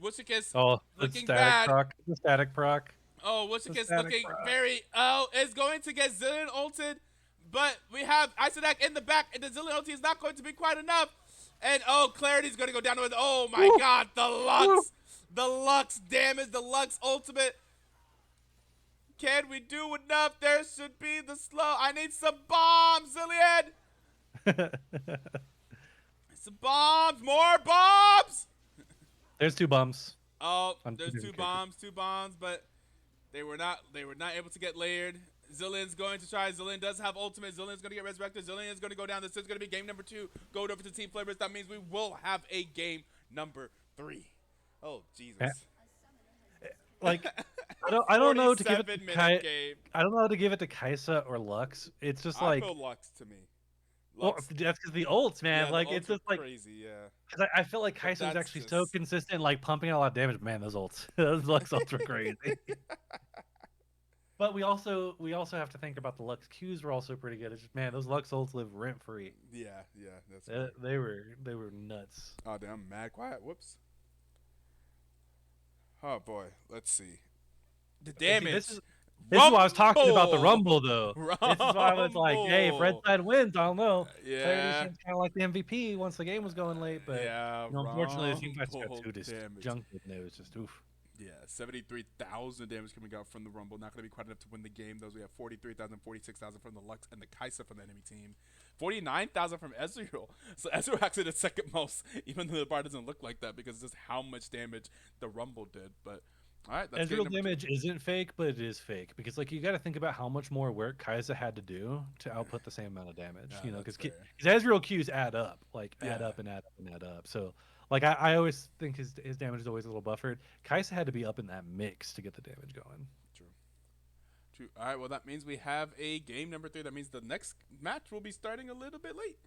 Wushik Oh, the looking static bad. proc. The static proc. Oh, Wushik is static looking proc. very. Oh, is going to get Zillion ulted. But we have Isodak in the back, and the Zillion ulti is not going to be quite enough. And oh, Clarity's going to go down with. Oh my god, the Lux. Woo. The Lux damage, the Lux ultimate. Can we do enough? There should be the slow. I need some bombs, Zillion. Some bombs, more bombs. There's 2 bumps. Oh, On there's 2 bombs, but they were not able to get layered. Zillion's going to try. Zillion does have ultimate. Zillion's going to get resurrected. Zillion is going to go down. This is going to be game number 2. Going over to Team Flareblitz. That means we will have a game number 3. Oh, Jesus. Like I don't know to give it 47-minute game. I don't know how to give it to Kaisa or Lux. It's just I like feel Lux to me. well, Lux, that's because the ults, man. yeah, like the it's ults are just like crazy, yeah. because I feel like Kaisa was that's actually so just- consistent, like pumping out a lot of damage. Man, those ults, those Lux ults were crazy. But we also have to think about the Lux Qs were also pretty good. It's just man, those Lux ults live rent free. Yeah, that's fair. They were nuts. Oh, damn, I'm mad quiet. Whoops. Oh, boy. Let's see. The damage. This is what I was talking about the Rumble, though. Rumble. This is why I was like, hey, if Red Side wins, I don't know. Yeah. Clarity seems kind of like the MVP once the game was going late, but Yeah, unfortunately, the team got Rumble 2 just damage. junked it, and it was just oof. Yeah, 73,000 damage coming out from the Rumble. Not going to be quite enough to win the game. Those we have 43,000, 46,000 from the Lux and the Kaisa from the enemy team. 49,000 from Ezreal. So Ezreal actually the second most, even though the bar doesn't look like that because it's just how much damage the Rumble did. But all right, that's Ezreal damage isn't fake, but it is fake because like you got to think about how much more work Kaisa had to do to output the same amount of damage. Yeah, You know, that's because fair. Ezreal Qs add up, like add Yeah. up and add up and add up. So like I always think his damage is always a little buffered. Kaisa had to be up in that mix to get the damage going. True. All right, well, that means we have a game number 3. That means the next match will be starting a little bit late.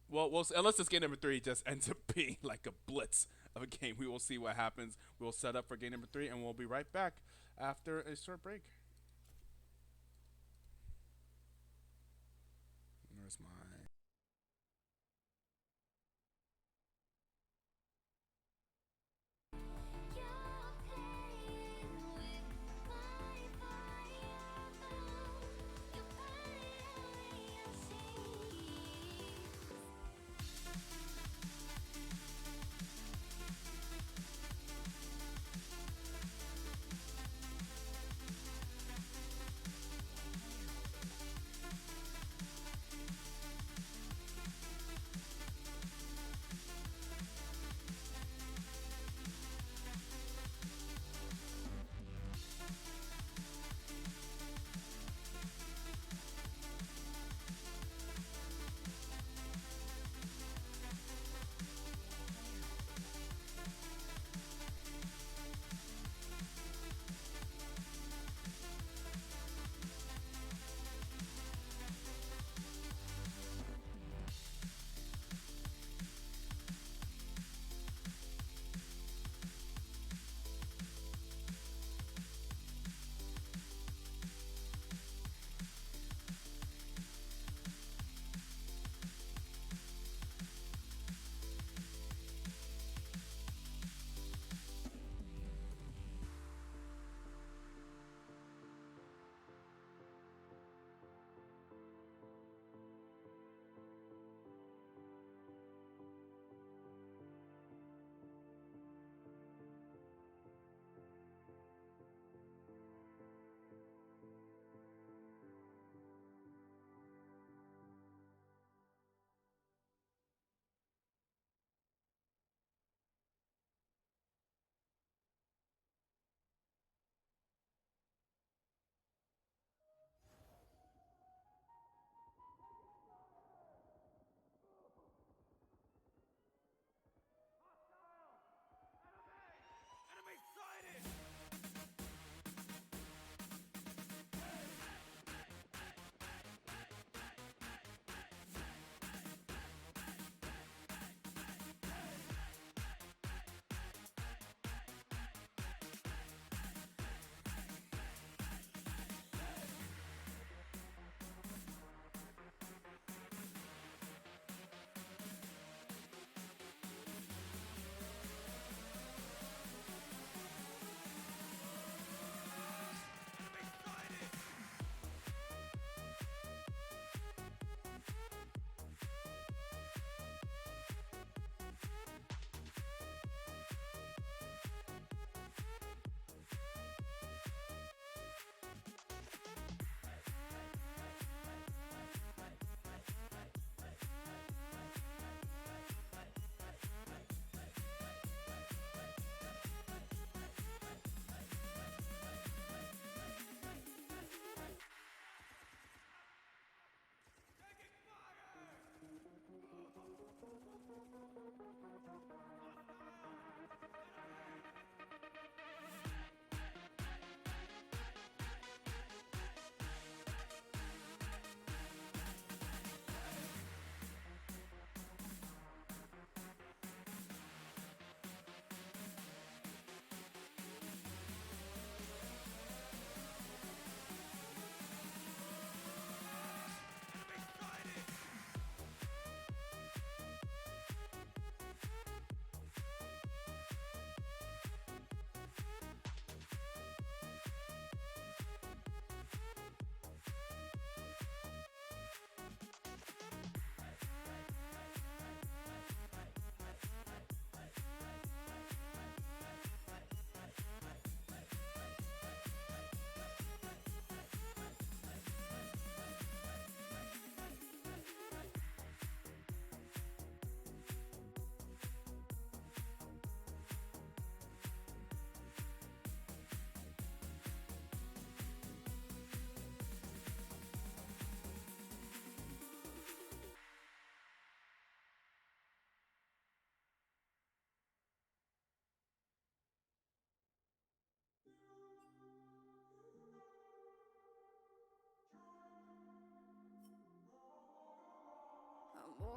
Well, unless this game number 3 just ends up being like a blitz of a game. We will see what happens. We'll set up for game number 3, and we'll be right back after a short break. Where's my...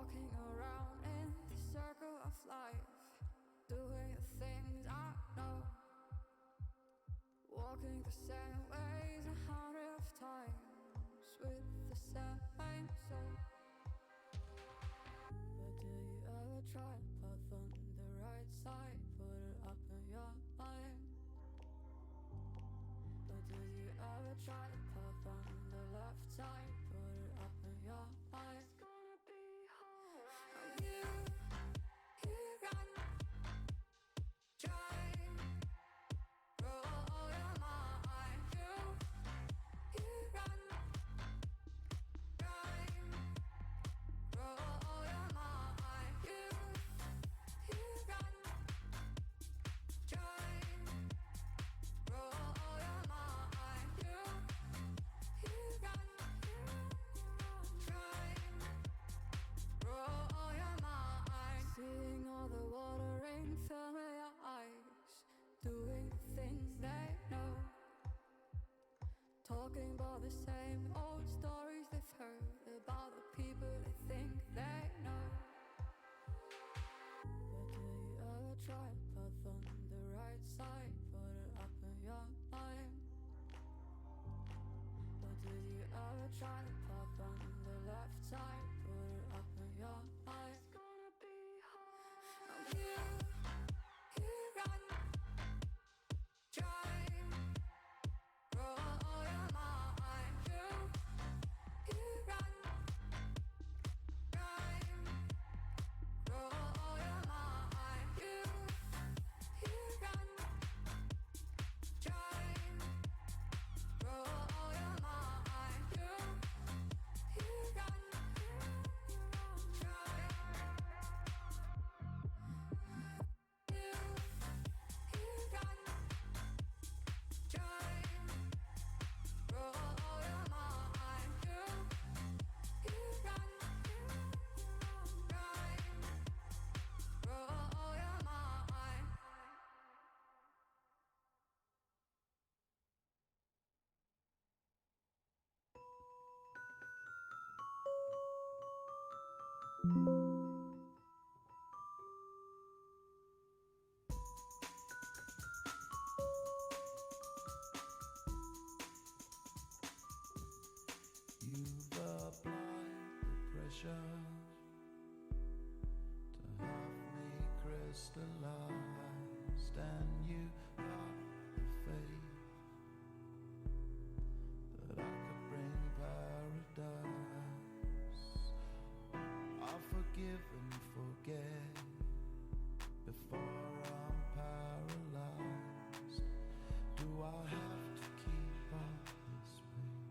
walking around in the circle of life, doing the things I know, walking the same ways 100 times with the same soul. But do you ever try to path on the right side, put it up in your mind? But do you ever try to path on the left side, put it up in your mind? It's gonna be alright. You run, try, roll your mind. You run, try, roll your mind. You run, try, roll your mind. You run, try, roll your mind. Seeing all the watering fill your eyes, doing the things they know, talking about the same old stories they've heard about the people they think they know. But do you ever try to path on the right side, put it up in your mind? But do you ever try to path on the left side, put it up in your mind? It's gonna be hard. You run, try, roll your mind. You run, try, roll your mind. You run, try, roll your mind. You run, try. You've applied the pressure to have me crystallized, and you have the faith that I could bring paradise. I'll forgive and forget before I'm paralyzed. Do I have to keep up this pace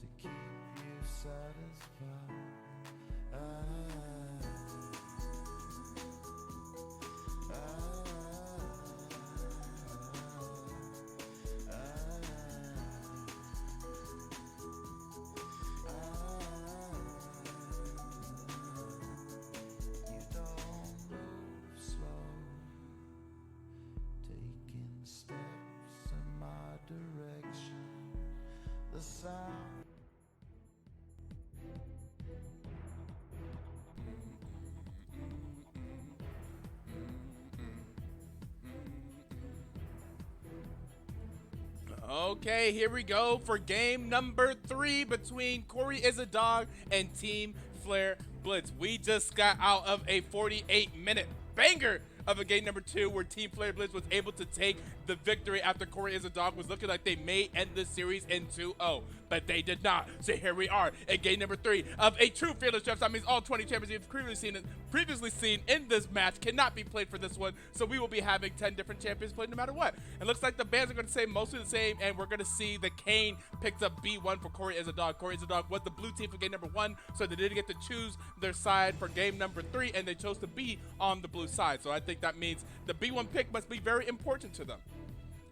to keep you satisfied? You don't move slow, taking steps in my direction. The sound Okay, here we go for game number 3 between Cory is a Dog and Team Flareblitz. We just got out of a 48-minute banger of a game number 2 where Team Flareblitz was able to take the victory after Cory is a Dog was looking like they may end the series in 2-0, but they did not. So here we are in game number 3 of a true fearless draft. That means all 20 champions you've previously seen in this match cannot be played for this one, so we will be having 10 different champions played no matter what. It looks like the bands are going to stay mostly the same, and we're going to see the Kane picked up B1 for Cory is a Dog. Cory is a Dog was the blue team for game number 1, so they didn't get to choose their side for game number 3, and they chose to be on the blue side. So I think that means the B1 pick must be very important to them.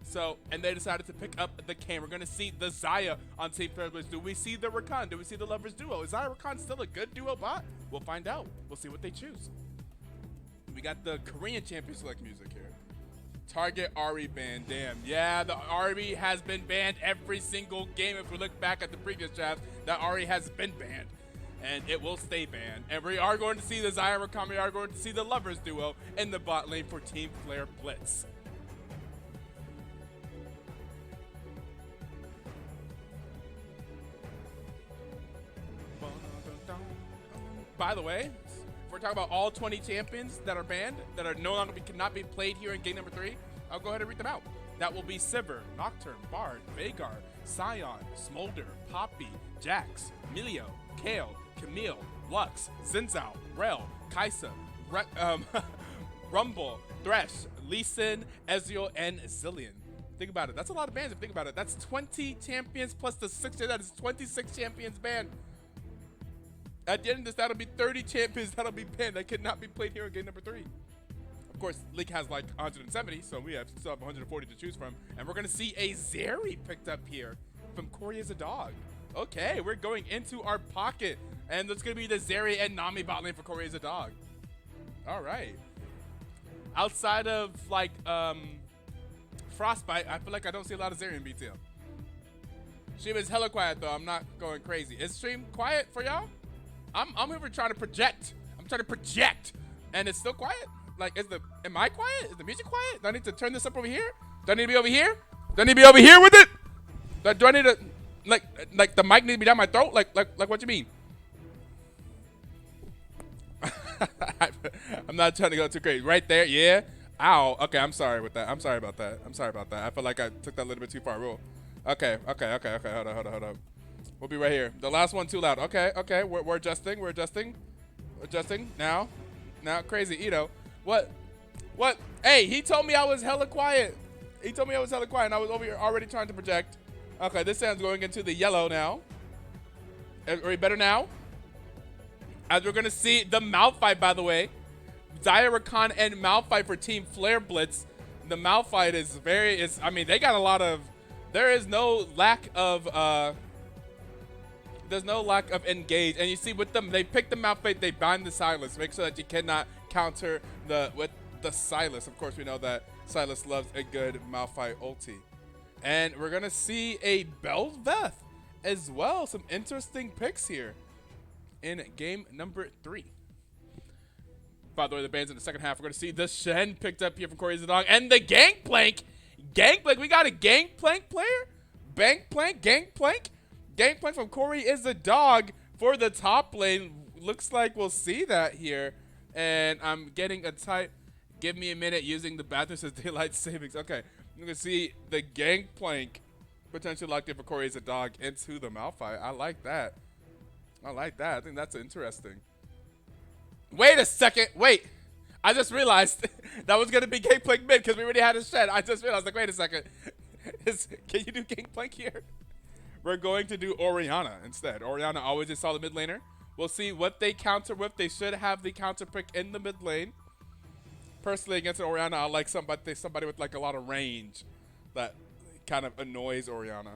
So, and they decided to pick up the Kane. We're going to see the Zaya on Team Flareblitz. Do we see the Rakan? Do we see the Lovers duo? Is Zaya Rakan still a good duo bot? We'll find out. We'll see what they choose. We got the Korean champion select music here. Target Ahri ban. Damn. Yeah, the Ahri has been banned every single game. If we look back at the previous draft, the Ahri has been banned. and it will stay banned. And we are going to see the Zyra Rakan, we are going to see the Lovers duo in the bot lane for Team Flareblitz. By the way, if we're talking about all 20 champions that are banned, that are no longer cannot be played here in game number 3, I'll go ahead and read them out. That will be Sivir, Nocturne, Bard, Veigar, Sion, Smolder, Poppy, Jax, Milio, Kale, Camille, Lux, Zinzao, Rel, Kaisa, Rumble, Thresh, Lee Sin, Ezreal, and Zillion. Think about it. That's a lot of bans if you think about it. That's 20 champions plus the 6. That is 26 champions banned. At the end of this, that'll be 30 champions that'll be banned that cannot be played here in game number 3. Of course, League has like 170, so we still have 140 to choose from. And we're going to see a Zeri picked up here from Cory as a dog. Okay, we're going into our pocket. And that's going to be the Zeri and Nami bot lane for Cory as a dog. All right. Outside of like Frostbite, I feel like I don't see a lot of Zeri in BTL. Stream is hella quiet though. I'm not going crazy. Is stream quiet for y'all? I'm here trying to project. I'm trying to project, and it's still quiet. Like, am I quiet? Is the music quiet? Do I need to turn this up over here? Do I need to be over here? Do I need to be over here with it? Do I need to, like the mic need to be down my throat? Like what you mean? I'm not trying to go too crazy. Right there, yeah. Ow. Okay, I'm sorry with that. I'm sorry about that. I feel like I took that a little bit too far. Roll. Okay. Hold on. We'll be right here. The last one too loud. Okay. We're adjusting. Adjusting. Now. Crazy Etoe. What? Hey, he told me I was hella quiet. And I was over here already trying to project. Okay, this sounds going into the yellow now. Are we better now? As we're going to see the Malphite, by the way. Zyra Rakan and Malphite for Team Flareblitz. The Malphite is I mean, they got a lot of, there is no lack of, there's no lack of engage. And you see with them, they pick the Malphite, they bind the Silas. Make sure that you cannot counter with the Silas. Of course, we know that Silas loves a good Malphite ulti. And we're going to see a Bel'Veth as well. Some interesting picks here in game number 3. By the way, the bans in the second half, we're going to see the Shen picked up here from Cory as a dog. And the Gangplank. We got a Gangplank player? Gangplank from Cory is a dog for the top lane. Looks like we'll see that here. And I'm getting a type. Give me a minute using the bathroom says daylight savings. Okay. You can see the Gangplank potentially locked in for Cory as a dog into the Malphite. I like that. I think that's interesting. Wait a second. Wait. I just realized that was going to be Gangplank mid because we already had a shed. I just realized, like, wait a second. Can you do Gangplank here? We're going to do Orianna instead. Orianna always a solid mid laner. We'll see what they counter with. They should have the counter pick in the mid lane. Personally, against an Orianna, I like somebody with like a lot of range that kind of annoys Orianna.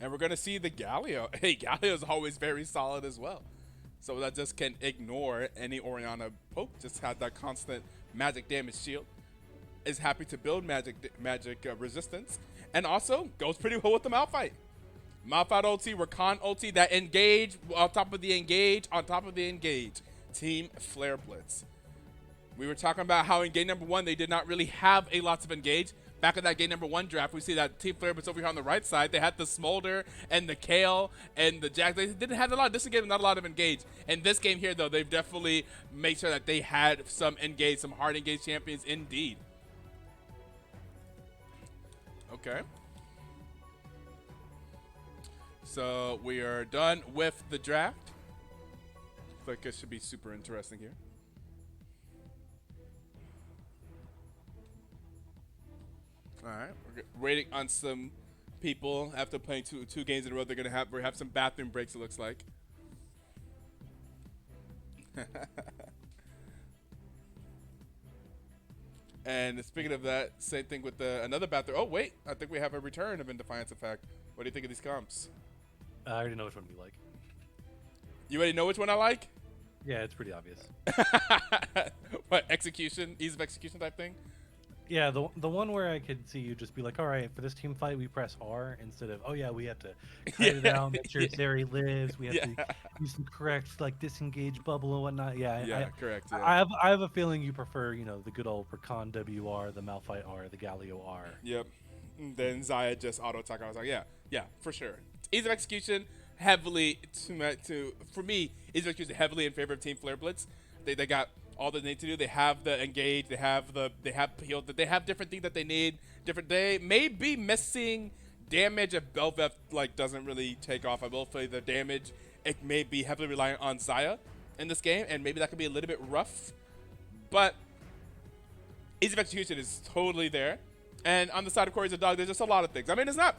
And we're going to see the Galio. Hey, Galio is always very solid as well. So that just can ignore any Orianna poke. Just had that constant magic damage shield. Is happy to build magic resistance. And also goes pretty well with the Malphite. Malphite ulti, Rakan ulti, that engage on top of the engage, Team Flareblitz. We were talking about how in game number 1 they did not really have a lots of engage. Back in that game number 1 draft, we see that Team Flareblitz over here on the right side. They had the Smolder and the Kale and the Jack. They didn't have a lot. This game, not a lot of engage. In this game here, though, they've definitely made sure that they had some engage, some hard engage champions indeed. Okay. So we are done with the draft. I feel like it should be super interesting here. All right, we're waiting on some people after playing two games in a row. They're gonna have some bathroom breaks. It looks like. And speaking of that, same thing with another bathroom. Oh wait, I think we have a return of InDefiance. In fact, what do you think of these comps? I already know which one you like. You already know which one I like? Yeah, it's pretty obvious. What, execution, ease of execution type thing? Yeah, the one where I could see you just be like, all right, for this team fight, we press R instead of, oh yeah, we have to kite it Yeah, out, make sure yeah, Zeri lives. We have yeah, to use some correct like disengage bubble and whatnot. Yeah, yeah. Correct. Yeah. I have a feeling you prefer, the good old Rakan WR, the Malphite R, the Galio R. Yep. And then Zaya just auto attack. I was like, yeah, yeah, for sure. Ease of execution heavily to for me. Ease of execution heavily in favor of Team Flareblitz. They got all they need to do. They have the engage. They have heal. They have different things that they need. Different. They may be missing damage if Bel'Veth like doesn't really take off. I will say the damage. It may be heavily reliant on Zaya in this game, and maybe that could be a little bit rough. But ease of execution is totally there. And on the side of Cory's a dog, there's just a lot of things. I mean, it's not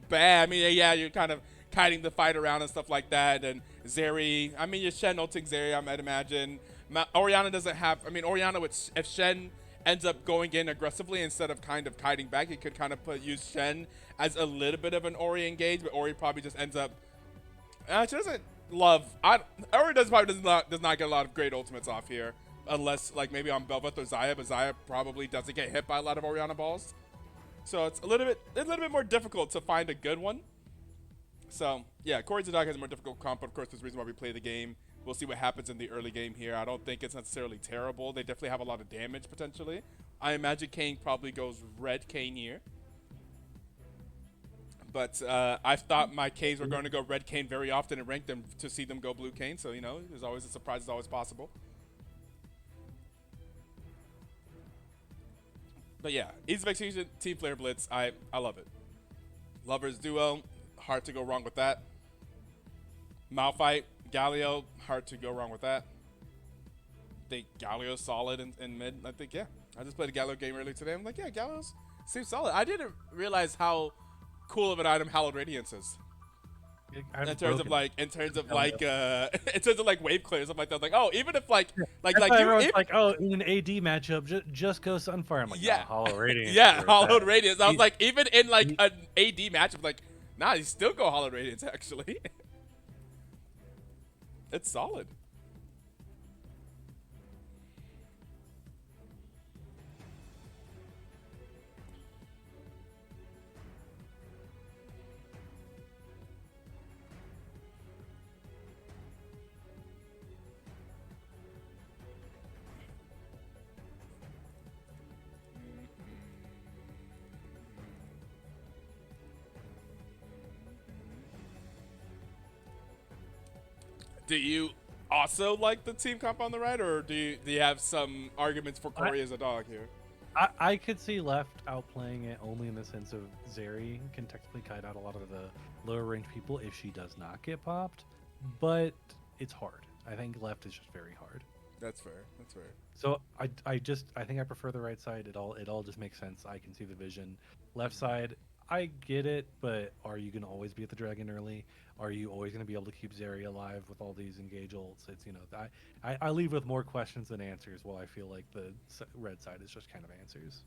bad. I mean, yeah, you're kind of kiting the fight around and stuff like that. And Zeri, I mean, you're Shen ulting Zeri, I might imagine. Orianna doesn't have, I mean, Orianna, if Shen ends up going in aggressively instead of kind of kiting back, you could kind of use Shen as a little bit of an Ori engage, but Ori probably just ends up, she doesn't love, Ori does not get a lot of great ultimates off here. Unless, like, maybe on Bel'Veth or Zaya, but Zaya probably doesn't get hit by a lot of Orianna balls. So it's a little bit more difficult to find a good one. So, yeah, Cory's a dog has a more difficult comp, but of course there's a reason why we play the game. We'll see what happens in the early game here. I don't think it's necessarily terrible. They definitely have a lot of damage, potentially. I imagine Kayn probably goes red Kayn here. But I thought my Kays were going to go red Kayn very often and rank them to see them go blue Kayn. So, there's always a surprise is always possible. But yeah, ease of execution, Team Flareblitz, I love it. Lovers duo, hard to go wrong with that. Malphite, Galio, hard to go wrong with that. I think Galio's solid in mid. I think, yeah. I just played a Galio game earlier today. I'm like, yeah, Galio's seems solid. I didn't realize how cool of an item Hallowed Radiance is. In terms of like wave clear, something like that. Like, oh, even if like everyone's like, oh, in an AD matchup, just go Sunfire. I'm like, yeah, no, Hollow Radiance. Yeah, Hallowed Radiance. I was like, even in like an AD matchup, like, nah, you still go Hallowed Radiance actually. It's solid. Do you also like the team comp on the right, or do you have some arguments for Cory as a dog here? I could see left outplaying it only in the sense of Zeri can technically kite out a lot of the lower range people if she does not get popped, but it's hard. I think left is just very hard. That's fair. That's fair. So I think I prefer the right side. It all just makes sense. I can see the vision. Left side, I get it, but are you gonna always be at the dragon early? Are you always gonna be able to keep Zeri alive with all these engage ults? It's I leave with more questions than answers. While I feel like the red side is just kind of answers.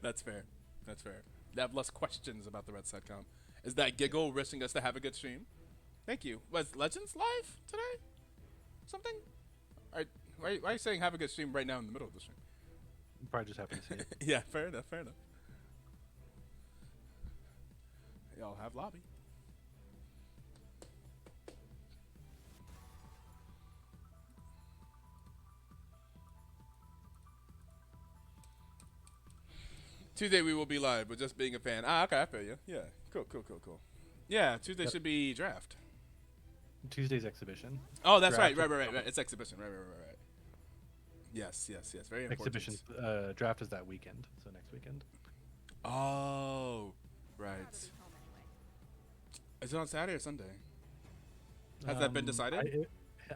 That's fair. That's fair. They have less questions about the red side comp. Is that Giggle wishing us to have a good stream? Thank you. Was Legends live today? Something? Why are you saying have a good stream right now in the middle of the stream? You probably just happen to see it. Yeah, fair enough. Fair enough. Y'all have lobby. Tuesday we will be live, but just being a fan. Okay, I feel you. Yeah, cool. Yeah, Tuesday should be draft. Tuesday's exhibition. Oh, that's right. It's exhibition. Right. Yes. Very important. Exhibition. Draft is that weekend, so next weekend. Oh, right. Is it on Saturday or Sunday? Has that been decided?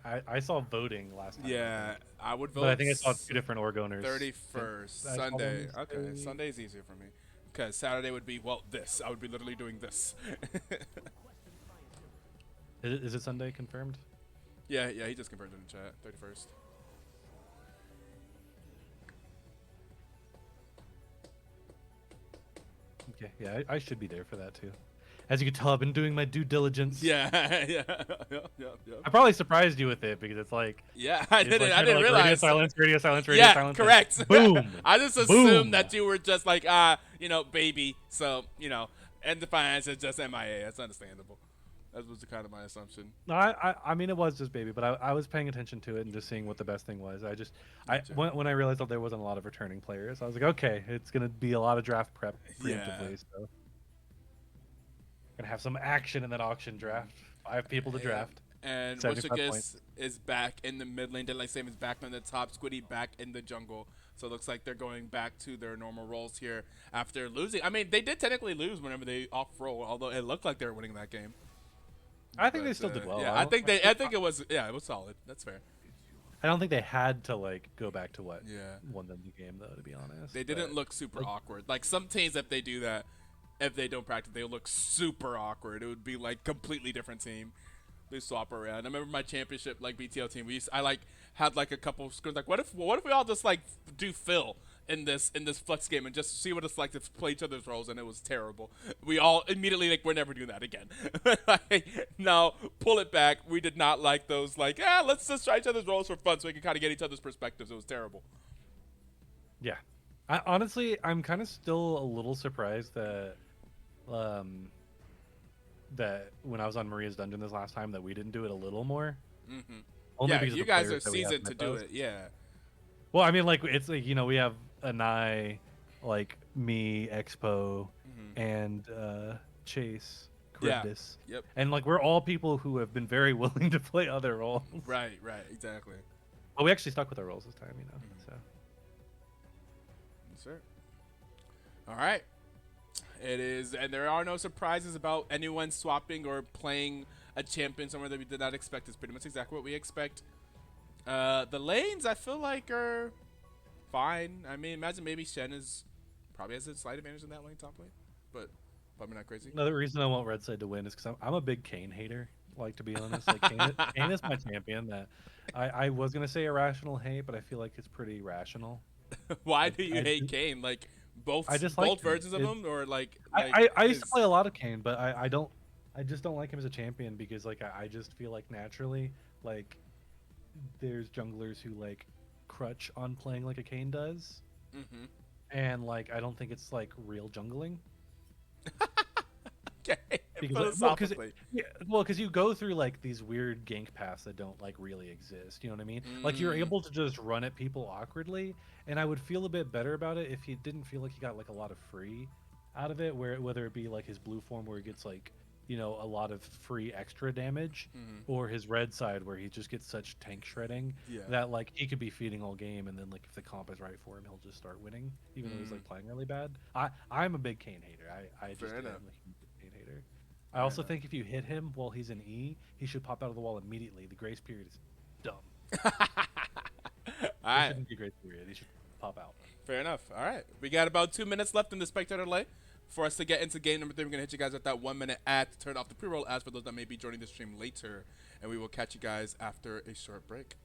I saw voting last time. Yeah, I would vote. But I think I saw two different Orgoners. 31st, Sunday. Okay, Sunday's easier for me. Because Saturday would be, this. I would be literally doing this. Is it Sunday confirmed? Yeah, he just confirmed it in chat. 31st. Okay, yeah, I should be there for that too. As you can tell, I've been doing my due diligence. Yeah, yeah, I probably surprised you with it because it's like, yeah. I it's didn't. like I kinda didn't like radio realize. silence, radio silence, radio Yeah, silence. correct. And boom. I just assumed Boom. that you were just like, baby. So, InDefiance is just MIA. That's understandable. That was kind of my assumption. No, I mean, it was just baby, but I was paying attention to it and just seeing what the best thing was. Gotcha. When I realized that there wasn't a lot of returning players, I was like, okay, it's gonna be a lot of draft prep preemptively. Yeah. So gonna have some action in that auction draft. 5 people to draft. And 75 Wushagis points. is back in the mid lane. Daylight Same is back on the top. Squiddy back in the jungle. So it looks like they're going back to their normal roles here after losing. I mean, they did technically lose whenever they off-roll, although it looked like they were winning that game. I think But, they still did well. Yeah, I think it was solid. That's fair. I don't think they had to like go back to what Yeah. won them the game though, to be honest. They didn't But, look super like- awkward. Like some teams, if they do that, if they don't practice, they look super awkward. It would be like completely different team. They swap around. I remember my championship like BTL team. I had like a couple scrims. Like what if we all just like do Phil in this flex game and just see what it's like to play each other's roles, and it was terrible. We all immediately like we're never doing that again. Like, no, pull it back. We did not like those. Like let's just try each other's roles for fun so we can kind of get each other's perspectives. It was terrible. Yeah, I'm kind of still a little surprised that, that when I was on Maria's Dungeon this last time that we didn't do it a little more. Mm-hmm. Only Yeah, because of you the guys are players that we have seasoned to met do those. it. Yeah. Well, I mean, like it's like we have Anai, like me, Expo, Mm-hmm. and Chase, Yeah. Charybdis. Yep. And like we're all people who have been very willing to play other roles. Right. Exactly. But we actually stuck with our roles this time, So Yes, sir. All right. It is, and there are no surprises about anyone swapping or playing a champion somewhere that we did not expect. It's pretty much exactly what we expect. The lanes, I feel like, are fine. I mean, imagine maybe Shen probably has a slight advantage in that lane, top lane, but probably not crazy. another reason I want Red Side to win is because I'm a big Kane hater. Like, to be honest, like Kane is my champion. That I was gonna say irrational hate, but I feel like it's pretty rational. Why do you I hate just- Kane? Like both I just both like him. versions of him, or like I used to his- play a lot of Kane, but I just don't like him as a champion because like I just feel like naturally like there's junglers who like crutch on playing like a Kane does, Mhm. and like I don't think it's like real jungling. Okay. Because Philosophically. because you go through like these weird gank paths that don't like really exist. You know what I mean? Like you're Mm. able to just run at people awkwardly, and I would feel a bit better about it if he didn't feel like he got like a lot of free out of it. Whether it be like his blue form where he gets like a lot of free extra damage, Mhm. or his red side where he just gets such tank shredding Yeah. that like he could be feeding all game, and then like if the comp is right for him, he'll just start winning even though he's like playing really bad. I'm a big Kane hater. I just Fair am enough. a huge Kane hater. I also think if you hit him while he's in E, he should pop out of the wall immediately. The grace period is dumb. All There right. shouldn't be a grace period. He should pop out. Fair enough. All right. We got about 2 minutes left in the spectator delay. For us to get into game number 3, we're going to hit you guys with that 1 minute ad to turn off the pre-roll ads for those that may be joining the stream later. And we will catch you guys after a short break.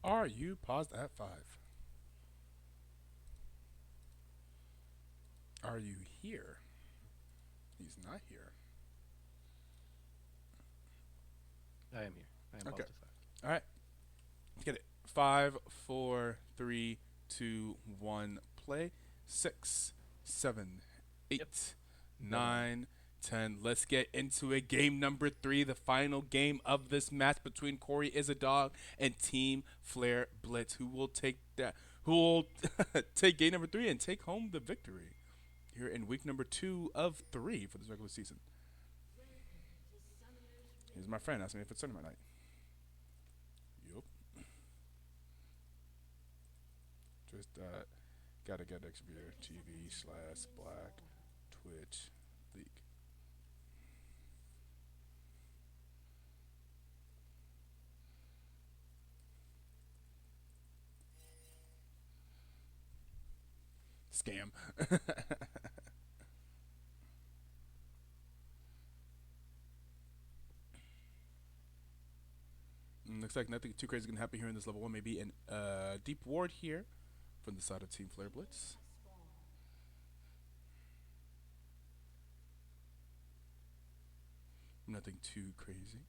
Are you paused at 5? Are you here? He's not here. I am here. I am Okay. paused at 5. All right. Let's get it. 5, 4, 3, 2, 1. Play. 6, 7, 8, Yep. 9, 10. Let's get into it. Game number 3, the final game of this match between Cory is a dog and Team Flareblitz. Who will take that? Who will take game number 3 and take home the victory here in week number 2 of 3 for this regular season? Here's my friend asking me if it's tournament night. Yup. Just gotta get Xperia TV/Black Twitch League. Scam. Looks like nothing too crazy is gonna happen here in this level 1. Maybe an deep ward here from the side of Team Flareblitz. Nothing too crazy.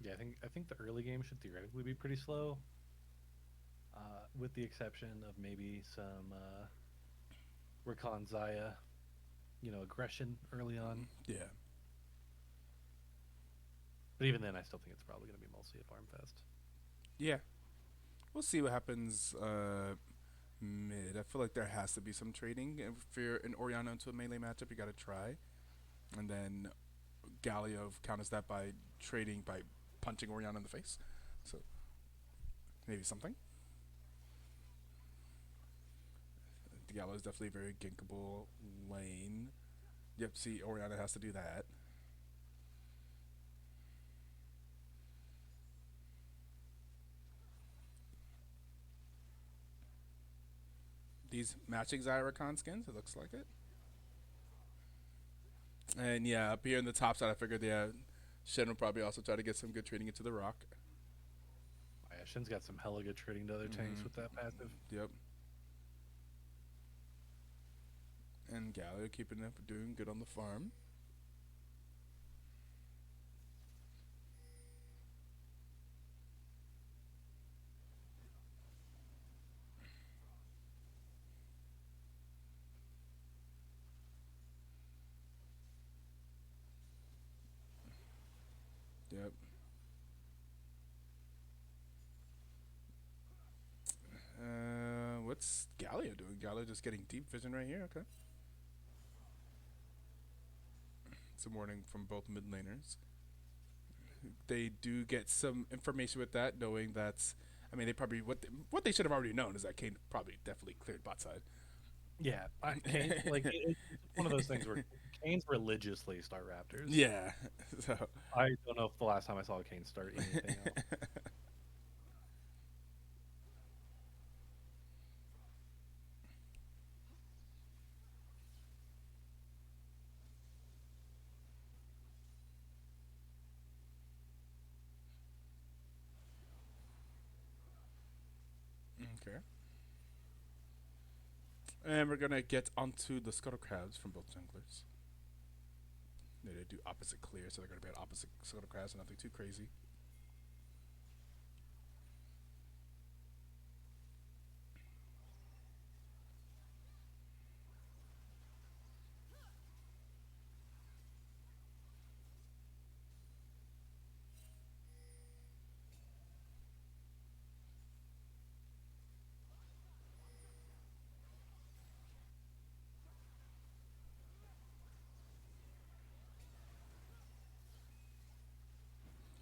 Yeah, I think the early game should theoretically be pretty slow, with the exception of maybe some Rakan Zaya, aggression early on. Yeah. But even then, I still think it's probably going to be mostly a farm fest. Yeah. We'll see what happens mid. I feel like there has to be some trading. If you're an Orianna into a melee matchup, you got to try. And then Galio counters that by trading by punching Orianna in the face. So maybe something. Galio is definitely a very ginkable lane. Yep, see, Orianna has to do that. These matching Zyrakan skins, it looks like it. And yeah, up here in the top side, I figured, yeah, Shen will probably also try to get some good trading into the rock. Oh, yeah, Shen's got some hella good trading to other tanks with that passive. Yep. And Galio keeping up, doing good on the farm. Yep. What's Galio doing? Galio just getting deep vision right here. Okay. It's a warning from both mid laners. They do get some information with that, knowing that. I mean, they probably what they should have already known is that Kane probably definitely cleared bot side. Yeah, Kane, it's one of those things where Kane's religiously start Raptors. Yeah. So. I don't know if the last time I saw Kane start anything else. Okay. And we're gonna get onto the scuttle crabs from both junglers. They do opposite clear, so they're gonna be at opposite scuttle crabs, so nothing too crazy.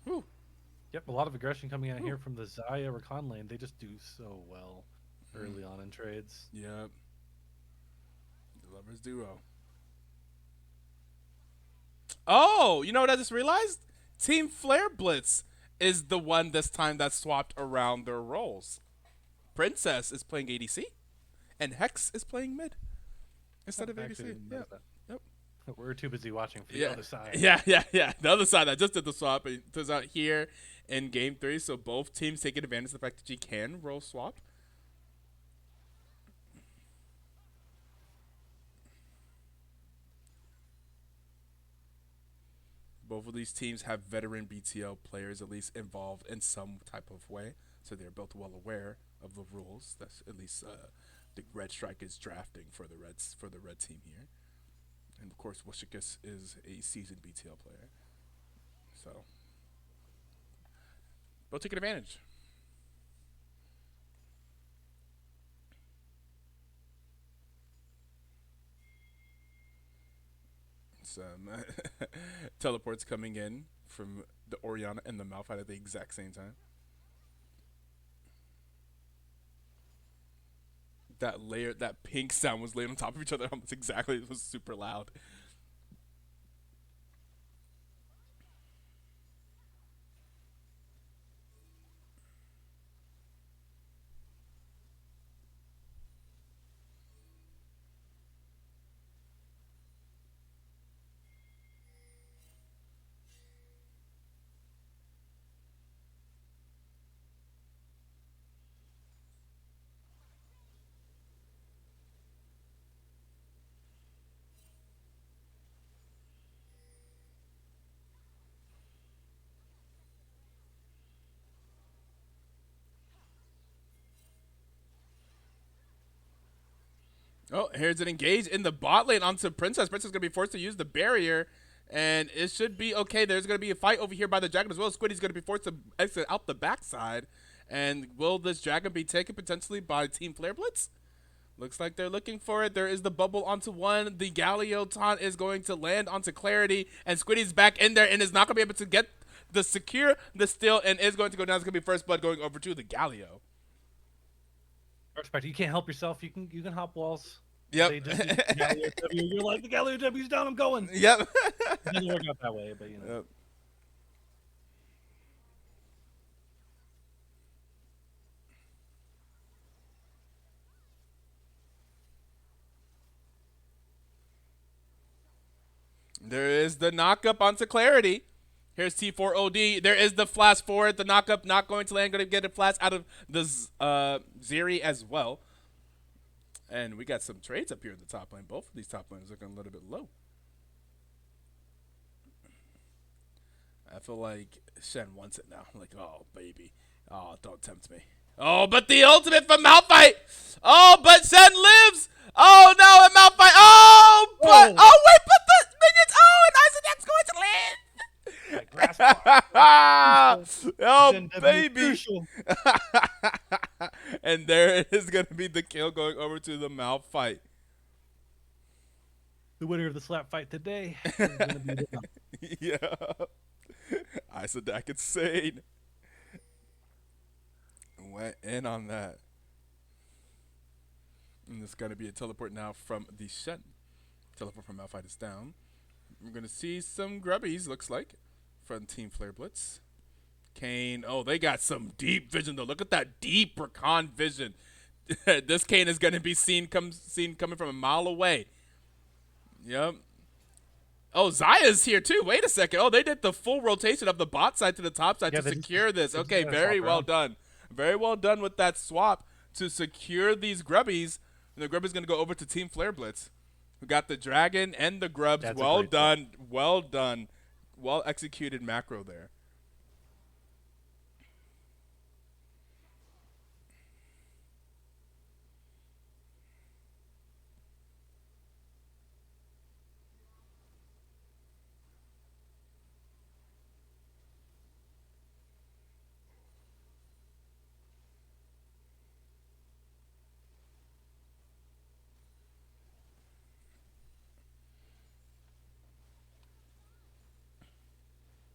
Whew. Yep, a lot of aggression coming out here from the Zaya Rakan lane. They just do so well early on in trades. Yep. The lovers duo. Oh, you know what I just realized? Team Flareblitz is the one this time that swapped around their roles. Princess is playing ADC, and Hex is playing mid instead of I actually ADC. didn't Yep. notice that. Yep. We're too busy watching for the Yeah, other side. yeah. The other side that just did the swap. It turns out here in Game 3, so both teams taking advantage of the fact that you can roll swap. Both of these teams have veteran BTL players at least involved in some type of way, so they're both well aware of the rules. That's at least the Red Strike is drafting for the red team here, and of course Wishikus is a seasoned BTL player, so both taking advantage. Some teleports coming in from the Oriana and the Malphite at the exact same time. That pink sound was laid on top of each other almost exactly. It was super loud. Oh, here's an engage in the bot lane onto Princess. Princess is going to be forced to use the barrier, and it should be okay. There's going to be a fight over here by the dragon as well. Squiddy's going to be forced to exit out the backside. And will this dragon be taken potentially by Team Flareblitz? Looks like they're looking for it. There is the bubble onto one. The Galio taunt is going to land onto Clarity, and Squiddy's back in there and is not going to be able to get the secure the steal and is going to go down. It's going to be first blood going over to the Galio. Respect. You can't help yourself. You can hop walls. Yep. You're like, the Galio W's down. I'm going. Yep. It doesn't work out that way, but you know. Yep. There is the knock-up onto Clarity. Here's T4OD. There is the flash forward. The knock-up not going to land. Going to get a flash out of the Zeri as well. And we got some trades up here in the top lane. Both of these top lanes looking a little bit low. I feel like Shen wants it now. Like, oh, baby. Oh, don't tempt me. Oh, but the ultimate from Malphite. Oh, but Shen lives. Oh, no, and Malphite. Oh, but, oh, wait, but the minions. Oh, and Isaac X going to land. Oh, baby. And there is going to be the kill going over to the Malphite. The winner of the slap fight today is going to be the Yeah. Isaac insane. Went in on that. And there's going to be a teleport now from the Shen. Teleport from Malphite is down. We're going to see some grubbies, looks like, from Team Flareblitz. Kane. Oh, they got some deep vision, though. Look at that deep recon vision. This Kane is going to be seen coming from a mile away. Yep. Oh, Zaya's here, too. Wait a second. Oh, they did the full rotation of the bot side to the top side to secure this. Okay, very well done. Very well done with that swap to secure these grubbies. And the grubbies going to go over to Team Flareblitz. We got the dragon and the grubs. Well done. Well done. Well executed macro there.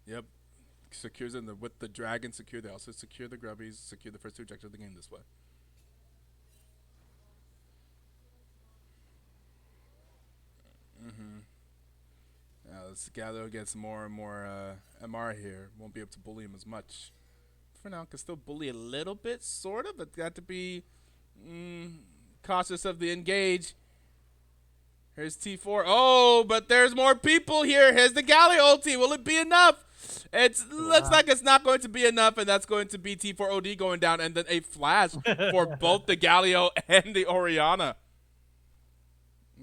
Yep. Secures in with the dragon secure. They also secure the grubbies, secure the first two objectives of the game this way. As Gallo gets more and more MR here, won't be able to bully him as much. For now, can still bully a little bit, sort of, but got to be cautious of the engage. Here's T4. Oh, but there's more people here. Here's the Galio ulti. Will it be enough? It looks like it's not going to be enough, and that's going to be T4 OD going down, and then a flash for both the Galio and the Orianna.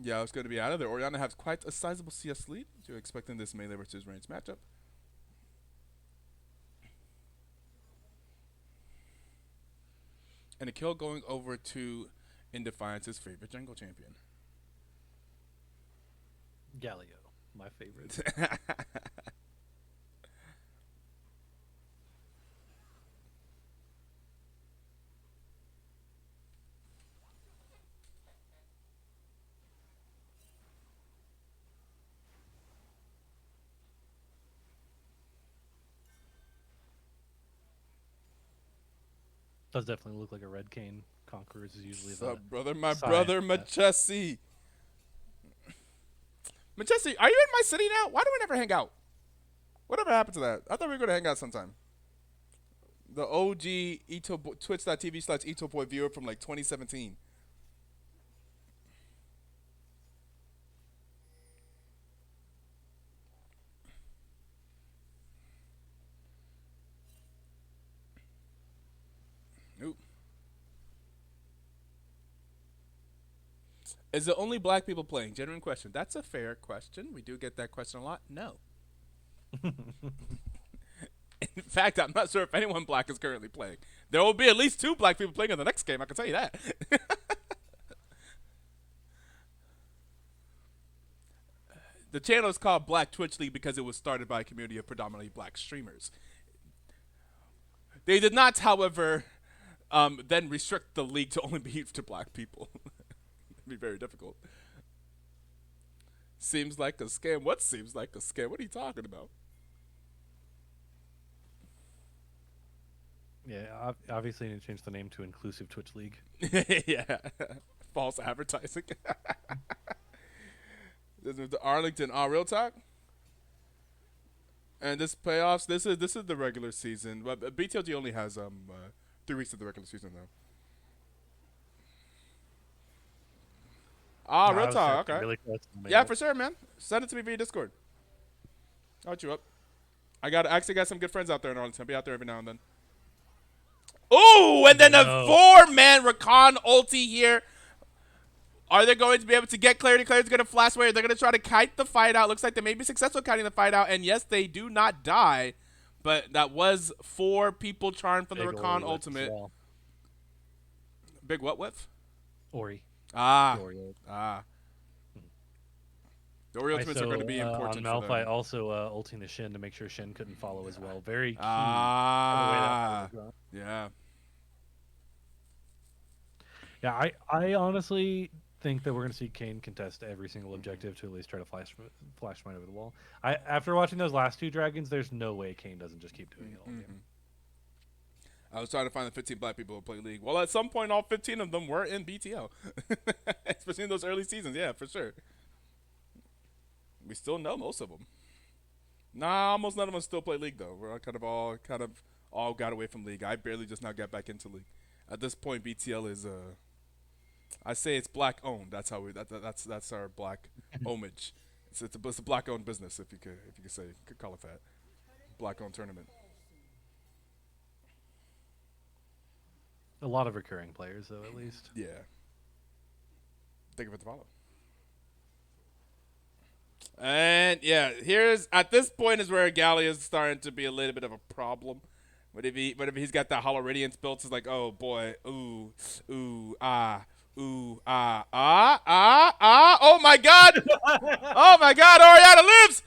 Yeah, it's going to be out of there. Orianna has quite a sizable CS lead. So you're expecting this melee versus range matchup. And a kill going over to InDefiance's favorite jungle champion. Galio, my favorite. Does definitely look like a red cane. Conquerors is usually What's up, the brother? My sign brother, that- Machesi. Machesi, are you in my city now? Why do we never hang out? Whatever happened to that? I thought we were going to hang out sometime. The OG Etoe, twitch.tv/EtoeBoy viewer from like 2017. Oop. Is it only black people playing? Genuine question. That's a fair question. We do get that question a lot. No. In fact, I'm not sure if anyone black is currently playing. There will be at least 2 black people playing in the next game. I can tell you that. The channel is called Black Twitch League because it was started by a community of predominantly black streamers. They did not, however, then restrict the league to only be to black people. It'd be very difficult. Seems like a scam. What seems like a scam? What are you talking about? Yeah, obviously you need to change the name to Inclusive Twitch League. Yeah. False advertising. This is the Arlington. Real talk. And this playoffs. This is the regular season. But BTLG only has 3 weeks of the regular season though. No, Real I was talk. actually Okay. really close to the Yeah, mail. for sure, man. Send it to me via Discord. I'll hit you up. I actually got some good friends out there in Arlington. I'll be out there every now and then. Ooh, and then a 4-man Rakan ulti here. Are they going to be able to get clarity? Clarity's going to flash away. They're going to try to kite the fight out. Looks like they may be successful kiting the fight out. And yes, they do not die. But that was 4 people charmed from the Big Rakan Ori whiff as ultimate. well. Big what whiff? Ori. Ah. Ori ult. Ah. The Ori ultimates are going to be important on for Malphite them. also ulting the Shin to make sure Shin couldn't follow as well. Very key. Ah. for the way that was gone. Yeah. Yeah, I honestly think that we're going to see Kane contest every single objective to at least try to flash mine over the wall. After watching those last 2 dragons, there's no way Kane doesn't just keep doing it all game. I was trying to find the 15 black people who play League. Well, at some point, all 15 of them were in BTL. Especially in those early seasons. Yeah, for sure. We still know most of them. Nah, almost none of them still play League, though. We're all all got away from League. I barely just now got back into League. At this point, BTL is, I say it's black-owned. That's how that's our black homage. It's a black-owned business, if you could call it that. Black-owned tournament. A lot of recurring players, though, at least. Yeah. Thank you for the follow. And yeah, at this point is where Gallia is starting to be a little bit of a problem. But if he's got that Hollow Radiance built, it's like, oh boy, ooh, ah, oh my god, oh my god, Orianna lives.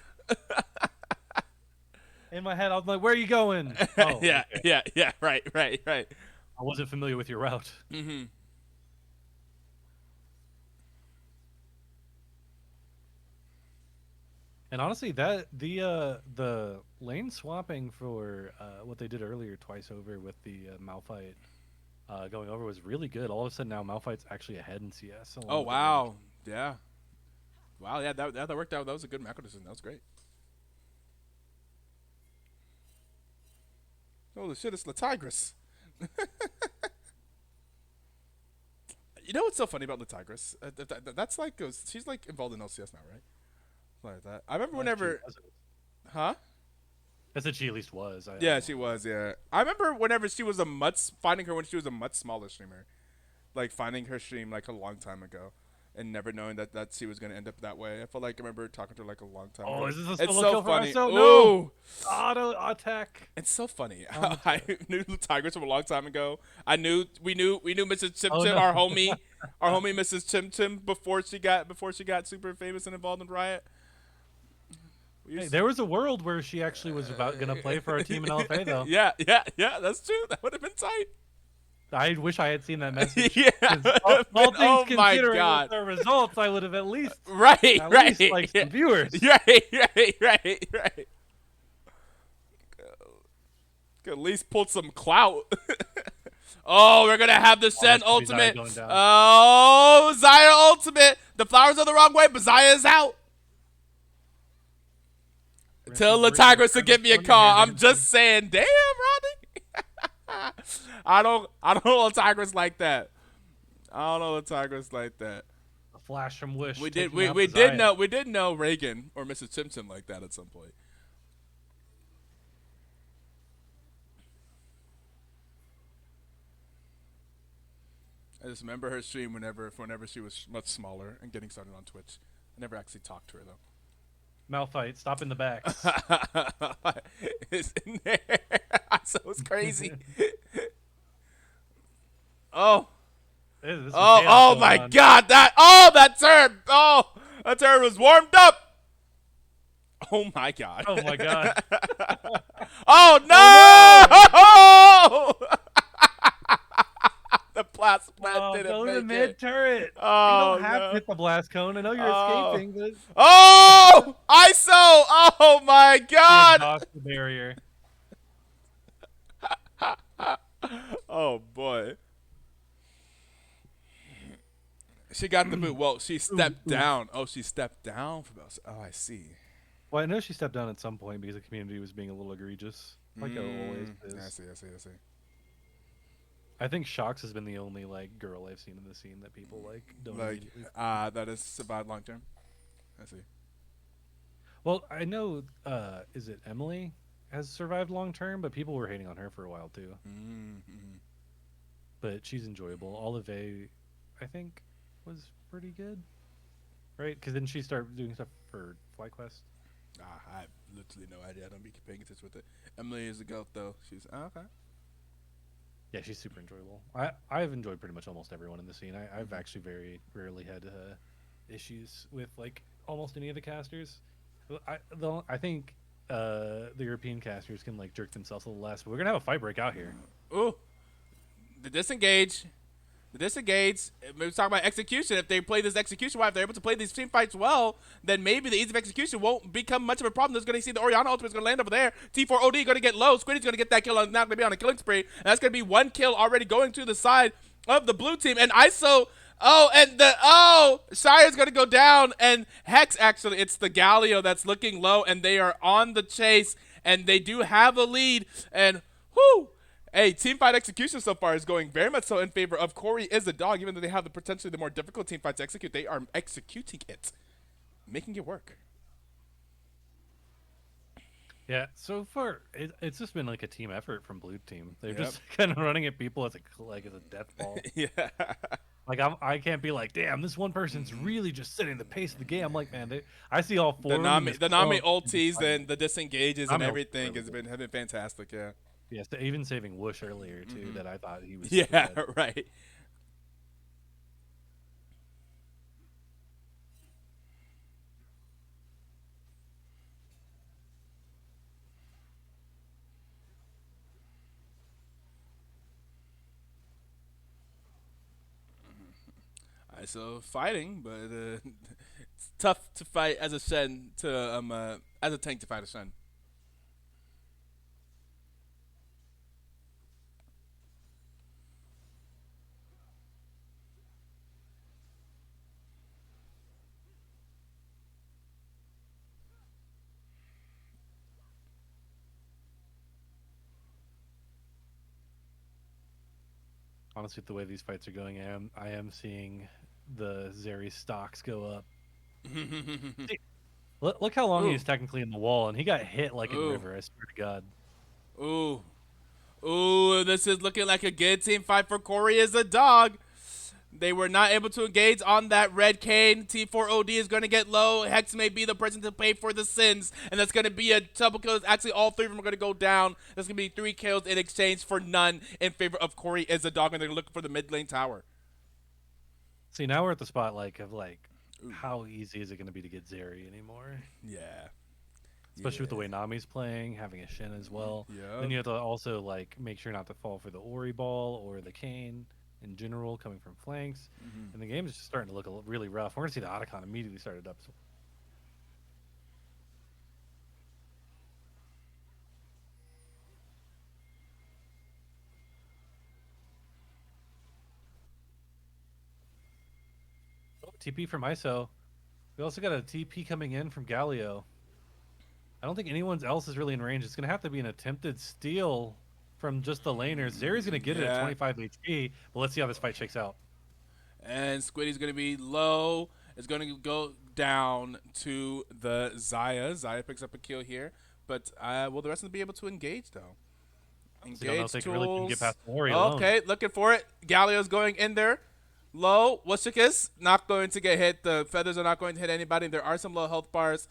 In my head, I was like, "Where are you going?" Oh, yeah, okay. yeah, right. I wasn't familiar with your route. Mm-hmm. And honestly, that the lane swapping for what they did earlier twice over with the Malphite going over was really good. All of a sudden now Malphite's actually ahead in CS. Oh wow, yeah, wow, yeah, that worked out. That was a good macro decision. That was great. Holy shit, it's the Tigris. You know what's so funny about the Tigress? That's like she's like involved in LCS now, right? Like that. I remember whenever, huh? I said she at least was. Yeah, she was. Yeah, I remember whenever she was finding her when she was a much smaller streamer, like finding her stream like a long time ago, and never knowing that she was gonna end up that way. I feel like I remember talking to her like a long time ago. Oh, is this a It's solo so kill for funny. ISO? Ooh, No! Auto attack. it's so funny. On the I knew Tigress from a long time ago. We knew Mrs. Chim Oh, Chim, no. our homie Mrs. Chim Chim before she got super famous and involved in Riot. Hey, there was a world where she actually was gonna play for our team in LFA though. Yeah, that's true. That would have been tight. I wish I had seen that message. Yeah, 'Cause that all would've been- things oh my considering God. the results, I would have at least Right. like some viewers. Right. Could at least pull some clout. Oh, we're gonna have the Shen that's gonna be Xayah ultimate. going down. Oh, Xayah ultimate. The flowers are the wrong way, but Xayah is out. Tell the Tigress to give me a call. I'm just saying, damn, Rodney. I don't know the Tigress like that. I don't know the Tigress like that. A flash from Wish. We did taking out we the did Xayah. know Reagan or Mrs. Simpson like that at some point. I just remember her stream whenever she was much smaller and getting started on Twitch. I never actually talked to her though. Malphite, stop in the back. It's in there. So it's crazy. Oh. Oh my God! That turd was warmed up. Oh my God! Oh my God! Oh no! Oh, Oh, the blast plant Oh, didn't go to make the mid it. turret. Oh, you don't have no. to hit the blast cone. I know you're Oh. escaping, but Oh, ISO! Oh my God! exhaust the barrier. Oh boy. She got the boot. Well, she stepped down. Oh, she stepped down from us. Oh, I see. Well, I know she stepped down at some point because the community was being a little egregious, like it always is. I see. I think Shox has been the only like girl I've seen in the scene that people like don't Like, immediately. that is survived long term. I see. Well, I know. Is it Emily has survived long term, but people were hating on her for a while too. Mm-hmm. But she's enjoyable. Olive, I think, was pretty good, right? Because then she started doing stuff for FlyQuest. I have literally no idea. I don't be paying attention with it. Emily is a goat though. She's okay. Yeah, she's super enjoyable. I've enjoyed pretty much almost everyone in the scene. I've actually very rarely had issues with like almost any of the casters. I think the European casters can like jerk themselves a little less. But we're gonna have a fight break out here. Ooh, the disengage. We're talking about execution. If they play this execution well, if they're able to play these team fights well, then maybe the ease of execution won't become much of a problem. There's going to see the Orianna ultimate is going to land over there. T4 OD going to get low. Squiddy's going to get that kill. Now going to be on a killing spree. And that's going to be one kill already going to the side of the blue team. And ISO, Shire's going to go down. And Hex, actually, it's the Galio that's looking low. And they are on the chase. And they do have a lead. And, whoo. Hey, team fight execution so far is going very much so in favor of Cory is a dog. Even though they have the potentially the more difficult team fight to execute, they are executing it, making it work. Yeah, so far it's just been like a team effort from blue team. They're Yep. just kind of running at people as a death ball. Yeah. Like I can't be like, damn, this one person's really just setting the pace of the game. I'm like, man, I see all four. The of them Nami just ultis and the disengages and Nami ultis everything are have been fantastic. Yeah. Yes, even saving Whoosh earlier too. That I thought he was. Yeah. super good. Right. So fighting, but it's tough to fight as a Shen as a tank to fight a Shen. Honestly, with the way these fights are going, I am seeing the Zeri stocks go up. See, look how long Ooh. he's technically in the wall, and he got hit like in Ooh. River. I swear to God. Ooh. Ooh, this is looking like a good team fight for Cory is a dog. They were not able to engage on that red cane. T4OD is going to get low. Hex may be the person to pay for the sins. And that's going to be a double kill. Actually, all three of them are going to go down. There's going to be 3 kills in exchange for none in favor of Cory is a dog. And they're looking for the mid lane tower. See, now we're at the spot of how easy is it going to be to get Zeri anymore? Yeah. Especially with the way Nami's playing, having a Shen as well. Yeah. Then you have to also make sure not to fall for the Ori ball or the Cane in general coming from flanks. And the game is just starting to look really rough. We're going to see the Otacon immediately started up. TP from ISO. We also got a TP coming in from Galio. I don't think anyone else is really in range. It's going to have to be an attempted steal from just the laners. Zeri's going to get it at 25 HP, but let's see how this fight shakes out. And Squiddy's going to be low. It's going to go down to the Xayah. Xayah picks up a kill here. But will the rest of them be able to engage, though? Engage I don't know if they tools. really can get past Ori alone. Okay, looking for it. Galio's going in there. Low. Washikis not going to get hit. The feathers are not going to hit anybody. There are some low health bars.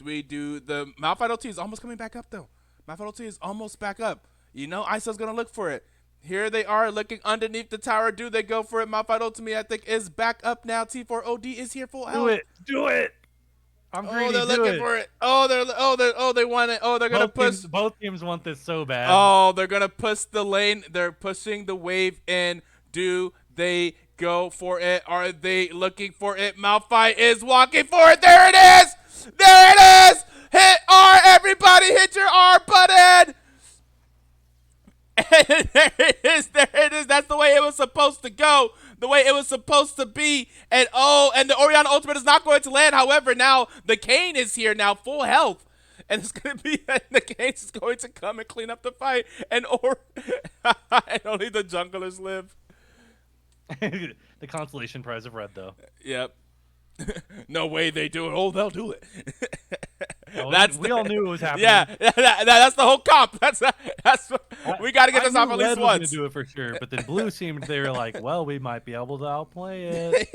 We do the Malphite OT is almost coming back up, though. Malphite OT is almost back up. You know, ISO's going to look for it. Here they are looking underneath the tower. Do they go for it? Malphite Ultimate, I think, is back up now. T4OD is here full health. Do it. I'm greedy. They're looking for it. They want it. Oh, they're gonna push. Both teams want this so bad. Oh, they're gonna push the lane. They're pushing the wave in. Do they go for it? Are they looking for it? Malphite is walking for it. There it is. There it is. Hit R. Everybody hit your R button. And there it is. There it is. That's the way it was supposed to go. The way it was supposed to be. And and the Orianna ultimate is not going to land. However, now the Kayn is here now, full health. And it's going to be, the Kayn is going to come and clean up the fight. And and only the junglers live. The consolation prize of red, though. Yep. No way they do it. Oh, they'll do it. We all knew it was happening. Yeah, that's the whole comp. We got to get this off at least Red once. was gonna do it for sure, but then Blue seemed they were like, well, we might be able to outplay it.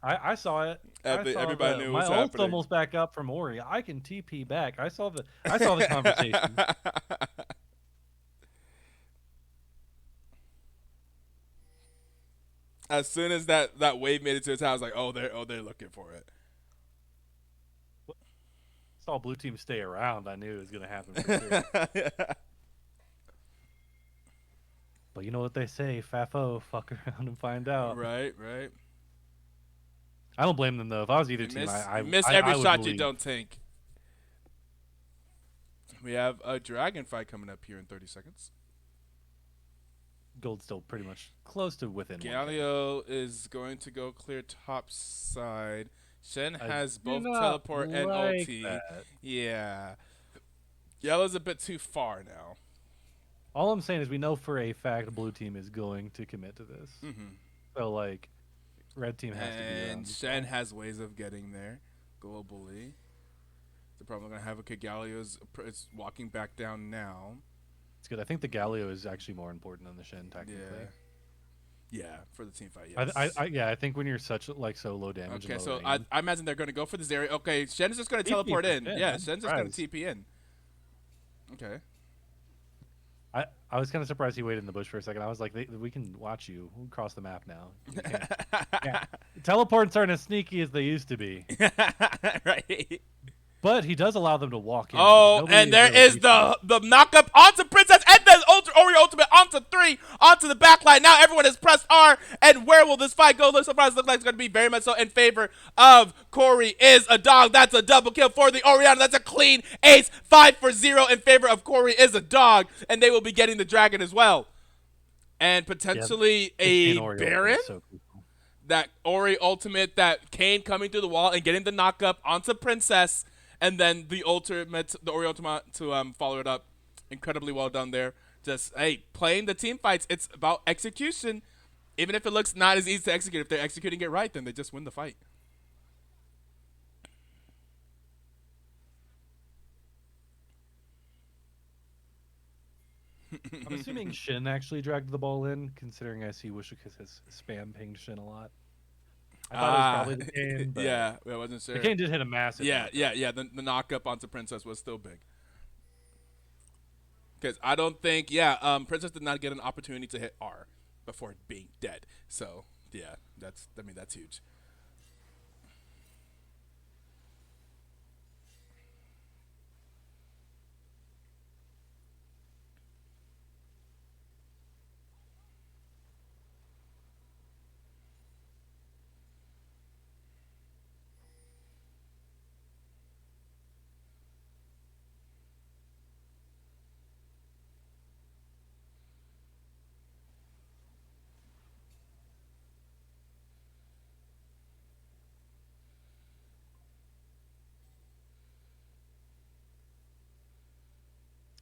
I saw it. Everybody knew it was my ult's happening. almost back up from Ori. I can TP back. I saw the conversation. As soon as that wave made it to his house, like, they're looking for it. Saw Blue team stay around. I knew it was gonna happen for sure. But you know what they say, Fafo, fuck around and find out. Right. I don't blame them though. If I was either team, I miss I every would shot believe. you don't take. We have a dragon fight coming up here in 30 seconds. Gold's still pretty much close to within. Galio is going to go clear top side. Shen has do both not teleport and like ulti. that. Yeah. Yellow's a bit too far now. All I'm saying is we know for a fact Blue team is going to commit to this. So red team has to be around. And Shen has ways of getting there globally. The problem we're going to have a Galio is walking back down now. It's good. I think the Galio is actually more important than the Shen technically. Yeah, for the team fight, yes. I think when you're such so low damage. Okay, and so low range, I imagine they're going to go for this area. Okay, Shen is just going to teleport in. Yeah, Shen's just going to TP in. Okay. I was kind of surprised he waited in the bush for a second. I was like, we can watch you. We'll cross the map now. Yeah. Teleports aren't as sneaky as they used to be. Right. But he does allow them to walk in. Oh, and there is the knockup onto Princess and then Ori Ultimate onto 3, onto the backline. Now everyone has pressed R, and where will this fight go? Looks like it's going to be very much so in favor of Cory is a dog. That's a double kill for the Orianna. That's a clean ace. 5-0 in favor of Cory is a dog, and they will be getting the dragon as well. And potentially a Baron? So cool. That Ori Ultimate, that Kayn coming through the wall and getting the knockup onto Princess. And then the Ori Ultimate to follow it up. Incredibly well done there. Just, hey, playing the team fights, it's about execution. Even if it looks not as easy to execute, if they're executing it right, then they just win the fight. I'm assuming Shin actually dragged the ball in, considering I see Wishikas has spam pinged Shin a lot. I thought it was probably the Kane, but yeah, I wasn't sure. the Kane did hit a massive Yeah. knockup. The knock-up onto Princess was still big. Because I don't think, Princess did not get an opportunity to hit R before being dead. So, yeah, that's huge.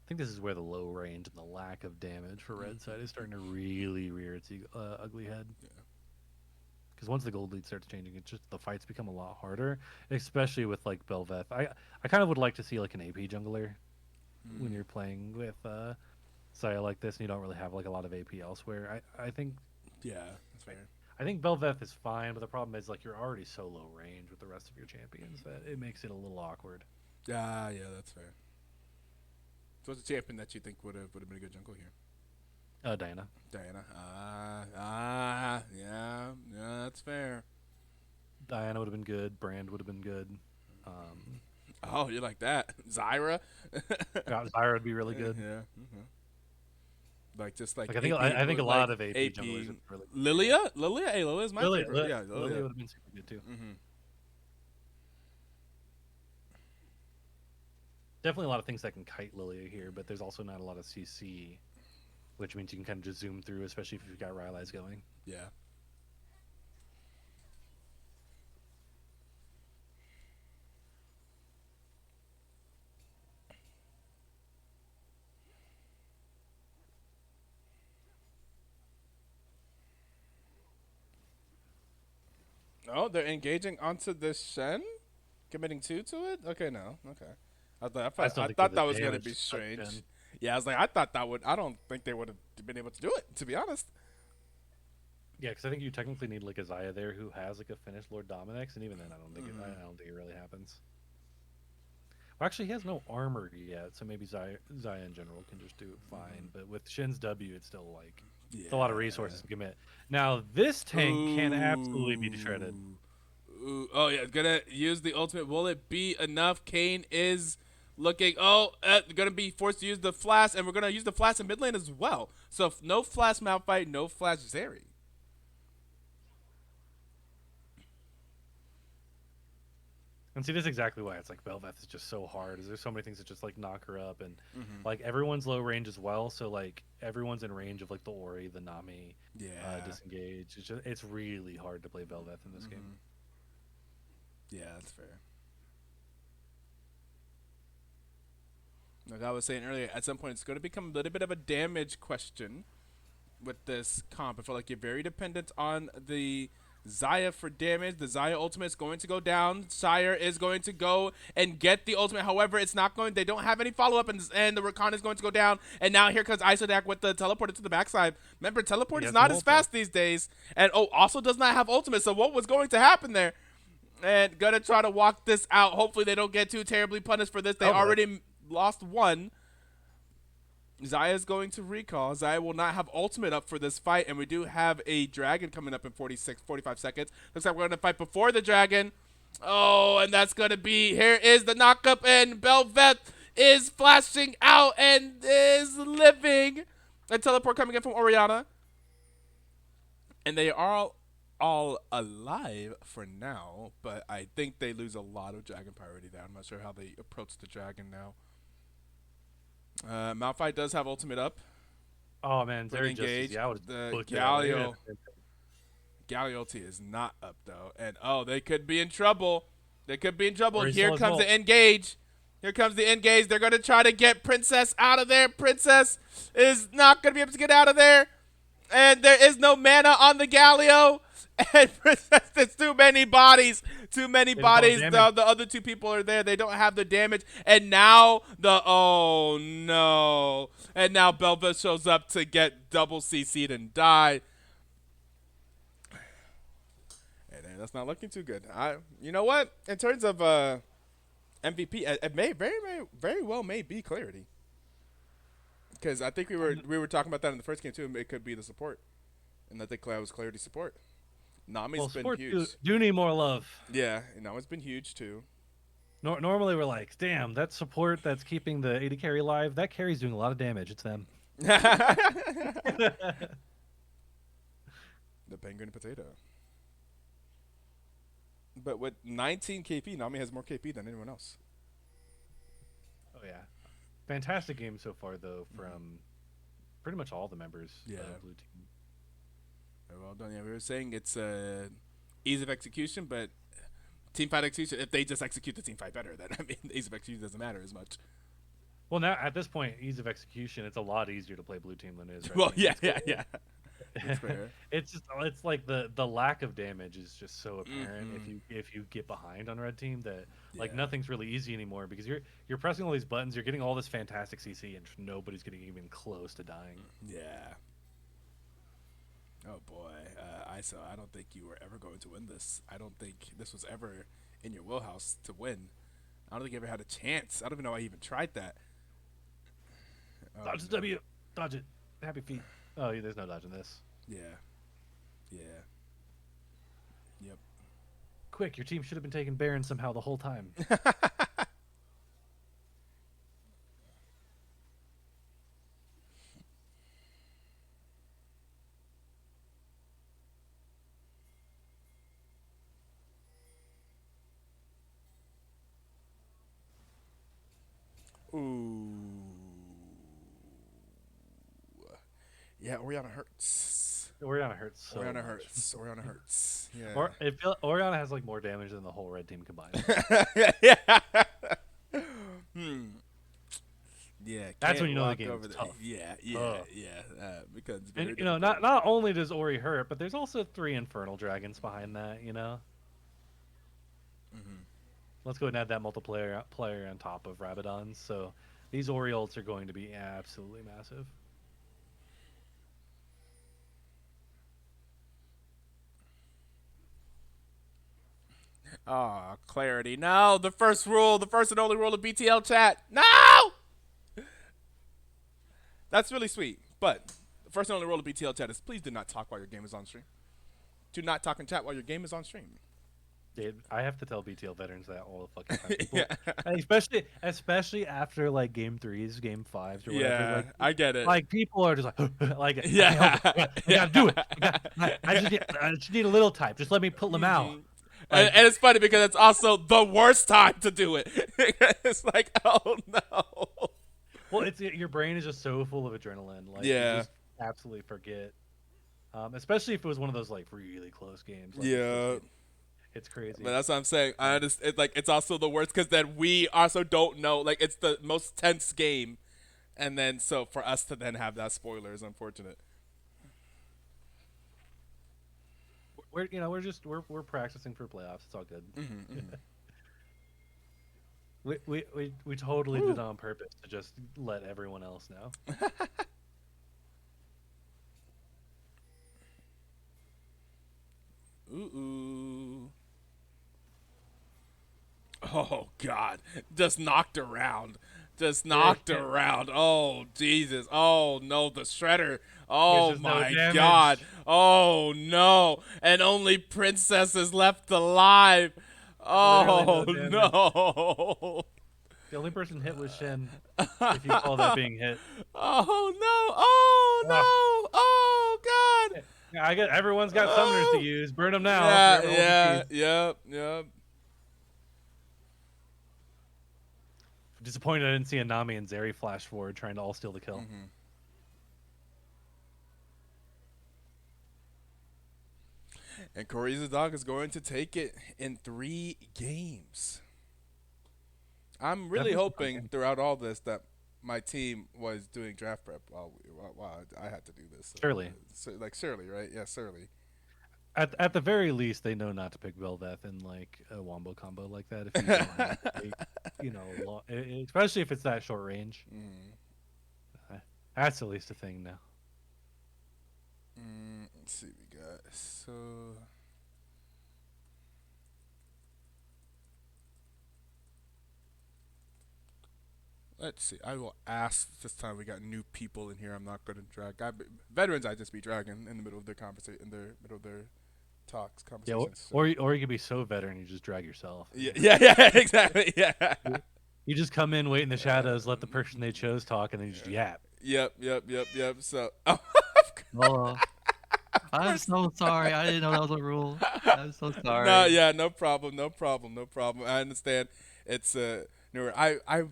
I think this is where the low range and the lack of damage for red side is starting to really rear its ugly head. Yeah. Because once the gold lead starts changing, it's just the fights become a lot harder, especially with like Belveth. I kind of would like to see like an AP jungler when you're playing with Saya like this, and you don't really have like a lot of AP elsewhere. I think Yeah, that's fair. I think Belveth is fine, but the problem is like you're already so low range with the rest of your champions that it makes it a little awkward. Yeah, that's fair. So what's a champion that you think would have been a good jungle here? Diana. Diana. Yeah, that's fair. Diana would have been good. Brand would have been good. Oh, you like that? Zyra? Zyra would be really good. Yeah. Mm-hmm. Like just like Like I think a like lot of AP junglers would be really good. Lilia? Hey, Lilia's my favorite. Yeah, Lilia would have been super good too. Mm-hmm. Definitely a lot of things that can kite Lilia here, but there's also not a lot of CC, which means you can kind of just zoom through, especially if you've got Rylai's going. Yeah. Oh, they're engaging onto the Shen? Committing two to it? Okay, no. Okay. I thought that was going to be strange. Yeah, I was like, I don't think they would have been able to do it, to be honest. Yeah, because I think you technically need like a Xayah there who has like a finished Lord Dominex, and even then, I don't think it really happens. Well, actually, he has no armor yet, so maybe Xayah in general can just do it fine. But with Shin's W, it's still like it's a lot of resources to commit. Now this tank can absolutely be shredded. Ooh. Oh yeah, gonna use the ultimate. Will it be enough? Kane is looking. Gonna be forced to use the flash, and we're gonna use the flash in mid lane as well. So if no flash Malphite, no flash Zeri. And see, this is exactly why it's like Belveth is just so hard. Is there's so many things that just like knock her up, and like everyone's low range as well. So like everyone's in range of like the Ori, the Nami, disengage. It's really hard to play Belveth in this game. Yeah, that's fair. Like I was saying earlier, at some point it's going to become a little bit of a damage question with this comp. I feel like you're very dependent on the Xayah for damage. The Xayah ultimate is going to go down. Sire is going to go and get the ultimate. However, it's not going. They don't have any follow-up, and the Rakan is going to go down. And now here comes Isodak with the teleport to the backside. Remember, teleport is not as fast these days. And also does not have ultimate. So what was going to happen there? And gonna try to walk this out. Hopefully they don't get too terribly punished for this. They already lost one. Xayah is going to recall. Xayah will not have ultimate up for this fight, and we do have a dragon coming up in 45 seconds. Looks like we're going to fight before the dragon. Oh, and that's going to be, here is the knockup, and Belveth is flashing out and is living. A teleport coming in from Orianna. And they are all alive for now, but I think they lose a lot of dragon priority there. I'm not sure how they approach the dragon now. Malphite does have ultimate up. Oh man, very engaged. The Galio ulti is not up though, and they could be in trouble. They could be in trouble. Here comes the engage. Here comes the engage. They're going to try to get Princess out of there. Princess is not going to be able to get out of there. And there is no mana on the Galio. And Princess, there's too many bodies. Too many bodies. The other two people are there. They don't have the damage. And now oh no. And now Belva shows up to get double CC'd and die. And that's not looking too good. You know what? In terms of MVP, it may very well may be Clarity. Because I think we were talking about that in the first game too. It could be the support, and I think Cloud was Clarity support. Nami's been huge. Do need more love. Yeah, Nami's been huge too. Normally we're like, damn, that support that's keeping the AD carry alive. That carry's doing a lot of damage. It's them. The penguin potato. But with 19 KP, Nami has more KP than anyone else. Oh yeah, fantastic game so far though from pretty much all the members of Blue Team. Very well done. Yeah, we were saying it's ease of execution, but team fight execution. If they just execute the team fight better, then ease of execution doesn't matter as much. Well, now at this point, ease of execution, it's a lot easier to play Blue Team than it is. Well, yeah. That's fair. It's like the lack of damage is just so apparent if you get behind on Red Team that like nothing's really easy anymore because you're pressing all these buttons, you're getting all this fantastic CC, and nobody's getting even close to dying. Yeah. Oh boy, ISO, I don't think you were ever going to win this. I don't think this was ever in your wheelhouse to win. I don't think you ever had a chance. I don't even know why you even tried that. Dodge the W. Dodge it. Happy feet. Oh, there's no dodging this. Yeah. Yep. Quick, your team should have been taking Baron somehow the whole time. Ooh. Yeah, Orianna hurts. Orianna hurts. So Orianna much. hurts. Orianna hurts. Yeah. Orianna has like more damage than the whole Red Team combined. Yeah. Yeah. That's when you know the game is tough. Yeah. Because and, not only does Ori hurt, but there's also 3 Infernal Dragons behind that. Let's go ahead and add that multiplayer player on top of Rabadon's. So these Ori ults are going to be absolutely massive. Oh, Clarity. No, the first and only rule of BTL chat. No! That's really sweet. But the first and only rule of BTL chat is please do not talk while your game is on stream. Do not talk in chat while your game is on stream. Dude, I have to tell BTL veterans that all the fucking time. People, especially after like game 3s, game 5s, or whatever. Yeah, like, I get it. Like people are just like, yeah, I gotta do it. I just need a little type. Just let me pull them out. Like, and it's funny because it's also the worst time to do it. It's like, oh no. Well, your brain is just so full of adrenaline. Like, you just absolutely forget. Especially if it was one of those like really close games. Like, it's crazy. But that's what I'm saying. I understand. It's also the worst because then we also don't know. Like, it's the most tense game, and then so for us to then have that spoiler is unfortunate. We're practicing for playoffs. It's all good. We totally did it on purpose to just let everyone else know. Ooh. Oh God! Just knocked around. Oh Jesus! Oh no! The shredder. Oh my God! Oh no! And only Princess is left alive. Oh no! The only person hit was Shen. If you call that being hit. Oh no! Oh no! Oh God! Yeah, everyone's got summoners to use. Burn them now. Yep. Disappointed I didn't see a Nami and Zeri flash forward trying to all steal the kill. And Cory the dog is going to take it in 3 games. I'm really Definitely fun hoping game. throughout all this that my team was doing draft prep while I had to do this. Surely. Like Shirley, right? Yeah, Shirley. At the very least, they know not to pick Belveth in like a wombo combo like that if you don't have like, especially if it's that short range. Mm. That's at least a thing now. Let's see, we got so. Let's see. I will ask this time. We got new people in here. I'm not going to drag. Veterans, I just be dragging in the middle of their conversation, in their middle of their talks, Yeah, conversations. or you could be so veteran you just drag yourself. Yeah, exactly. Yeah. You just come in, wait in the shadows, let the person they chose talk, and then you just yap. Yep. So, Oh, I'm so sorry. I didn't know that was a rule. I'm so sorry. no, yeah, no problem. I understand. It's newer. I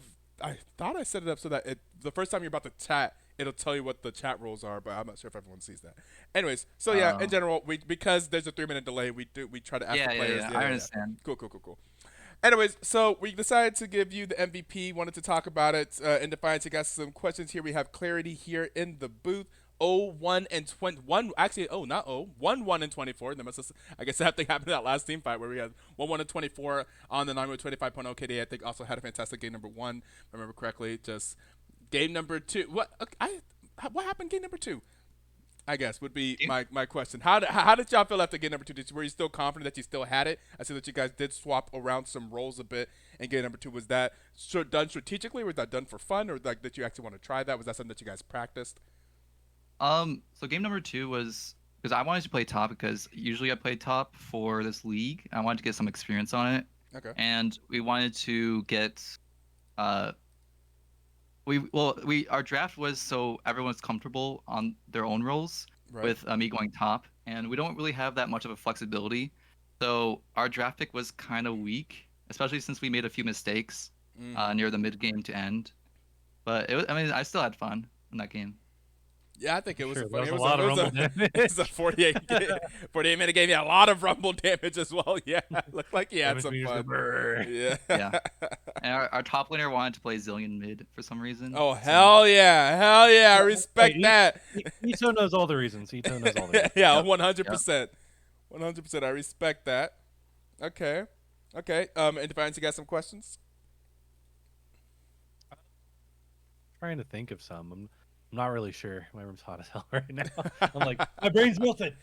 thought I set it up so that the first time you're about to chat, it'll tell you what the chat rules are, but I'm not sure if everyone sees that. Anyways, so yeah, in general, because there's a 3-minute delay, we try to ask the players. Yeah, I understand. Cool. Anyways, so we decided to give you the MVP. Wanted to talk about it. InDefiance, you got some questions here. We have Clarity here in the booth. 1 and 21. Actually, not 1 and 24. I guess that thing happened in that last team fight where we had 1 and 24 on the 9.25.0 KD. I think also had a fantastic game number 1, if I remember correctly. Just game number 2. What happened game number 2? I guess would be my question. How did y'all feel after game number 2? Were you still confident that you still had it? I see that you guys did swap around some roles a bit in game number 2. Was that done strategically, or was that done for fun, or like did you actually want to try that? Was that something that you guys practiced? So game number 2 was because I wanted to play top because usually I play top for this league. I wanted to get some experience on it. Okay. And we wanted to get, our draft was so everyone's comfortable on their own roles with me going top, and we don't really have that much of a flexibility. So our draft pick was kind of weak, especially since we made a few mistakes near the mid game to end. But I still had fun in that game. Yeah, I think it was Sure, a lot of rumble damage. It's a 48-minute game. Yeah, a lot of rumble damage as well. Yeah, looked like he had some fun. Yeah. Yeah. And our top laner wanted to play Zillion mid for some reason. Oh, hell yeah. I respect that. Etoe knows all the reasons. Yeah, 100%. 100%. I respect that. Okay. InDefiance, you got some questions? Trying to think of some. I'm not really sure. My room's hot as hell right now. I'm like, my brain's melted.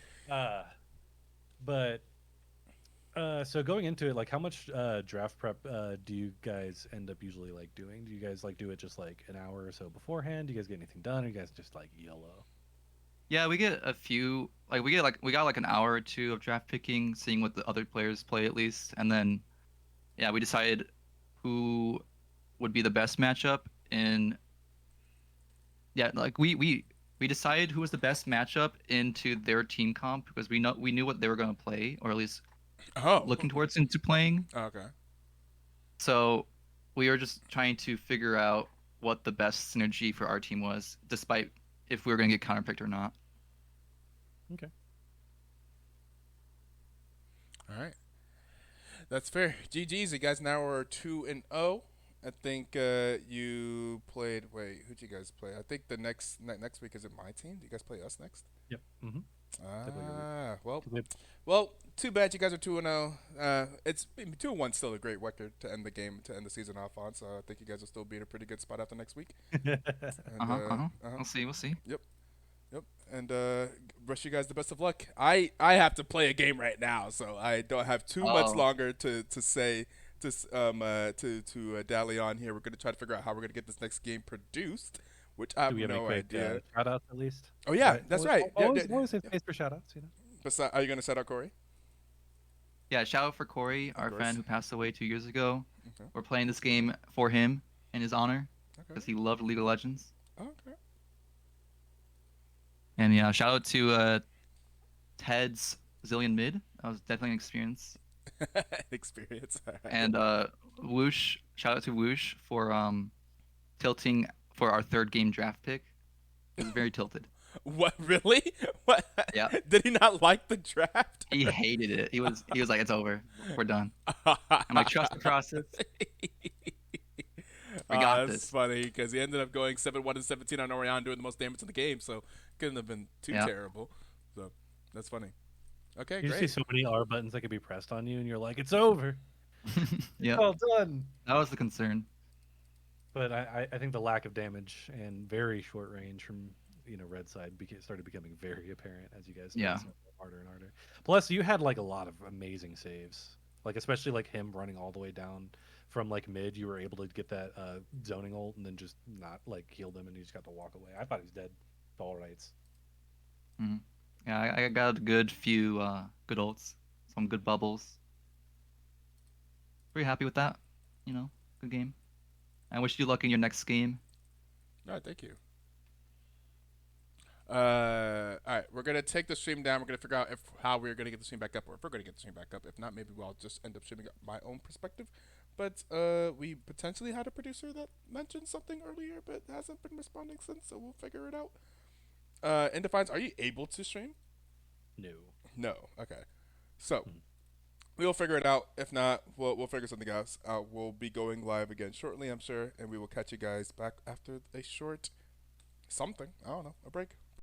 So going into it, like, how much draft prep do you guys end up usually like doing? Do you guys like do it just like an hour or so beforehand? Do you guys get anything done? Or you guys just like YOLO? Yeah, we get a few. We got like an hour or 2 of draft picking, seeing what the other players play at least, and then we decided who would be the best matchup in. Yeah, like we decided who was the best matchup into their team comp because we knew what they were going to play, or at least looking towards into playing. Okay. So we were just trying to figure out what the best synergy for our team was, despite if we were going to get counterpicked or not. Okay. All right. That's fair. GG's, you guys now are 2-0. I think you played. Wait, who'd you guys play? I think the next week is it my team? Do you guys play us next? Yep. Well, too bad you guys are 2-0. It's 2-1 still a great record to end the game, to end the season off on. So I think you guys will still be in a pretty good spot after next week. We'll see. Yep. And wish you guys the best of luck. I have to play a game right now, so I don't have too much longer to say. To dally on here. We're going to try to figure out how we're going to get this next game produced, which I have no idea. Shout outs at least. Oh yeah, that's right. Always have space for shout outs, Are you going to shout out Cory? Yeah, shout out for Cory, our friend who passed away 2 years ago. Okay. We're playing this game for him in his honor because he loved League of Legends. Okay. And yeah, shout out to Ted's Zillion mid. That was definitely an experience. Experience. And Whoosh, shout out to Whoosh for tilting for our 3rd game draft pick. He was very tilted. What, really? What? Yeah. Did he not like the draft? He hated it. He was like, it's over. We're done. I'm like, trust the process. We got That's this. funny because he ended up going 7-1 and 17 on Orion, doing the most damage in the game, so couldn't have been too Yeah. terrible. So that's funny. Okay, You just see great. so many R buttons that could be pressed on you, and you're like, it's over. Yeah, Well done. that was the concern. But I think the lack of damage and very short range from red side started becoming very apparent as you guys started Yeah. seeing it harder and harder. Plus, you had like a lot of amazing saves, like especially like him running all the way down from like mid. You were able to get that zoning ult and then just not like healed him, and he just got to walk away. I thought he was dead. All rights. Mhm. Yeah, I got a good few good ults, some good bubbles. Pretty happy with that. Good game. I wish you luck in your next game. All right, thank you. All right, we're gonna take the stream down. We're gonna figure out how we're gonna get the stream back up, or if we're gonna get the stream back up. If not, maybe I'll just end up streaming up my own perspective. But we potentially had a producer that mentioned something earlier, but hasn't been responding since. So we'll figure it out. InDefiance, are you able to stream? No. No. Okay. So we'll figure it out. If not, we'll figure something else out. We'll be going live again shortly, I'm sure, and we will catch you guys back after a short something. I don't know, a break.